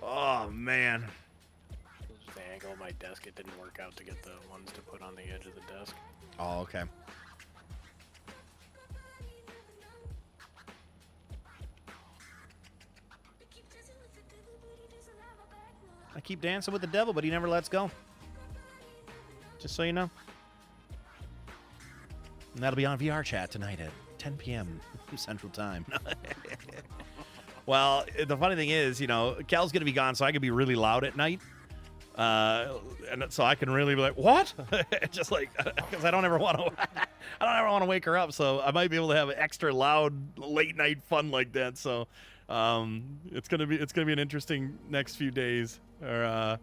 Oh man. Just the angle of my desk, it didn't work out to get the ones to put on the edge of the desk. Oh, okay. I keep dancing with the devil, but he never lets go. Just so you know. And that'll be on VR chat tonight at 10 p.m. Central Time. Well, the funny thing is, you know, Cal's going to be gone, so I can be really loud at night. And so I can really be like, what? Just like, because I don't ever want to wake her up. So I might be able to have an extra loud late night fun like that. So it's gonna be an interesting next few days or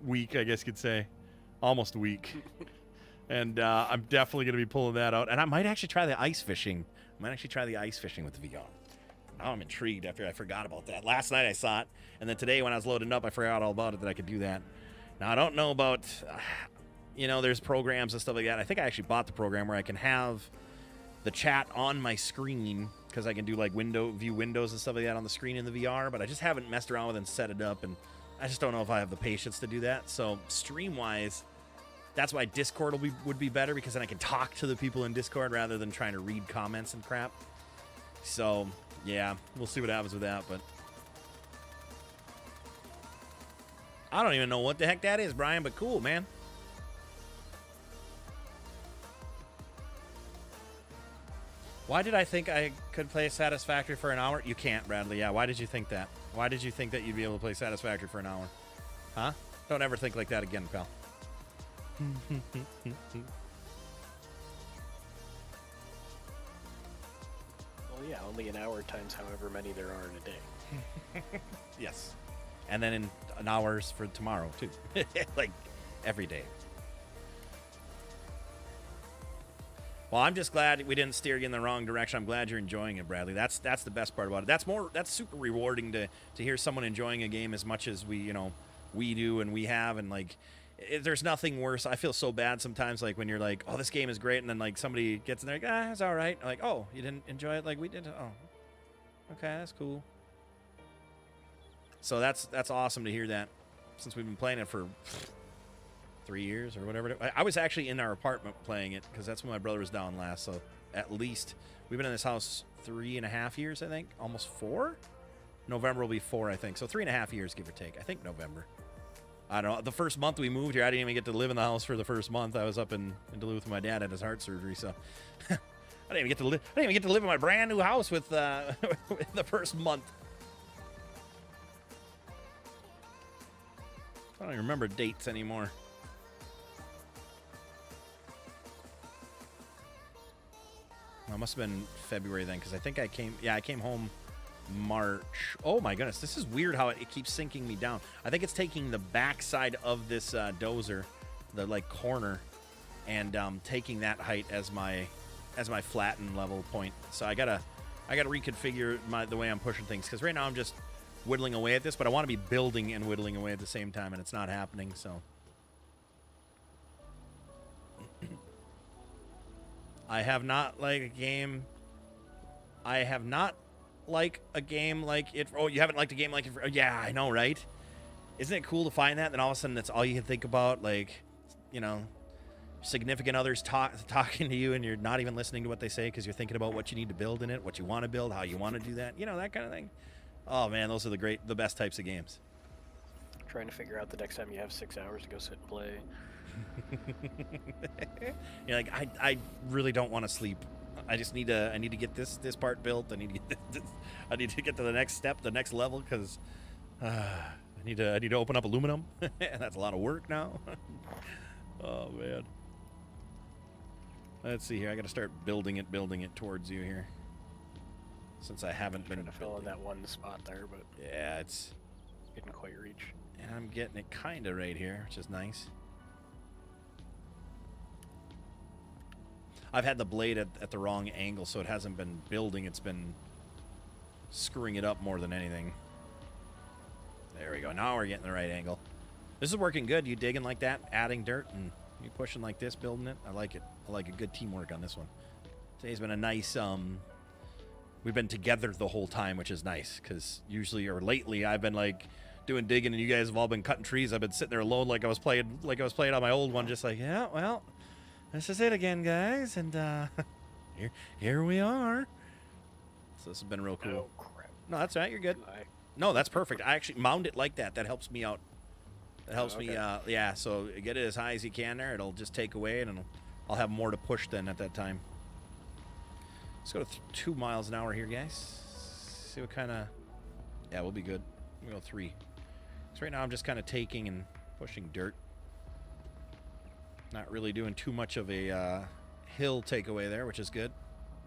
week, I guess you could say, almost week. And I'm definitely gonna be pulling that out. And I might actually try the ice fishing. I might actually try the ice fishing with the VR. Now I'm intrigued after I forgot about that. Last night I saw it, and then today when I was loading up, I forgot all about it, that I could do that. Now, I don't know about, you know, there's programs and stuff like that. I think I actually bought the program where I can have the chat on my screen because I can do, like, view windows and stuff like that on the screen in the VR, but I just haven't messed around with it and set it up, and I just don't know if I have the patience to do that. So, stream-wise, that's why Discord would be better, because then I can talk to the people in Discord rather than trying to read comments and crap. So, yeah, we'll see what happens with that, but I don't even know what the heck that is, Brian, but cool, man. Why did I think I could play Satisfactory for an hour? You can't, Bradley. Yeah, why did you think that? Why did you think that you'd be able to play Satisfactory for an hour? Huh? Don't ever think like that again, pal. Well, yeah, only an hour times however many there are in a day. Yes. And then in hours for tomorrow, too. Like, every day. Well, I'm just glad we didn't steer you in the wrong direction. I'm glad you're enjoying it, Bradley. That's the best part about it. That's super rewarding to hear someone enjoying a game as much as we do and we have. And, like, there's nothing worse. I feel so bad sometimes, like, when you're like, oh, this game is great, and then, like, somebody gets in there, like, it's all right. I'm like, oh, you didn't enjoy it like we did? Oh, okay, that's cool. So that's awesome to hear that, since we've been playing it for 3 years or whatever. I was actually in our apartment playing it because that's when my brother was down last. So at least we've been in this house 3.5 years, I think, almost 4. November will be 4, I think. So 3.5 years, give or take. I think November. I don't know. The first month we moved here, I didn't even get to live in the house for the first month. I was up in Duluth with my dad at his heart surgery, so I didn't even get to live. I didn't even get to live in my brand new house with with the first month. I don't even remember dates anymore. Well, it must have been February then, because I think I came home March. Oh my goodness, this is weird how it keeps sinking me down. I think it's taking the backside of this dozer, the like corner, and taking that height as my flatten level point. So I gotta reconfigure the way I'm pushing things, because right now I'm just whittling away at this, but I want to be building and whittling away at the same time, and it's not happening. So I have not liked a game. I have not like a game like it. Oh, you haven't liked a game like it? Yeah, I know, right? Isn't it cool to find that? Then all of a sudden, that's all you can think about. Like, you know, significant others talking to you, and you're not even listening to what they say because you're thinking about what you need to build in it, what you want to build, how you want to do that. You know, that kind of thing. Oh man, those are the best types of games. Trying to figure out the next time you have 6 hours to go sit and play. You're like, I really don't want to sleep. I just need to get this part built. I need to get to the next step, the next level, because I need to open up aluminum. That's a lot of work now. Oh man. Let's see here. I got to start building it towards you here, since I haven't been trying to fill in that one spot there, but yeah, it's didn't quite reach. And I'm getting it kind of right here, which is nice. I've had the blade at the wrong angle, so it hasn't been building. It's been screwing it up more than anything. There we go. Now we're getting the right angle. This is working good. You digging like that, adding dirt, and you pushing like this, building it. I like it. I like a good teamwork on this one. Today's been a nice, we've been together the whole time, which is nice, because usually or lately I've been like doing digging and you guys have all been cutting trees. I've been sitting there alone like I was playing on my old one, just like, yeah, well, this is it again, guys, and here we are. So this has been real cool. Oh crap. No, that's all right. You're good. No, that's perfect. I actually mount it like that. That helps me out. That helps me. Yeah. So get it as high as you can there. It'll just take away, and I'll have more to push then at that time. Let's go to 2 miles an hour here, guys. See what kind of. Yeah, we'll be good. We'll go 3. So right now I'm just kind of taking and pushing dirt. Not really doing too much of a hill takeaway there, which is good.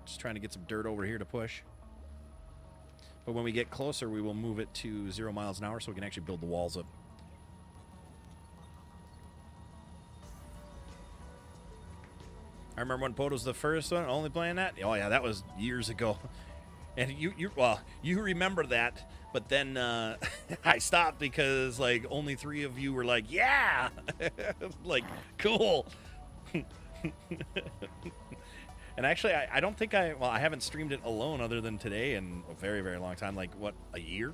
Just trying to get some dirt over here to push. But when we get closer, we will move it to 0 miles an hour so we can actually build the walls up. I remember when PODO was the first one, only playing that. Oh yeah, that was years ago. And you remember that, but then I stopped because like only 3 of you were like, yeah, like cool. And actually, I don't think I haven't streamed it alone other than today in a very, very long time. Like what, a year?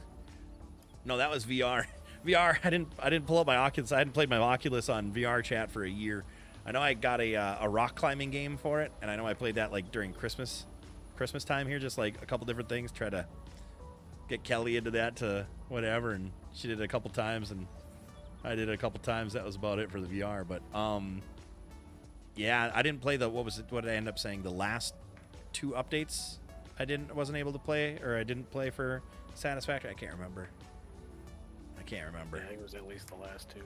No, that was VR. VR. I didn't pull up my Oculus. I hadn't played my Oculus on VR chat for a year. I know I got a rock climbing game for it, and I know I played that like during Christmas time here, just like a couple different things. Try to get Kelly into that to whatever, and she did it a couple times, and I did it a couple times. That was about it for the VR. But yeah, I didn't play what did I end up saying? The last 2 updates I wasn't able to play, or I didn't play for Satisfactory. I can't remember. Yeah, I think it was at least the last 2.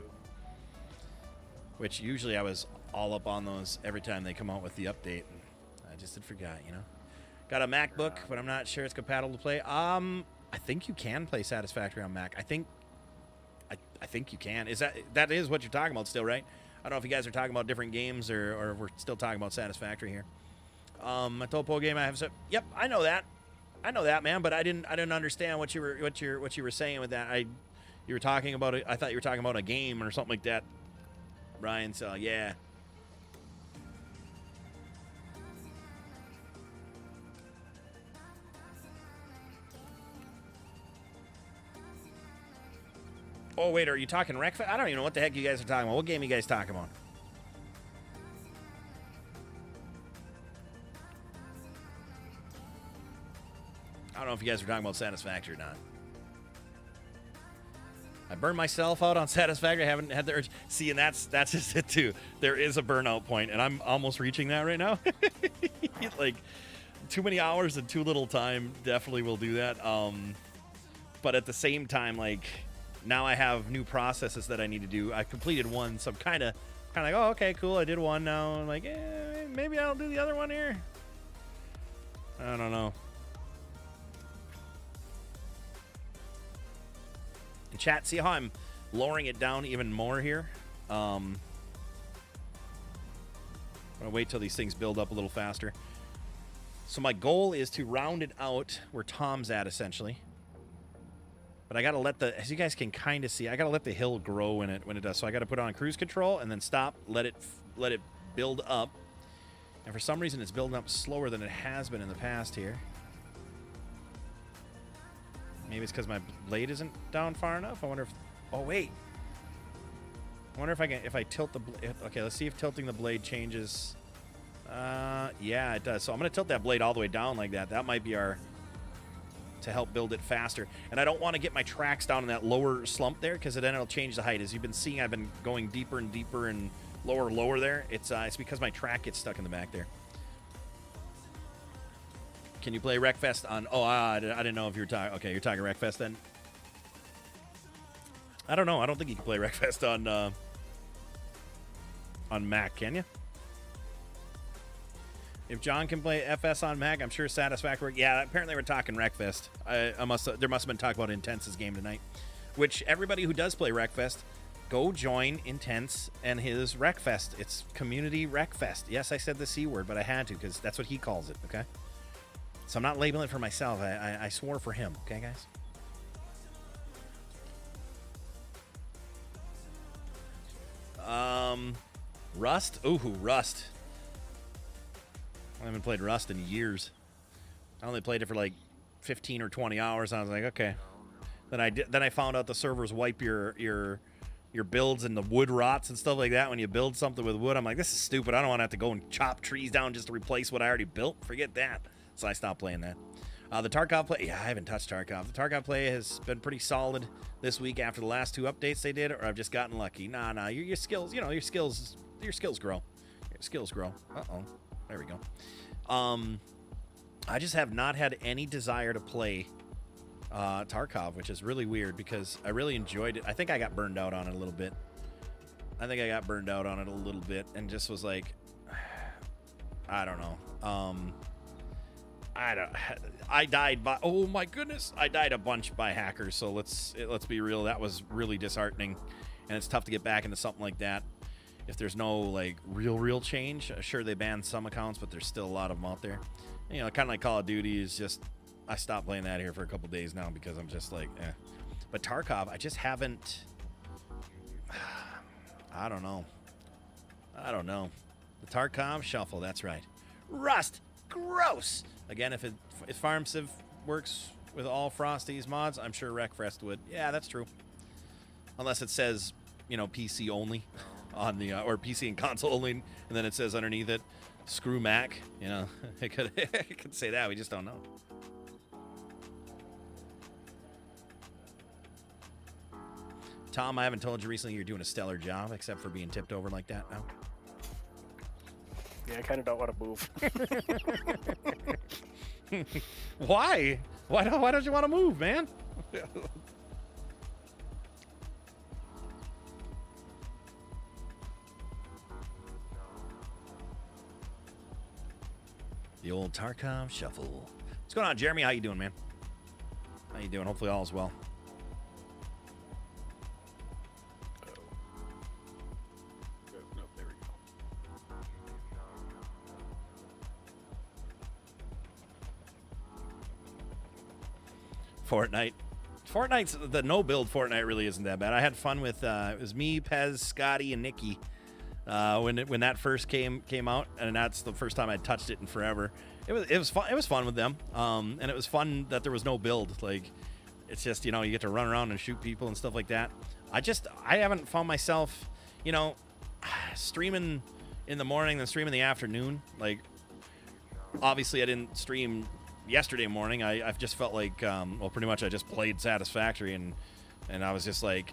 Which usually I was all up on those every time they come out with the update. I just had forgot, you know. Got a MacBook, but I'm not sure it's compatible to play. I think you can play Satisfactory on Mac. I think you can. That is what you're talking about still, right? I don't know if you guys are talking about different games or we're still talking about Satisfactory here. I told Poe Game I have. Yep, I know that, man. But I didn't understand what you were saying with that. You were talking about it. I thought you were talking about a game or something like that, Brian. So yeah. Oh, wait, are you talking Wreckfest? I don't even know what the heck you guys are talking about. What game are you guys talking about? I don't know if you guys are talking about Satisfactory or not. I burned myself out on Satisfactory. I haven't had the urge. See, and that's just it, too. There is a burnout point, and I'm almost reaching that right now. Like, too many hours and too little time definitely will do that. But at the same time, like, now I have new processes that I need to do. I completed one, so I'm kind of like, oh, okay, cool. I did one now. I'm like, maybe I'll do the other one here. I don't know. And chat, see how I'm lowering it down even more here? I'm going to wait till these things build up a little faster. So my goal is to round it out where Tom's at, essentially. But I got to let the, as you guys can kind of see, I got to let the hill grow when it does. So I got to put on cruise control and then stop, let it build up. And for some reason, it's building up slower than it has been in the past here. Maybe it's because my blade isn't down far enough. I wonder if, oh wait. I wonder if I can, if I tilt the blade. Okay, let's see if tilting the blade changes. Yeah, it does. So I'm going to tilt that blade all the way down like that. That might be our, to help build it faster. And I don't want to get my tracks down in that lower slump there, because then it'll change the height. As you've been seeing, I've been going deeper and deeper and lower there. It's because my track gets stuck in the back there. Can you play Wreckfest on... Oh, I didn't know if you were talking... Okay, you're talking Wreckfest then. I don't know. I don't think you can play Wreckfest on Mac, can you? If John can play FS on Mac, I'm sure Satisfactory... Yeah, apparently we're talking Wreckfest. There must have been talk about Intense's game tonight. Which, everybody who does play Wreckfest, go join Intense and his Wreckfest. It's Community Wreckfest. Yes, I said the C word, but I had to, because that's what he calls it, okay? So I'm not labeling it for myself. I swore for him. Okay, guys? Rust? Ooh, Rust. I haven't played Rust in years. I only played it for like 15 or 20 hours. And I was like, okay. Then I found out the servers wipe your builds and the wood rots and stuff like that when you build something with wood. I'm like, this is stupid. I don't want to have to go and chop trees down just to replace what I already built. Forget that. So I stopped playing that. The Tarkov play, yeah, I haven't touched Tarkov. The Tarkov play has been pretty solid this week after the last 2 updates they did, or I've just gotten lucky. Nah, your skills, your skills grow. Your skills grow. Uh-oh. There we go. I just have not had any desire to play Tarkov, which is really weird because I really enjoyed it. I think I got burned out on it a little bit. And just was like, I don't know. I died by, oh my goodness, I died a bunch by hackers. So let's be real. That was really disheartening, and it's tough to get back into something like that if there's no like real change. Sure, they banned some accounts, but there's still a lot of them out there. You know, kind of like Call of Duty is just, I stopped playing that here for a couple days now because I'm just like, eh. But Tarkov, I just haven't. I don't know. The Tarkov shuffle. That's right. Rust. Gross. Again, if FarmCiv works with all Frosty's mods, I'm sure Wreckfest would. Yeah, that's true. Unless it says, PC only on the or PC and console only, and then it says underneath it, screw Mac. It could say that. We just don't know. Tom, I haven't told you recently you're doing a stellar job, except for being tipped over like that now. Yeah, I kind of don't want to move. Why? Why don't you want to move, man? The old Tarkov shuffle. What's going on, Jeremy? How you doing, man? How you doing? Hopefully all is well. Fortnite's the no-build Fortnite really isn't that bad. I had fun with it was me, Pez, Scotty, and Nikki when that first came out, and that's the first time I touched it in forever. It was fun. It was fun with them, and it was fun that there was no build. Like It's just, you know, you get to run around and shoot people and stuff like that. I haven't found myself, you know, streaming in the morning then streaming in the afternoon. Like, obviously I didn't stream yesterday morning. I've just felt like, well, pretty much I just played Satisfactory, and I was just like,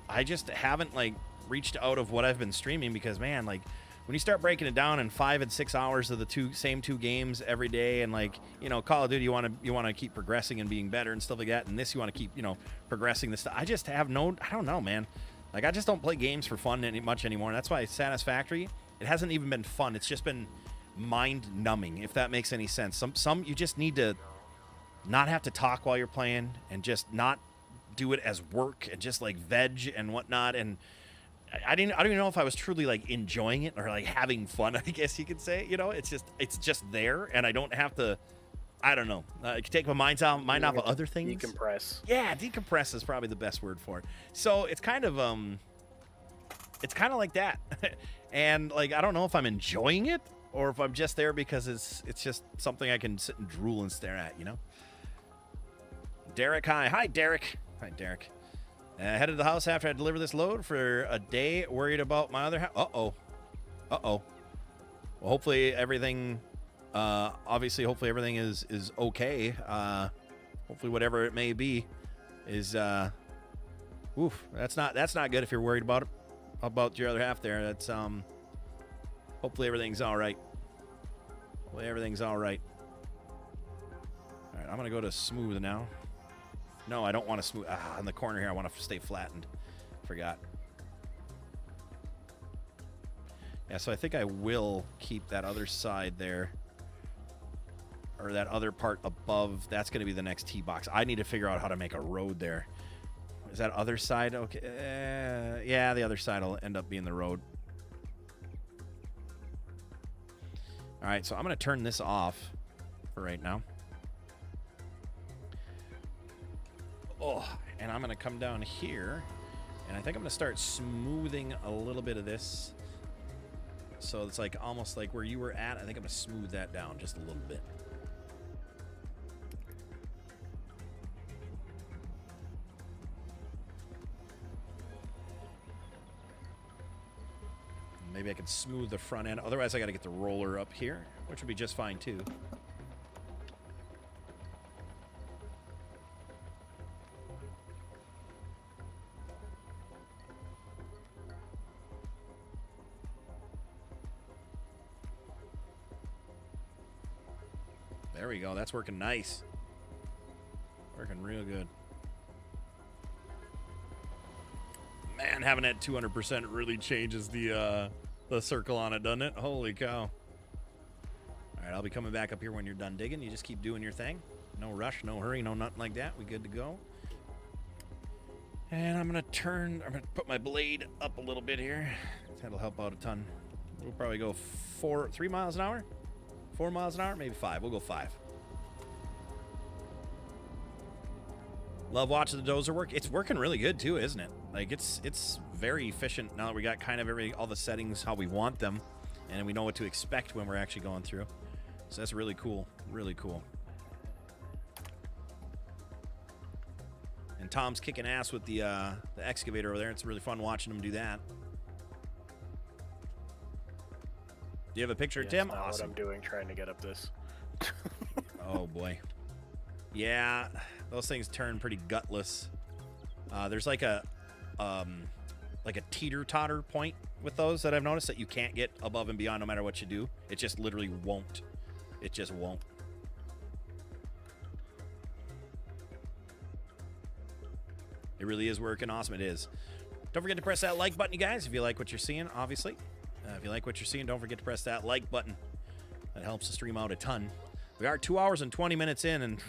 I just haven't, like, reached out of what I've been streaming because, man, like, when you start breaking it down in 5 and 6 hours of the same two games every day, and, like, you know, Call of Duty, you want to keep progressing and being better and stuff like that, and this you want to keep, you know, progressing this stuff. I just have I don't know, man. Like, I just don't play games for fun much anymore. And that's why Satisfactory, it hasn't even been fun. It's just been mind numbing, if that makes any sense. Some you just need to not have to talk while you're playing and just not do it as work and just like veg and whatnot. And I don't even know if I was truly like enjoying it or like having fun, I guess you could say. You know, it's just there, and I don't have to, I don't know, I can take my mind off of other things. Decompress. Yeah, decompress is probably the best word for it. So it's kind of like that. And like, I don't know if I'm enjoying it or if I'm just there because it's just something I can sit and drool and stare at, you know? Derek, hi. Hi, Derek. Hi, Derek. Headed to the house after I deliver this load for a day, worried about my other house. Uh-oh. Well, hopefully everything, hopefully everything is okay. Hopefully whatever it may be is, that's not good if you're worried about your other half there. That's, hopefully everything's all right. Hopefully everything's all right. All right, I'm going to go to smooth now. No, I don't want to smooth. In the corner here, I want to stay flattened. Forgot. Yeah, so I think I will keep that other side there. Or that other part above. That's going to be the next tee box. I need to figure out how to make a road there. Is that other side? Okay. Yeah, the other side will end up being the road. All right, so I'm going to turn this off for right now. Oh, and I'm going to come down here, and I think I'm going to start smoothing a little bit of this. So it's like almost like where you were at. I think I'm going to smooth that down just a little bit. Maybe I can smooth the front end. Otherwise, I got to get the roller up here, which would be just fine too. There we go. That's working nice. Working real good. Man, having that 200% really changes the circle on it, doesn't it? Holy cow. All right, I'll be coming back up here when you're done digging. You just keep doing your thing. No rush, no hurry, no nothing like that. We good to go. And I'm going to put my blade up a little bit here. That'll help out a ton. We'll probably go 3 miles an hour. 4 miles an hour, maybe 5. We'll go 5. Love watching the dozer work. It's working really good too, isn't it? Like it's very efficient now that we got kind of all the settings how we want them, and we know what to expect when we're actually going through. So that's really cool. Really cool. And Tom's kicking ass with the excavator over there. It's really fun watching him do that. Do you have a picture, Yes, Tim? not Awesome. what I'm doing, trying to get up this. Oh boy. Yeah, those things turn pretty gutless. There's like a teeter-totter point with those that I've noticed that you can't get above and beyond no matter what you do. It just literally won't. It just won't. It really is working awesome. It is. Don't forget to press that like button, you guys, if you like what you're seeing, obviously. If you like what you're seeing, don't forget to press that like button. That helps the stream out a ton. We are 2 hours and 20 minutes in, and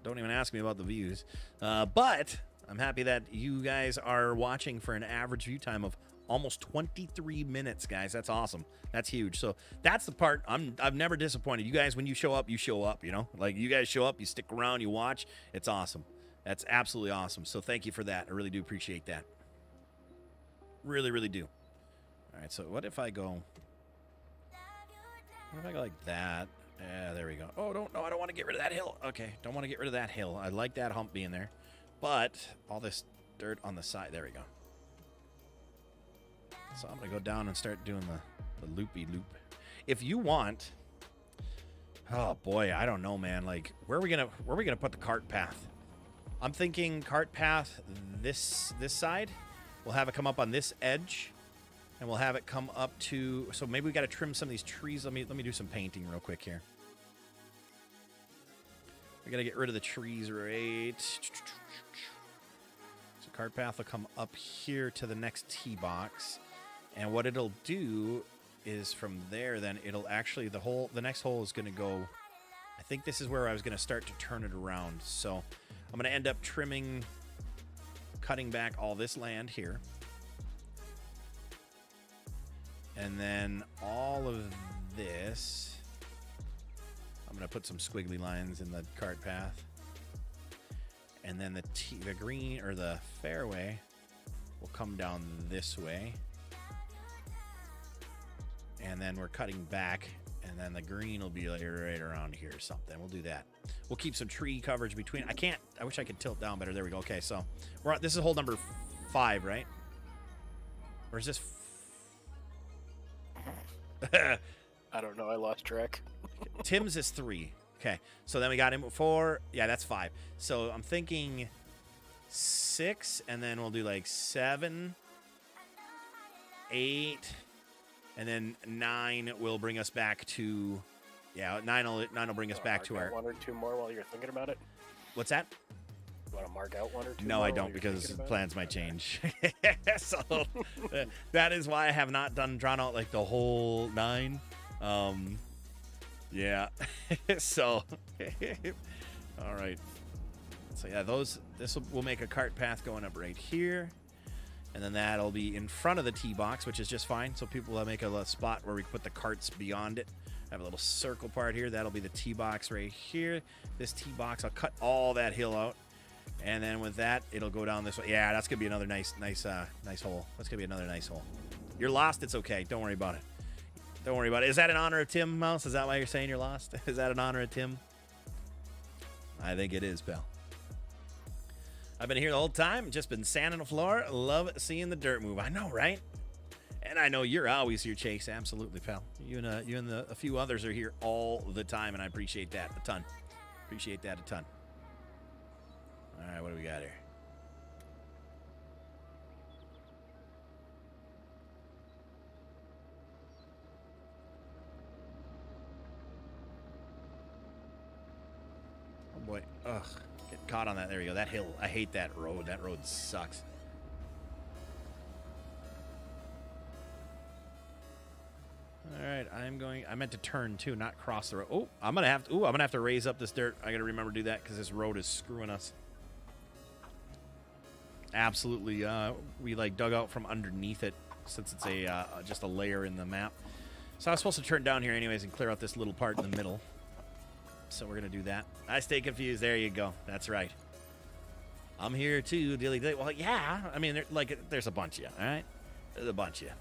don't even ask me about the views. But I'm happy that you guys are watching for an average view time of almost 23 minutes, guys. That's awesome. That's huge. So that's the part I've never disappointed. You guys, when you show up, you know? Like, you guys show up, you stick around, you watch. It's awesome. That's absolutely awesome. So thank you for that. I really do appreciate that. Really, really do. All right, so what if I go like that? Yeah, there we go. Oh, no, I don't want to get rid of that hill. Okay, don't want to get rid of that hill. I like that hump being there. But all this dirt on the side, there we go. So I'm gonna go down and start doing the loopy loop. If you want, oh boy, I don't know, man. Like, where are we gonna put the cart path? I'm thinking cart path this side. We'll have it come up on this edge, and we'll have it come up to. So maybe we got to trim some of these trees. Let me do some painting real quick here. We got to get rid of the trees, right? So cart path will come up here to the next tee box, and what it'll do is from there, then it'll actually the next hole is going to go. I think this is where I was going to start to turn it around. So I'm going to end up cutting back all this land here. And then all of this, I'm going to put some squiggly lines in the cart path. And then the green or the fairway will come down this way. And then we're cutting back, and then the green will be like right around here or something. We'll do that. We'll keep some tree coverage between. I wish I could tilt down better. There we go. Okay, so this is hole number 5, right? Or is this? I don't know. I lost track. Tim's is 3. Okay, so then we got him 4. Yeah, that's 5. So I'm thinking 6, and then we'll do like 7, 8. And then 9 will bring us back to, 9 will bring us back to our. One or two more while you're thinking about it. What's that? You want to mark out one or two? No, I don't, because plans might change. So that is why I have not drawn out like the whole 9. Yeah. So, all right. So yeah, we'll make a cart path going up right here. And then that'll be in front of the tee box, which is just fine. So people will make a spot where we can put the carts beyond it. I have a little circle part here. That'll be the tee box right here. This tee box, I'll cut all that hill out. And then with that, it'll go down this way. Yeah, that's going to be another nice hole. That's going to be another nice hole. You're lost. It's okay. Don't worry about it. Don't worry about it. Is that in honor of Tim, Mouse? Is that why you're saying you're lost? Is that in honor of Tim? I think it is, pal. I've been here the whole time, just been sanding the floor. Love seeing the dirt move. I know, right? And I know you're always here, Chase. Absolutely, pal. You and a few others are here all the time, and I appreciate that a ton. Appreciate that a ton. All right, what do we got here? Oh, boy. Ugh. Get caught on that. There we go. That hill. I hate that road. That road sucks. All right, I meant to turn too, not cross the road. Oh, I'm gonna have to raise up this dirt. I gotta remember to do that because this road is screwing us. Absolutely. We like dug out from underneath it since it's just a layer in the map. So I was supposed to turn down here anyways and clear out this little part in the middle. So we're going to do that. I stay confused. There you go. That's right. I'm here too, dilly dilly. Well, yeah. I mean, there's a bunch of you, all right? There's a bunch of you.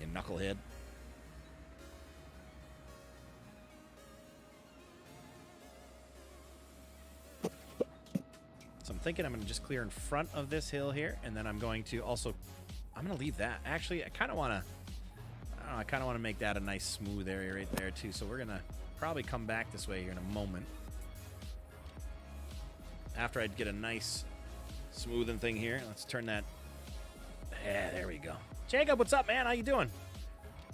You knucklehead. So I'm thinking I'm going to just clear in front of this hill here, and then I'm going to leave that. Actually, I kind of want to make that a nice smooth area right there too. So we're going to probably come back this way here in a moment. After I'd get a nice smoothing thing here. Let's turn that. Yeah, there we go. Jacob, what's up, man? How you doing?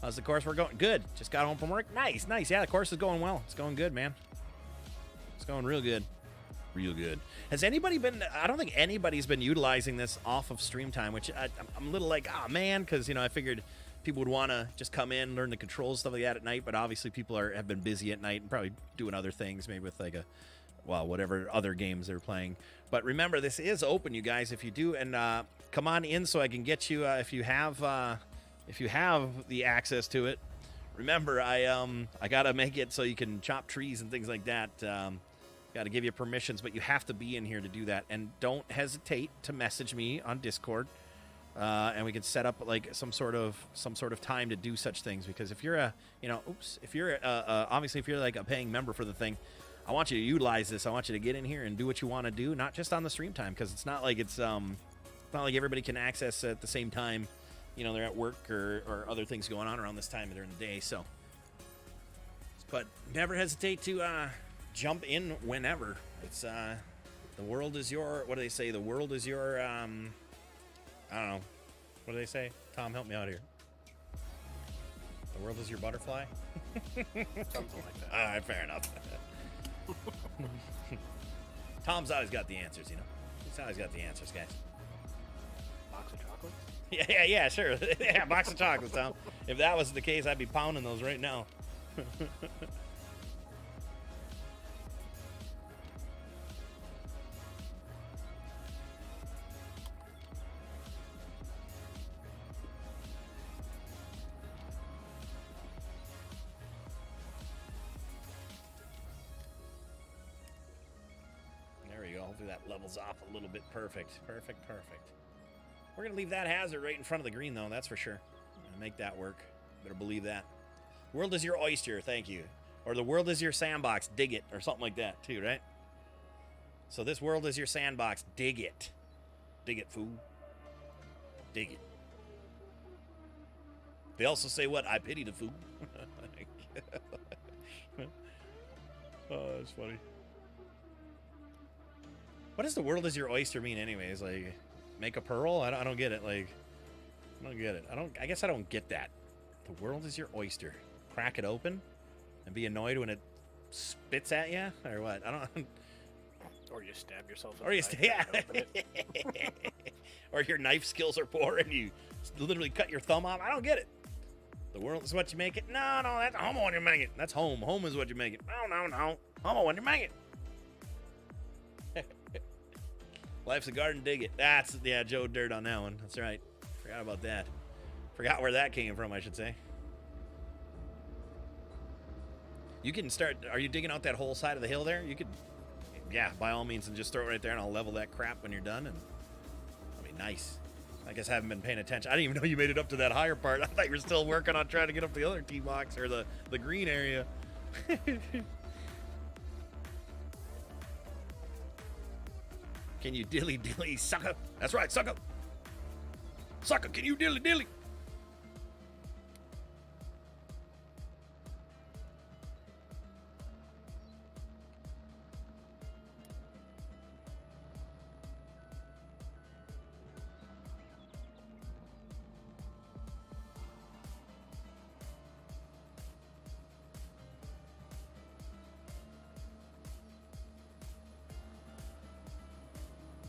How's the course? We're going good. Just got home from work. Nice. Yeah, the course is going well. It's going good, man. It's going real good. Real good. Has anybody been? I don't think anybody's been utilizing this off of stream time, which I'm a little like, oh man, because I figured people would want to just come in, learn the controls, stuff like that at night. But obviously, people have been busy at night and probably doing other things, maybe with whatever other games they're playing. But remember, this is open, you guys. If you do, and come on in so I can get you if you have the access to it. Remember, I gotta make it so you can chop trees and things like that. Got to give you permissions, but you have to be in here to do that. And don't hesitate to message me on Discord, and we can set up like some sort of time to do such things. Because if you're obviously if you're like a paying member for the thing, I want you to utilize this. I want you to get in here and do what you want to do, not just on the stream time, because it's not like it's not like everybody can access at the same time. You know, they're at work or other things going on around this time during the day. So, but never hesitate to jump in whenever. It's the world is your. What do they say? The world is your. I don't know. What do they say? Tom, help me out here. The world is your butterfly. Something like that. All right, fair enough. Tom's always got the answers, you know. He's always got the answers, guys. Box of chocolates? Yeah, sure. Yeah, box of chocolates, Tom. If that was the case, I'd be pounding those right now. There we go. Hopefully that levels off a little bit. Perfect. We're going to leave that hazard right in front of the green, though, that's for sure. Make that work. Better believe that. World is your oyster, thank you. Or the world is your sandbox, dig it, or something like that, too, right? So this world is your sandbox, dig it. Dig it, fool. Dig it. They also say what? I pity the fool. Oh, that's funny. What does the world is your oyster mean anyways? Like, make a pearl? I don't get it. Like, I don't get it. I guess I don't get that. The world is your oyster. Crack it open and be annoyed when it spits at you? Or what? I don't... Or you stab yourself. Or you yeah. Or your knife skills are poor and you literally cut your thumb off. I don't get it. The world is what you make it. No, that's homo when you make it. That's home. Home is what you make it. No. Homo when you make it. Life's a garden, dig it. That's, yeah, Joe Dirt on that one. That's right. Forgot about that. Forgot where that came from, I should say. You can start, are you digging out that whole side of the hill there? You could, yeah, by all means, and just throw it right there, and I'll level that crap when you're done, and that'll be nice. I guess I haven't been paying attention. I didn't even know you made it up to that higher part. I thought you were still working on trying to get up the other tee box, or the green area. Can you dilly, sucker? That's right, sucker. Sucker, can you dilly?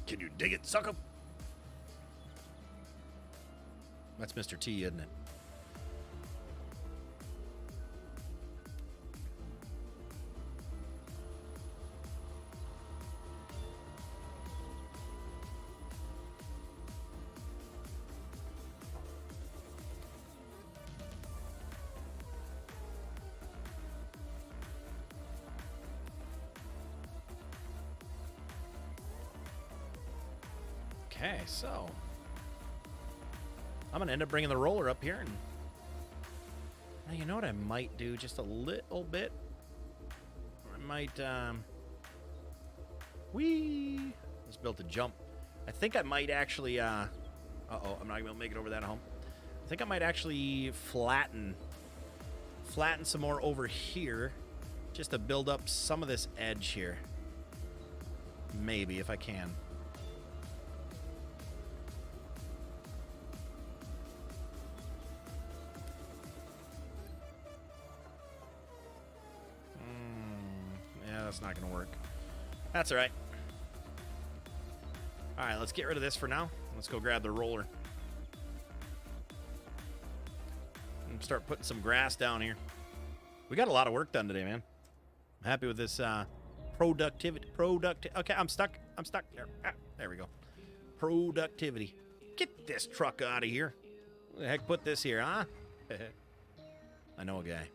Can you dig it, sucker? That's Mr. T, isn't it? Okay, so I'm gonna end up bringing the roller up here, and now you know what I might do just a little bit. I might let's build a jump. I think I might actually I'm not gonna make it over that hump. I think I might actually flatten some more over here just to build up some of this edge here. Maybe if I can. That's not gonna work. That's all right. All right, let's get rid of this for now. Let's go grab the roller and start putting some grass down here. We got a lot of work done today, man. I'm happy with this productivity. Okay, I'm stuck. There we go. Productivity. Get this truck out of here. Who the heck put this here, huh? I know a guy.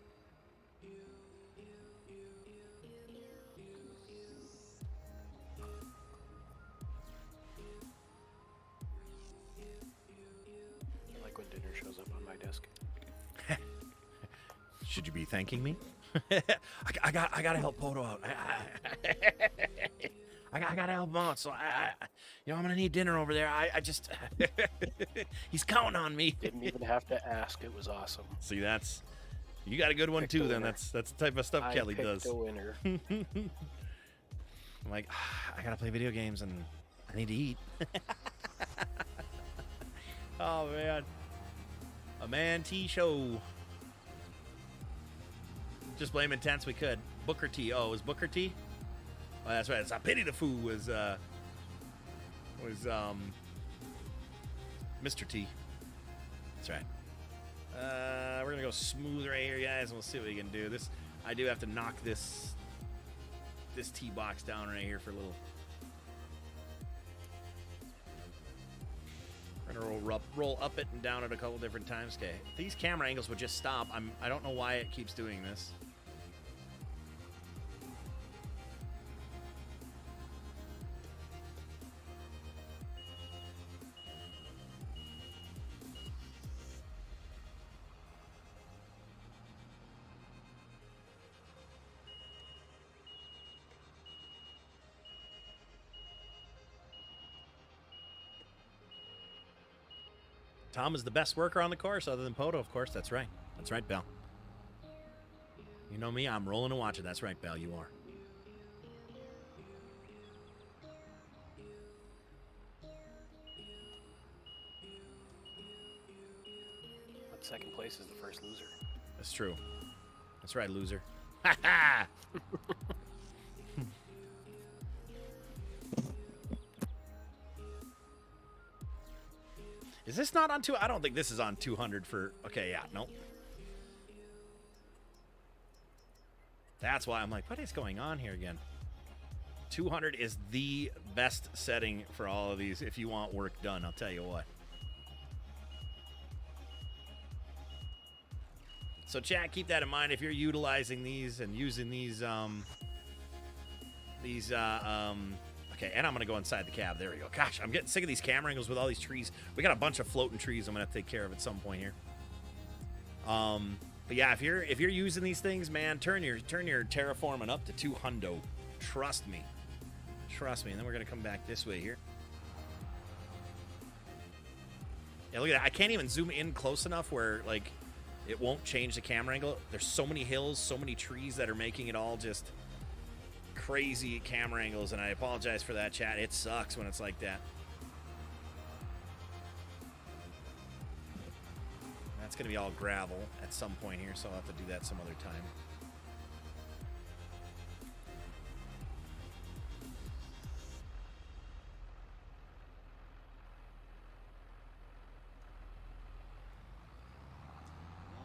Shows up on my desk. Should you be thanking me? I gotta help Podo out. I gotta help him out. So I'm gonna need dinner over there. I just he's counting on me. Didn't even have to ask. It was awesome. See, you got a good one Picked too. a Then winner. that's the type of stuff Kelly does. The winner. I'm like, I gotta play video games and I need to eat. Oh man, a man T show. Just blame Intense. We could. Booker T. Oh, it was Booker T? Oh, that's right. It's a pity the foo was Mr. T. That's right. We're gonna go smooth right here, guys, and we'll see what we can do. I do have to knock this tee box down right here for a little. We're gonna roll up it and down it a couple different times. Okay, if these camera angles would just stop. I don't know why it keeps doing this. Tom is the best worker on the course, other than Podo, of course. That's right. That's right, Bell. You know me, I'm rolling and watching. That's right, Bell, you are. But second place is the first loser. That's true. That's right, loser. Ha ha! Is this not on I don't think this is on 200 for... Okay, yeah, nope. That's why I'm like, what is going on here again? 200 is the best setting for all of these if you want work done, I'll tell you what. So chat, keep that in mind if you're utilizing these and using these, okay, and I'm going to go inside the cab. There we go. Gosh, I'm getting sick of these camera angles with all these trees. We got a bunch of floating trees I'm going to take care of at some point here. But yeah, if you're using these things, man, turn your terraforming up to 200. Trust me. Trust me. And then we're going to come back this way here. Yeah, look at that. I can't even zoom in close enough where, like, it won't change the camera angle. There's so many hills, so many trees that are making it all just... crazy camera angles, and I apologize for that, chat. It sucks when it's like that. That's gonna be all gravel at some point here, so I'll have to do that some other time.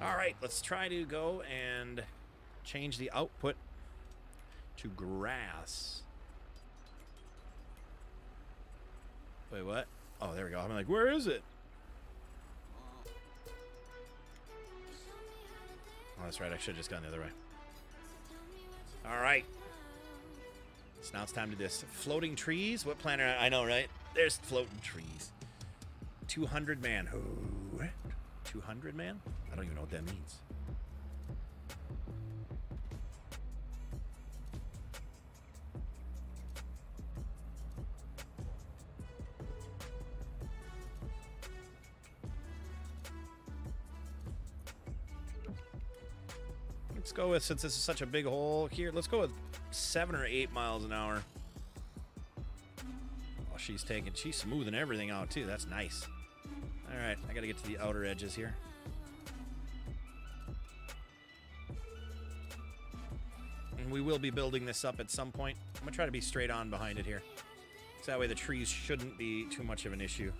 All right, let's try to go and change the output to grass. Wait, what? Oh, there we go. I'm like, where is it? Oh, that's right. I should have just gone the other way. All right. So now it's time to do this. Floating trees? What planet? I know, right? There's floating trees. 200 man. Who? 200 man? I don't even know what that means. Let's go with, since this is such a big hole here, let's go with 7 or 8 miles an hour. Oh, she's smoothing everything out too. That's nice. All right, I got to get to the outer edges here. And we will be building this up at some point. I'm going to try to be straight on behind it here. So that way the trees shouldn't be too much of an issue.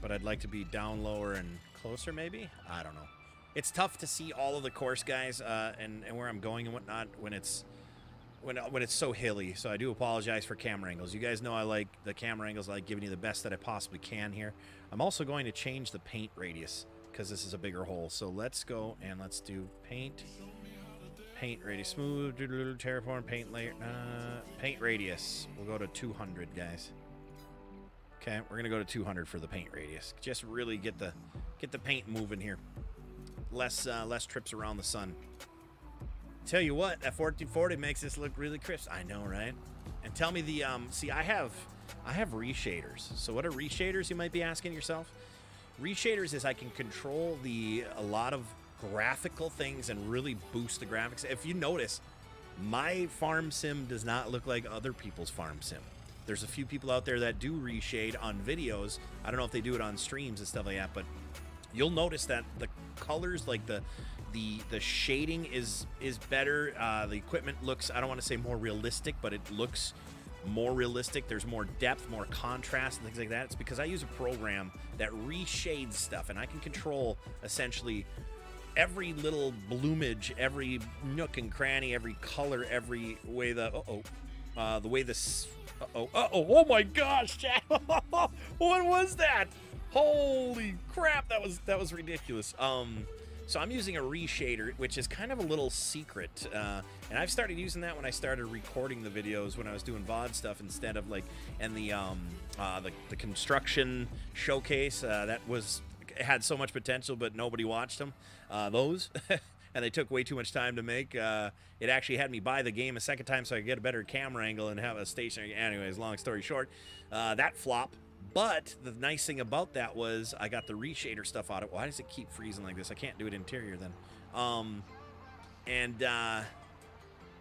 But I'd like to be down lower and closer maybe? I don't know. It's tough to see all of the course, guys, and where I'm going and whatnot when it's so hilly. So I do apologize for camera angles. You guys know I like the camera angles. I like giving you the best that I possibly can here. I'm also going to change the paint radius because this is a bigger hole. So let's go and let's do paint radius, smooth, terraform, paint layer, paint radius. We'll go to 200, guys. Okay, we're gonna go to 200 for the paint radius. Just really get the paint moving here. less trips around the sun. Tell you what, that 1440 makes this look really crisp. I know, right? And tell me the see, I have reshaders. So what are reshaders, you might be asking yourself? Reshaders is I can control a lot of graphical things and really boost the graphics. If you notice, my farm sim does not look like other people's farm sim. There's a few people out there that do reshade on videos. I don't know if they do it on streams and stuff like that, but you'll notice that the colors, like the shading is better. The equipment looks, I don't want to say more realistic, but it looks more realistic. There's more depth, more contrast, and things like that. It's because I use a program that reshades stuff, and I can control essentially every little bloomage, every nook and cranny, every color, every way oh my gosh, Chad. What was that? Holy crap, that was ridiculous. So I'm using a reshader, which is kind of a little secret, and I've started using that when I started recording the videos when I was doing VOD stuff instead of like, and the construction showcase that had so much potential, but nobody watched them. Those, and they took way too much time to make. It actually had me buy the game a second time so I could get a better camera angle and have a stationary. Anyways, long story short, that flopped. But the nice thing about that was I got the reshader stuff out of it. Why does it keep freezing like this? I can't do it interior then.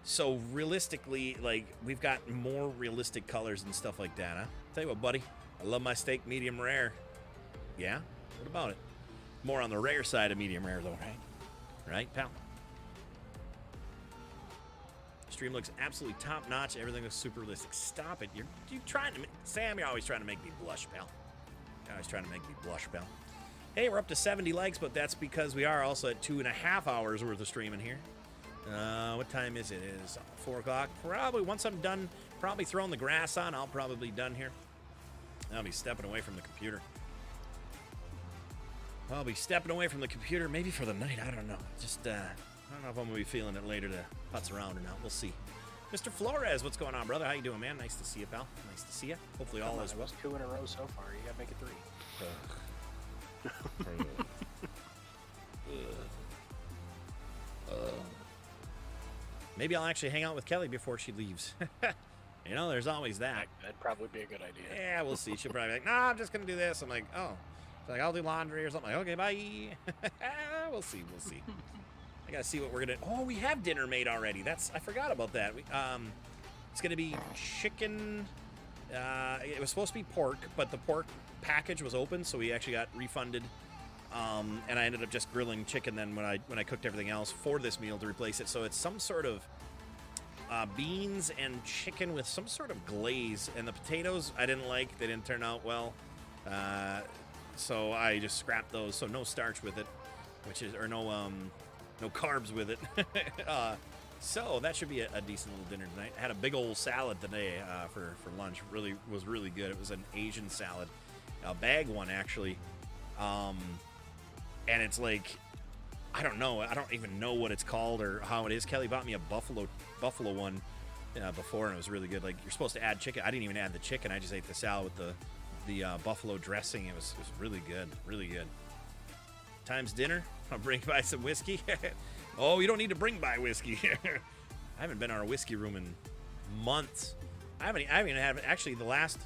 So realistically, like, we've got more realistic colors and stuff like that, huh? Tell you what, buddy, I love my steak medium rare. Yeah? What about it? More on the rare side of medium rare, though, right? Right, pal? Stream looks absolutely top-notch. Everything looks super realistic. Stop it. You're trying to... Sam, you're always trying to make me blush, pal. You're always trying to make me blush, pal. Hey, we're up to 70 likes, but that's because we are also at 2.5 hours worth of streaming here. What time is it? It is 4 o'clock. Probably, once I'm done, probably throwing the grass on, I'll probably be done here. I'll be stepping away from the computer. I'll be stepping away from the computer, maybe for the night. I don't know. Just, I don't know if I'm going to be feeling it later to putz around or not. We'll see. Mr. Flores, what's going on, brother? How you doing, man? Nice to see you, pal. Nice to see you. Hopefully all is well. 2 in a row so far. You got to make it 3. Maybe I'll actually hang out with Kelly before she leaves. You know, there's always that. That'd probably be a good idea. Yeah, we'll see. She'll probably be like, no, I'm just going to do this. I'm like, oh. She's like, I'll do laundry or something. Like, okay, bye. We'll see. We'll see. I got to see what we're going to... Oh, we have dinner made already. I forgot about that. It's going to be chicken... it was supposed to be pork, but the pork package was open, so we actually got refunded. And I ended up just grilling chicken then when I cooked everything else for this meal to replace it. So it's some sort of beans and chicken with some sort of glaze. And the potatoes I didn't like. They didn't turn out well. So I just scrapped those. So no starch with it, no carbs with it. So that should be a decent little dinner tonight. I had a big old salad today for lunch. Was really good. It was an Asian salad, a bag one actually. And it's like, I don't know. I don't even know what it's called or how it is. Kelly bought me a buffalo one before, and it was really good. Like, you're supposed to add chicken. I didn't even add the chicken. I just ate the salad with the buffalo dressing. It was really good. Really good. Time's dinner. I'll bring by some whiskey. Oh, you don't need to bring by whiskey. I haven't been in our whiskey room in months. I haven't had, actually, the last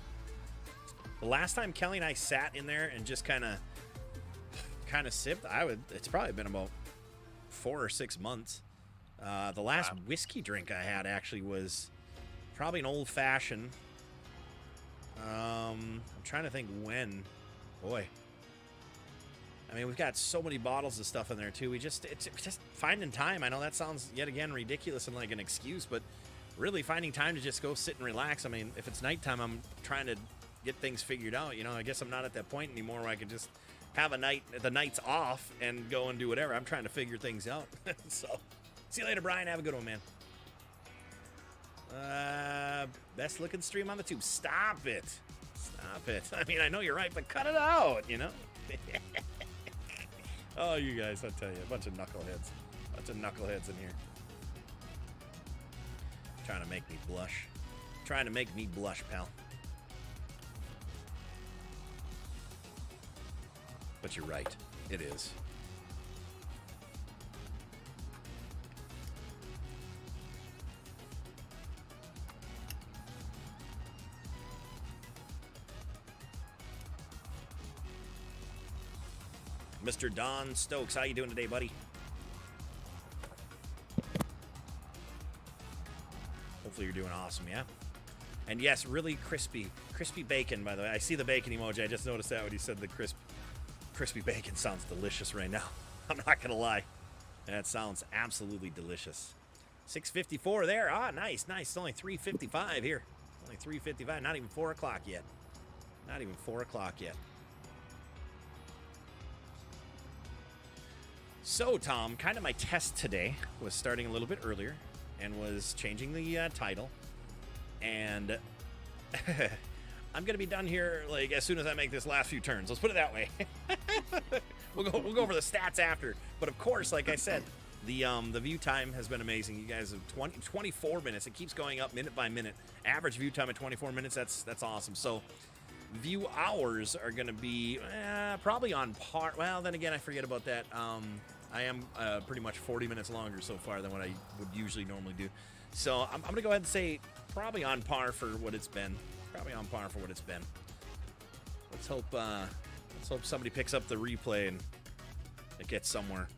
time Kelly and I sat in there and just kind of sipped, it's probably been about 4 or 6 months. The last whiskey drink I had actually was probably an old fashioned. I'm trying to think when. Boy. I mean, we've got so many bottles of stuff in there too. It's just finding time. I know that sounds yet again ridiculous and like an excuse, but really finding time to just go sit and relax. I mean, if it's nighttime, I'm trying to get things figured out. You know, I guess I'm not at that point anymore where I could just have the night's off and go and do whatever. I'm trying to figure things out. So, see you later, Brian. Have a good one, man. Best looking stream on the tube. Stop it. Stop it. I mean, I know you're right, but cut it out, you know? Oh, you guys, I tell you, a bunch of knuckleheads. Bunch of knuckleheads in here. Trying to make me blush. Trying to make me blush, pal. But you're right. It is. Mr. Don Stokes, how you doing today, buddy? Hopefully you're doing awesome, yeah? And yes, really crispy bacon, by the way. I see the bacon emoji. I just noticed that when you said the crispy bacon sounds delicious right now. I'm not going to lie. That sounds absolutely delicious. 6:54 there. Ah, nice. It's only 3:55 here. Only 3:55. Not even 4 o'clock yet. Not even 4 o'clock yet. So, Tom, kind of my test today was starting a little bit earlier and was changing the title. And I'm going to be done here like as soon as I make this last few turns. Let's put it that way. We'll go over the stats after. But of course, like I said, the view time has been amazing. You guys have 24 minutes. It keeps going up minute by minute. Average view time at 24 minutes. That's awesome. So view hours are going to be probably on par. Well, then again, I forget about that. I am pretty much 40 minutes longer so far than what I would usually normally do. So I'm going to go ahead and say probably on par for what it's been. Probably on par for what it's been. Let's hope somebody picks up the replay and it gets somewhere.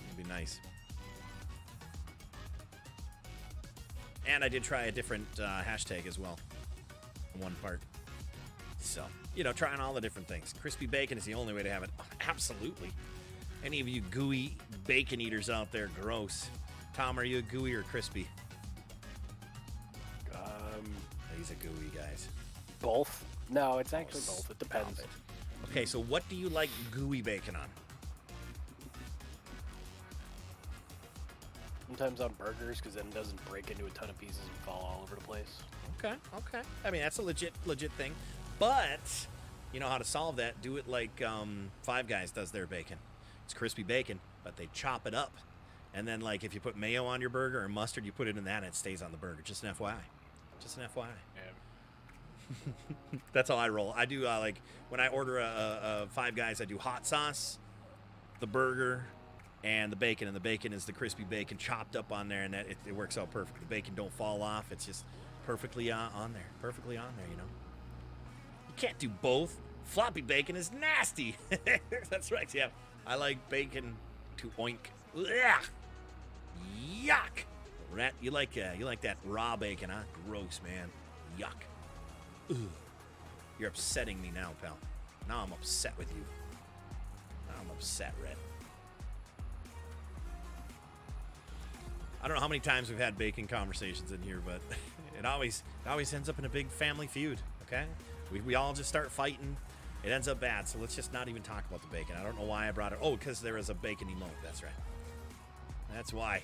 It'd be nice. And I did try a different hashtag as well. One part. So, trying all the different things. Crispy bacon is the only way to have it. Oh, absolutely. Any of you gooey bacon eaters out there, gross. Tom, are you a gooey or crispy? He's a gooey, guys. Both. No, it's actually both. It depends. Okay, so what do you like gooey bacon on? Sometimes on burgers, because then it doesn't break into a ton of pieces and fall all over the place. Okay. I mean, that's a legit thing. But you know how to solve that. Do it like Five Guys does their bacon. It's crispy bacon, but they chop it up. And then, like, if you put mayo on your burger or mustard, you put it in that and it stays on the burger. Just an FYI. Yeah. That's how I roll. I do, like, when I order a Five Guys, I do hot sauce, the burger, and the bacon. And the bacon is the crispy bacon chopped up on there, and that it works out perfect. The bacon don't fall off. It's just perfectly on there. Perfectly on there, You can't do both. Floppy bacon is nasty. That's right, yeah. I like bacon to oink. Ugh. Yuck. Rat, you like that raw bacon, huh? Gross, man. Yuck. Ugh. You're upsetting me now, pal. Now I'm upset with you. Now I'm upset, Red. I don't know how many times we've had bacon conversations in here, but it always ends up in a big family feud, okay? We all just start fighting. It ends up bad, so let's just not even talk about the bacon. I don't know why I brought it. Oh, because there is a bacon emote. That's right. That's why.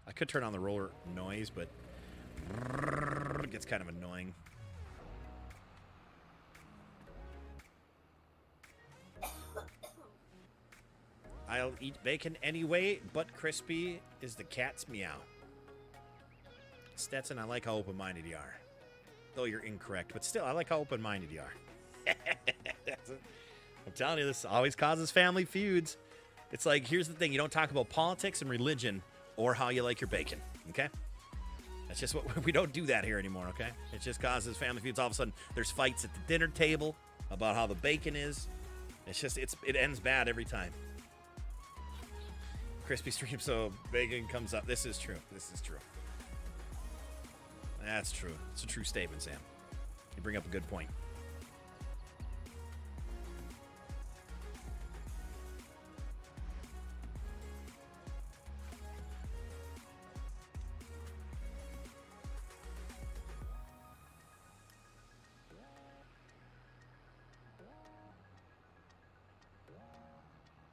I could turn on the roller noise, but it gets kind of annoying. I'll eat bacon anyway, but crispy is the cat's meow. Stetson, I like how open-minded you are. Though you're incorrect, but still, I like how open-minded you are. I'm telling you, this always causes family feuds. It's like, here's the thing. You don't talk about politics and religion or how you like your bacon, okay? That's just what we don't do that here anymore, okay? It just causes family feuds. All of a sudden, there's fights at the dinner table about how the bacon is. It's just, it ends bad every time. Crispy stream, so bacon comes up. This is true. This is true. That's true. It's a true statement, Sam. You bring up a good point.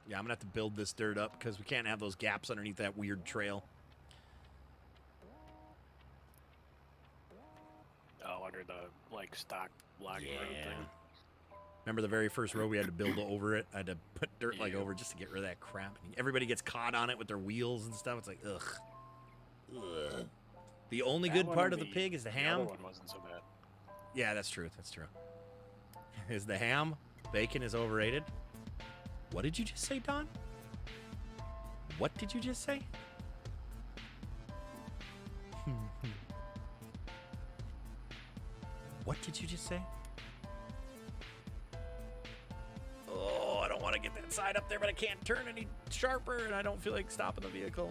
Yeah, I'm going to have to build this dirt up because we can't have those gaps underneath that weird trail. Oh, under the, like, stock logging road thing. Remember the very first road we had to build over it? I had to put dirt like over just to get rid of that crap. Everybody gets caught on it with their wheels and stuff. It's like, ugh. Ugh. The only good part of the pig is the ham. The other one wasn't so bad. Yeah, that's true. That's true. Is the ham. Bacon is overrated. What did you just say, Don? What did you just say? What did you just say? Oh, I don't want to get that side up there, but I can't turn any sharper, and I don't feel like stopping the vehicle.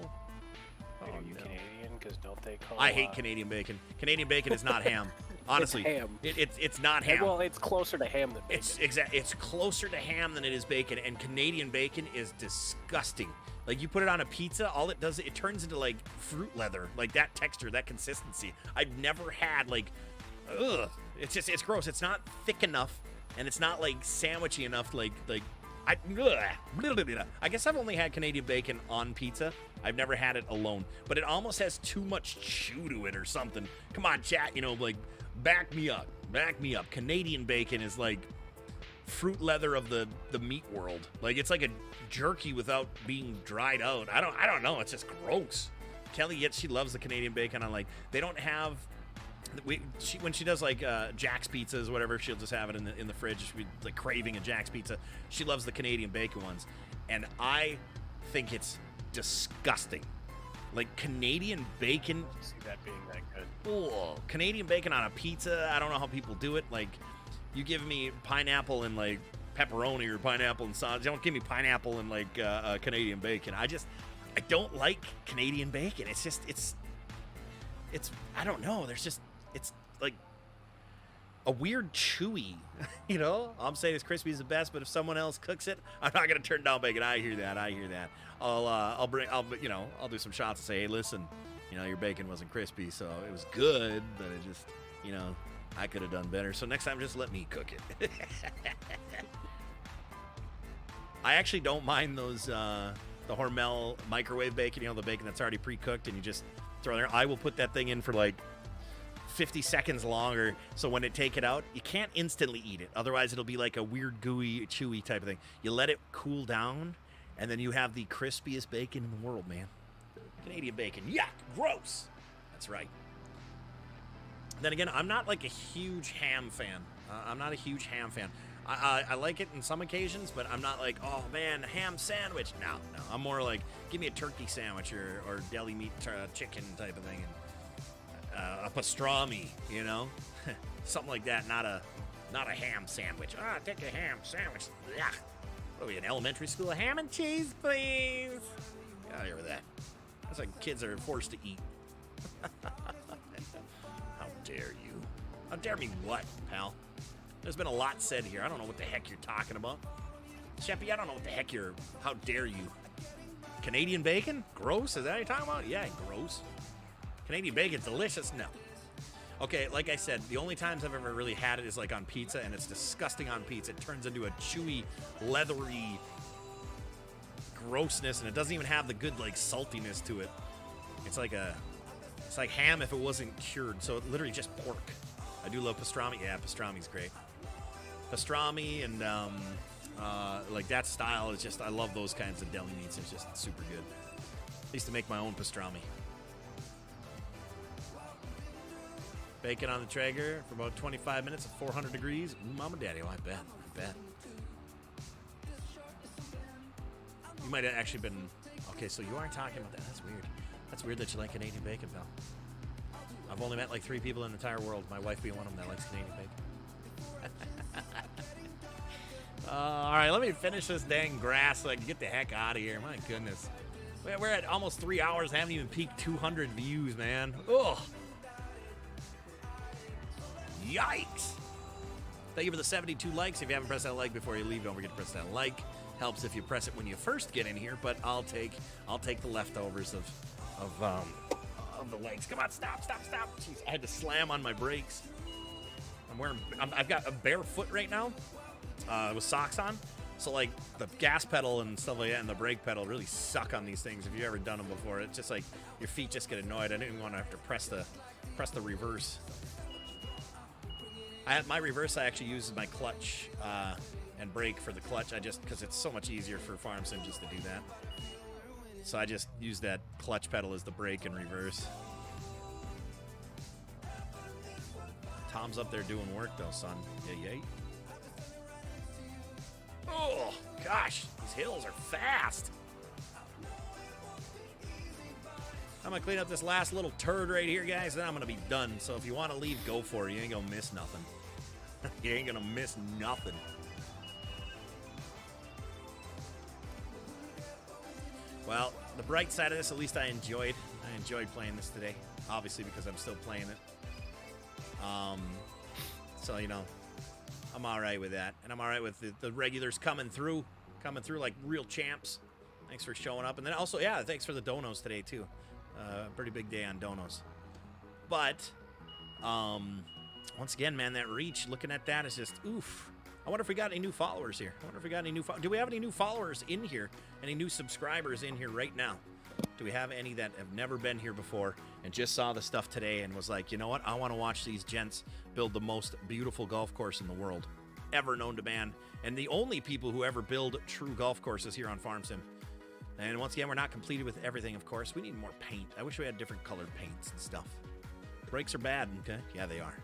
Wait, are you no. Canadian? Because don't they call? I hate Canadian bacon. Canadian bacon is not ham. Honestly, It's ham. It's not ham. Well, it's closer to ham than bacon. It's closer to ham than it is bacon, and Canadian bacon is disgusting. Like, you put it on a pizza, all it does, it turns into like fruit leather, like that texture, that consistency. I've never had like, ugh. It's gross. It's not thick enough, and it's not like sandwichy enough. I guess I've only had Canadian bacon on pizza. I've never had it alone, but it almost has too much chew to it or something. Come on, chat, like, back me up. Canadian bacon is like fruit leather of the meat world. Like, it's like a jerky without being dried out. I don't know. It's just gross. Kelly, yet she loves the Canadian bacon. I'm like, they don't have. When she does like Jack's pizzas or whatever, she'll just have it in the fridge. She'll be like craving a Jack's pizza. She loves the Canadian bacon ones, and I think it's disgusting. Like, Canadian bacon. I don't see that being that good. Oh, Canadian bacon on a pizza. I don't know how people do it. Like, you give me pineapple and like pepperoni or pineapple and sausage. Don't give me pineapple and like Canadian bacon. I don't like Canadian bacon. It's I don't know. It's like a weird chewy, I'm saying it's crispy is the best, but if someone else cooks it, I'm not gonna turn down bacon. I hear that. I'll do some shots and say, hey, listen, your bacon wasn't crispy, so it was good, but it just, I could have done better. So next time, just let me cook it. I actually don't mind those the Hormel microwave bacon, the bacon that's already pre-cooked and you just throw it there. I will put that thing in for like 50 seconds longer, so when it take it out, you can't instantly eat it. Otherwise, it'll be like a weird, gooey, chewy type of thing. You let it cool down, and then you have the crispiest bacon in the world, man. Canadian bacon. Yuck! Gross! That's right. Then again, I'm not like a huge ham fan. I like it in some occasions, but I'm not like, oh man, ham sandwich. No. I'm more like, give me a turkey sandwich or deli meat chicken type of thing, and a pastrami, something like that. Not a ham sandwich. Take a ham sandwich. Yeah. What are we in elementary school? A ham and cheese, please. Get out of here with that. That's like kids are forced to eat. How dare you? How dare me what, pal? There's been a lot said here. I don't know what the heck you're talking about. Sheppy, I don't know what the heck how dare you? Canadian bacon? Gross? Is that what you're talking about? Yeah, gross. Canadian bacon's delicious? No. Okay, like I said, the only times I've ever really had it is like on pizza, and it's disgusting on pizza. It turns into a chewy, leathery grossness, and it doesn't even have the good like saltiness to it. It's like ham if it wasn't cured, so it literally just pork. I do love pastrami. Yeah, pastrami's great. Pastrami and like that style is just, I love those kinds of deli meats. It's just super good. I used to make my own pastrami. Bacon on the Traeger for about 25 minutes at 400 degrees. Ooh, mama daddy, I bet. You might have actually been, okay, so you aren't talking about that. That's weird. That's weird that you like Canadian bacon, pal. I've only met like 3 people in the entire world, my wife being one of them, that likes Canadian bacon. All right, let me finish this dang grass so I can get the heck out of here. My goodness. We're at almost 3 hours. I haven't even peaked 200 views, man. Ugh. Yikes. Thank you for the 72 likes. If you haven't pressed that like before you leave, don't forget to press that like. Helps if you press it when you first get in here, but I'll take the leftovers of the legs. Come on, stop. Jeez, I had to slam on my brakes. I've got a bare foot right now with socks on. So like the gas pedal and stuff like that and the brake pedal really suck on these things. If you've ever done them before, it's just like your feet just get annoyed. I didn't even want to have to press the reverse. My reverse I actually use my clutch and brake for the clutch. Because it's so much easier for farm sim just to do that. So I just use that clutch pedal as the brake and reverse. Tom's up there doing work though, son. Yay. Oh, gosh. These hills are fast. I'm gonna clean up this last little turd right here, guys, then I'm gonna be done. So if you want to leave, go for it. You ain't gonna miss nothing. You ain't gonna miss nothing. Well, the bright side of this, at least I enjoyed playing this today. Obviously, because I'm still playing it. So, you know, I'm all right with that. And I'm all right with the regulars coming through like real champs. Thanks for showing up. And then also, yeah, thanks for the donos today, too. Pretty big day on donos. But, once again, man, that reach, looking at that is just, oof. I wonder if we got any new followers here. Do we have any new followers in here? Any new subscribers in here right now? Do we have any that have never been here before and just saw the stuff today and was like, you know what? I want to watch these gents build the most beautiful golf course in the world ever known to man. And the only people who ever build true golf courses here on Farm Sim. And once again, we're not completed with everything, of course. We need more paint. I wish we had different colored paints and stuff. Brakes are bad, okay? Yeah, they are.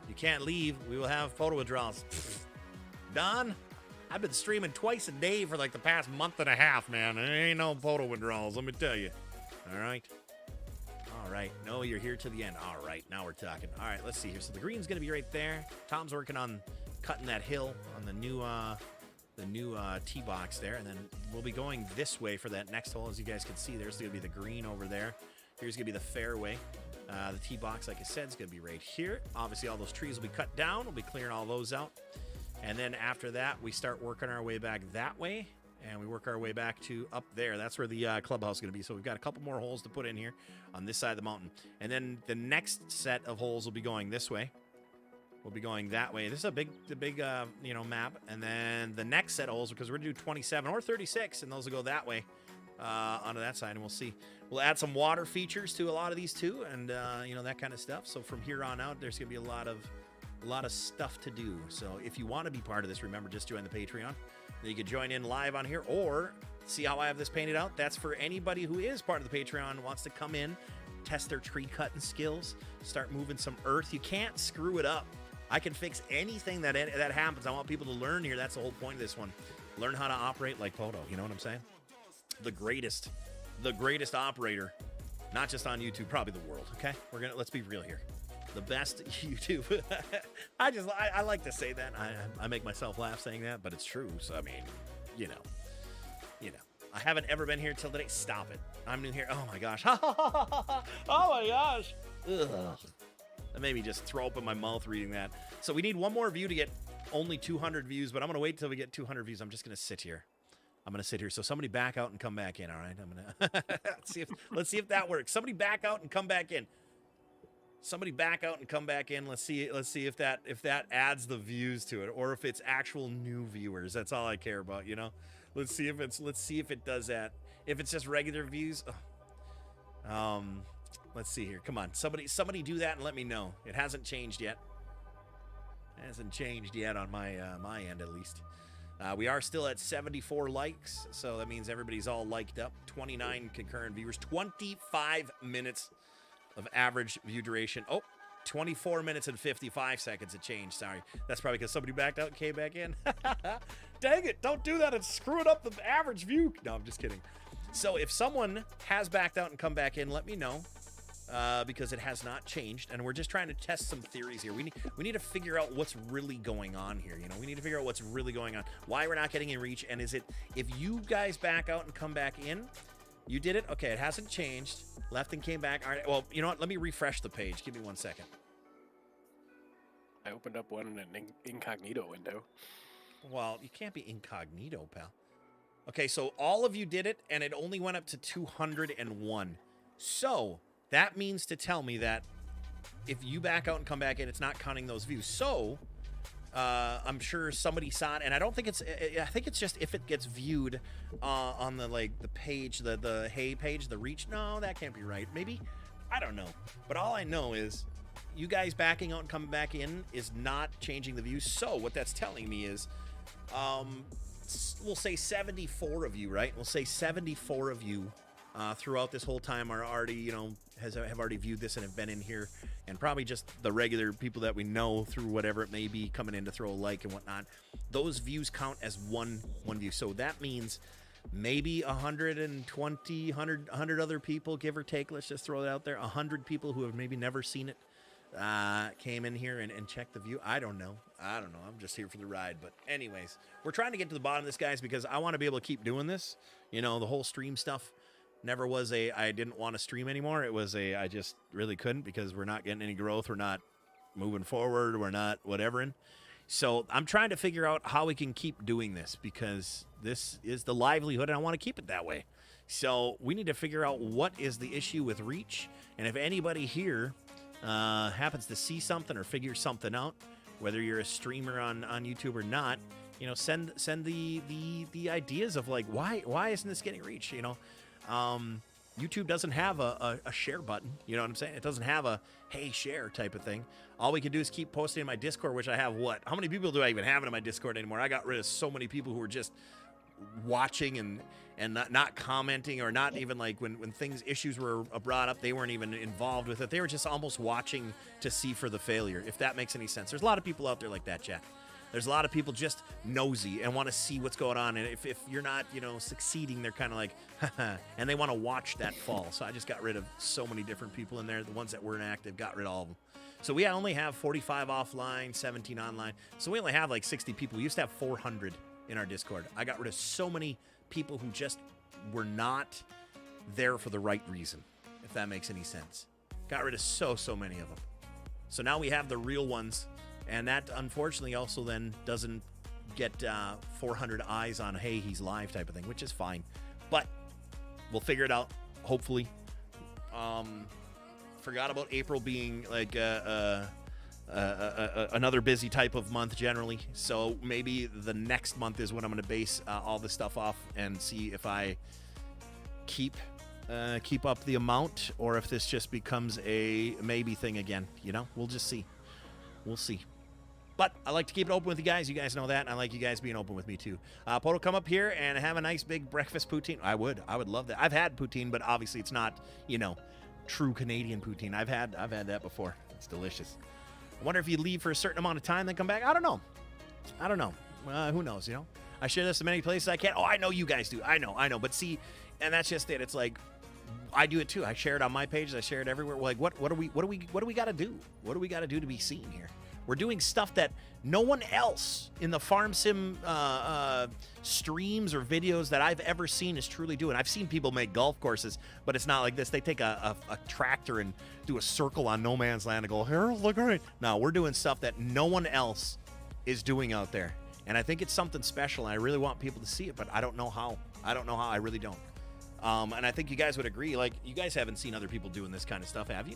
You can't leave. We will have photo withdrawals. Don, I've been streaming twice a day for like the past month and a half, man. There ain't no photo withdrawals, let me tell you. All right. All right. No, you're here to the end. All right. Now we're talking. All right, let's see here. So the green's going to be right there. Tom's working on cutting that hill on the new tee box there. And then we'll be going this way for that next hole. As you guys can see, there's going to be the green over there. Here's going to be the fairway. The tee box, like I said, is going to be right here. Obviously, all those trees will be cut down. We'll be clearing all those out. And then after that, we start working our way back that way. And we work our way back to up there. That's where the clubhouse is going to be. So we've got a couple more holes to put in here on this side of the mountain. And then the next set of holes will be going this way. We'll be going that way. This is the big map. And then the next set of holes, because we're going to do 27 or 36, and those will go that way onto that side. And we'll see. We'll add some water features to a lot of these too, and that kind of stuff. So from here on out, there's going to be a lot of stuff to do. So if you want to be part of this, remember, just join the Patreon. Then you can join in live on here, or see how I have this painted out. That's for anybody who is part of the Patreon and wants to come in, test their tree cutting skills, start moving some earth. You can't screw it up. I can fix anything that happens. I want people to learn here. That's the whole point of this one. Learn how to operate like PODO. You know what I'm saying? The greatest operator, not just on YouTube, probably the world. Okay, let's be real here. The best YouTube. I like to say that. I make myself laugh saying that, but it's true. So I mean, you know, I haven't ever been here till today. Stop it. I'm new here. Oh my gosh. Oh my gosh. Ugh. That made me just throw up in my mouth reading that. So we need one more view to get only 200 views, but I'm gonna wait till we get 200 views. I'm just gonna sit here. So somebody back out and come back in. All right. I'm gonna let's see if that works. Somebody back out and come back in. Somebody back out and come back in. Let's see if that adds the views to it, or if it's actual new viewers. That's all I care about, you know. Let's see if it does that. If it's just regular views, let's see here. Come on, somebody do that and let me know. It hasn't changed yet. It hasn't changed yet on my end, at least. We are still at 74 likes, so that means everybody's all liked up. 29 concurrent viewers, 25 minutes of average view duration. 24 minutes and 55 seconds it changed. Sorry. That's probably because somebody backed out and came back in. Dang it. Don't do that and screw it up the average view. No, I'm just kidding. So if someone has backed out and come back in, let me know. Because it has not changed, and we're just trying to test some theories here. We need to figure out what's really going on here. You know, we need to figure out what's really going on. Why we're not getting in reach, and is it if you guys back out and come back in? You did it? Okay, it hasn't changed. Left and came back. All right, well, you know what? Let me refresh the page. Give me 1 second. I opened up one in an incognito window. Well, you can't be incognito, pal. Okay, so all of you did it, and it only went up to 201. So that means to tell me that if you back out and come back in, it's not counting those views. So I'm sure somebody saw it, and I think it's just if it gets viewed on the page, the hey page, the reach. No, that can't be right. Maybe, I don't know. But all I know is you guys backing out and coming back in is not changing the views. So what that's telling me is, we'll say 74 of you, right? We'll say 74 of you throughout this whole time are already, have already viewed this and have been in here, and probably just the regular people that we know through whatever it may be coming in to throw a like and whatnot. Those views count as one view. So that means maybe 120, 100 other people, give or take. Let's just throw it out there. 100 people who have maybe never seen it came in here and checked the view. I don't know. I'm just here for the ride. But anyways, we're trying to get to the bottom of this, guys, because I want to be able to keep doing this. You know, the whole stream stuff never was I didn't want to stream anymore. It was I just really couldn't, because we're not getting any growth. We're not moving forward. We're not whatevering. So I'm trying to figure out how we can keep doing this, because this is the livelihood and I want to keep it that way. So we need to figure out what is the issue with reach. And if anybody here happens to see something or figure something out, whether you're a streamer on YouTube or not, you know, send the ideas of like, why isn't this getting reach? You know, YouTube doesn't have a share button. You know what I'm saying? It doesn't have a, hey, share type of thing. All we can do is keep posting in my Discord, which I have what? How many people do I even have in my Discord anymore? I got rid of so many people who were just watching and not commenting, or not even like when issues were brought up, they weren't even involved with it. They were just almost watching to see for the failure, if that makes any sense. There's a lot of people out there like that, chat. There's a lot of people just nosy and want to see what's going on. And if you're not, you know, succeeding, they're kind of like, and they want to watch that fall. So I just got rid of so many different people in there. The ones that weren't active, got rid of all of them. So we only have 45 offline, 17 online. So we only have like 60 people. We used to have 400 in our Discord. I got rid of so many people who just were not there for the right reason, if that makes any sense. Got rid of so many of them. So now we have the real ones. And that, unfortunately, also then doesn't get 400 eyes on, hey, he's live type of thing, which is fine. But we'll figure it out, hopefully. Forgot about April being like another busy type of month generally. So maybe the next month is when I'm going to base all this stuff off and see if I keep up the amount, or if this just becomes a maybe thing again. You know, we'll just see. We'll see. But I like to keep it open with you guys. You guys know that. And I like you guys being open with me, too. PODO, come up here and have a nice big breakfast poutine. I would love that. I've had poutine, but obviously it's not, you know, true Canadian poutine. I've had that before. It's delicious. I wonder if you leave for a certain amount of time, then come back. I don't know. Who knows, you know? I share this in many places I can. Oh, I know you guys do. I know. But see, and that's just it. It's like, I do it too. I share it on my pages. I share it everywhere. Like, what do we got to do? What do we got to do to be seen here? We're doing stuff that no one else in the farm sim streams or videos that I've ever seen is truly doing. I've seen people make golf courses, but it's not like this. They take a tractor and do a circle on no man's land and go, here, look great. No, we're doing stuff that no one else is doing out there. And I think it's something special, and I really want people to see it, but I don't know how. I really don't. And I think you guys would agree. Like, you guys haven't seen other people doing this kind of stuff, have you?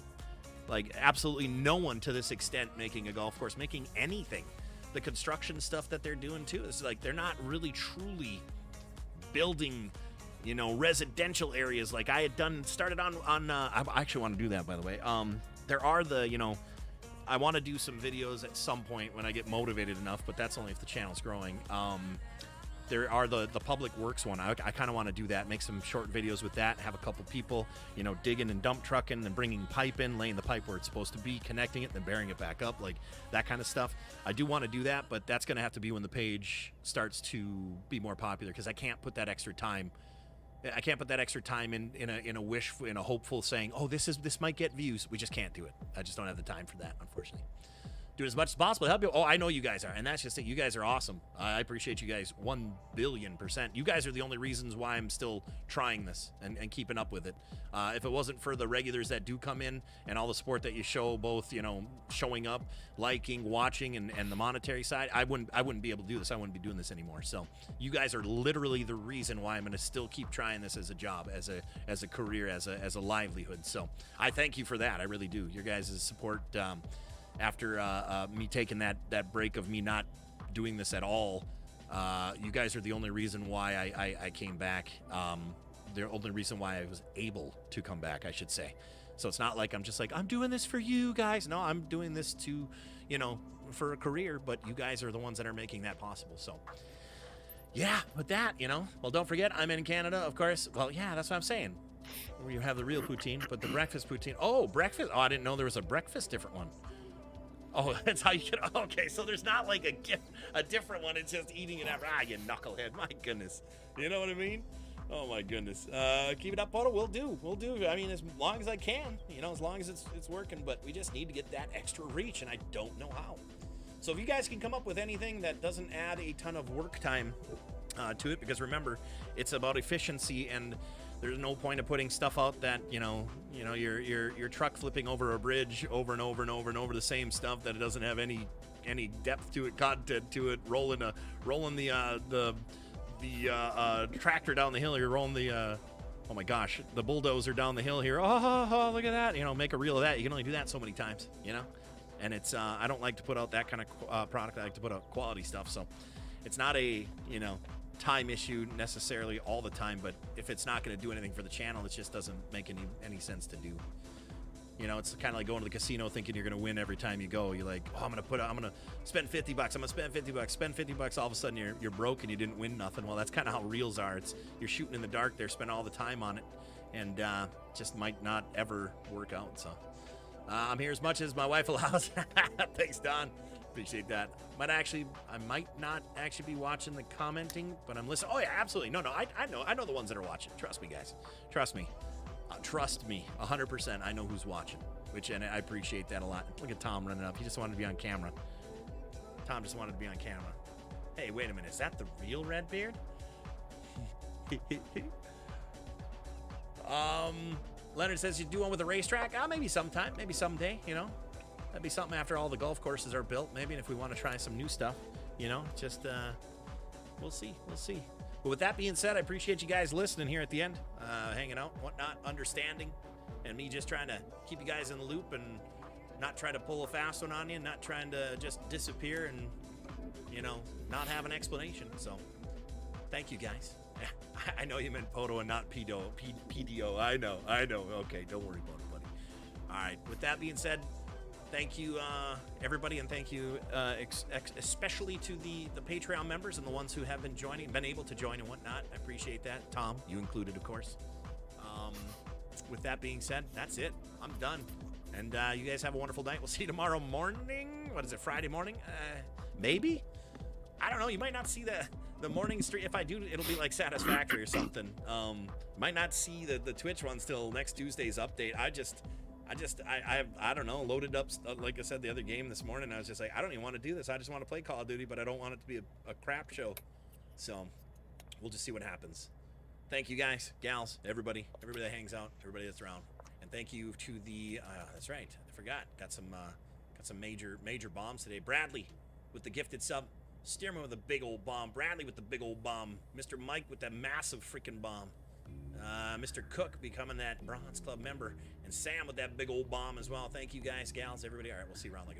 Like, absolutely no one to this extent making a golf course, making anything. The construction stuff that they're doing, too, is like they're not really truly building, you know, residential areas like I had started on I actually want to do that, by the way. There are you know, I want to do some videos at some point when I get motivated enough, but that's only if the channel's growing. There are the public works one. I kind of want to do that, make some short videos with that, have a couple people, you know, digging and dump trucking and bringing pipe in, laying the pipe where it's supposed to be, connecting it, then bearing it back up, like that kind of stuff. I do want to do that, but that's going to have to be when the page starts to be more popular, because I can't put that extra time. I can't put that extra time in a hopeful saying, oh, this might get views. We just can't do it. I just don't have the time for that, unfortunately. Do as much as possible to help you. Oh, I know you guys are, and that's just it. You guys are awesome. I appreciate you guys 1,000,000,000%. You guys are the only reasons why I'm still trying this and keeping up with it. If it wasn't for the regulars that do come in and all the support that you show, both, you know, showing up, liking, watching, and the monetary side, I wouldn't be able to do this. I wouldn't be doing this anymore. So you guys are literally the reason why I'm going to still keep trying this as a job, as a career, as a livelihood. So I thank you for that. I really do. Your guys' support. After me taking that break of me not doing this at all, you guys are the only reason why I came back. The only reason why I was able to come back, I should say. So it's not like I'm just like, I'm doing this for you guys. No, I'm doing this to, you know, for a career, but you guys are the ones that are making that possible. So yeah, with that, you know, well, don't forget, I'm in Canada, of course. Well, yeah, that's what I'm saying. Where you have the real poutine, but the breakfast poutine. Oh, breakfast. Oh, I didn't know there was a breakfast different one. Oh, that's how you get. Okay, so there's not like a different one. It's just eating it after. You knucklehead. My goodness. You know what I mean? Oh my goodness. Keep it up, PODO. We'll do. I mean, as long as I can, you know, as long as it's working. But we just need to get that extra reach, and I don't know how. So if you guys can come up with anything that doesn't add a ton of work time to it, because remember, it's about efficiency, and there's no point of putting stuff out that you know your truck flipping over a bridge over and over and over and over the same stuff that it doesn't have any depth to it, content to it, rolling the tractor down the hill. You're rolling the oh my gosh, the bulldozer down the hill here. Oh, look at that. You know, make a reel of that. You can only do that so many times, you know. And it's I don't like to put out that kind of product. I like to put out quality stuff. So it's not a, you know, time issue necessarily all the time, but if it's not going to do anything for the channel, it just doesn't make any sense to do. You know, it's kind of like going to the casino thinking you're going to win every time you go. You're like, oh, I'm going to spend $50. I'm going to spend $50. Spend $50. All of a sudden you're broke and you didn't win nothing. Well, that's kind of how reels are. You're shooting in the dark there, spend all the time on it, and just might not ever work out. So I'm here as much as my wife allows. Thanks, Don. Appreciate that. I might not actually be watching the commenting, but I'm listening. Oh yeah, absolutely. No, I know the ones that are watching. Trust me, guys. Trust me. Trust me, 100%. I know who's watching, and I appreciate that a lot. Look at Tom running up. He just wanted to be on camera. Tom just wanted to be on camera. Hey, wait a minute. Is that the real Redbeard? Leonard says you do one with a racetrack. Maybe sometime. Maybe someday, you know. That'd be something after all the golf courses are built, maybe, and if we want to try some new stuff, you know, just, we'll see. But with that being said, I appreciate you guys listening here at the end, hanging out, whatnot, understanding, and me just trying to keep you guys in the loop and not try to pull a fast one on you, not trying to just disappear and, you know, not have an explanation. So, thank you guys. I know you meant PODO and not PDO. I know. Okay, don't worry about it, buddy. All right, with that being said, thank you, everybody, and thank you especially to the Patreon members and the ones who have been able to join and whatnot. I appreciate that. Tom, you included, of course. With that being said, that's it. I'm done. And you guys have a wonderful night. We'll see you tomorrow morning. What is it, Friday morning? Maybe? I don't know. You might not see the morning stream. If I do, it'll be like Satisfactory or something. Might not see the Twitch one till next Tuesday's update. I don't know, loaded up, like I said, the other game this morning. I was just like, I don't even want to do this. I just want to play Call of Duty, but I don't want it to be a crap show. So we'll just see what happens. Thank you guys, gals, everybody that hangs out, everybody that's around. And thank you to the, that's right, I forgot, got some major bombs today. Bradley with the gifted sub, Steerman with a big old bomb, Bradley with the big old bomb, Mr. Mike with that massive freaking bomb. Mr. Cook becoming that Bronze Club member, and Sam with that big old bomb as well. Thank you guys, gals, everybody. All right, we'll see you around like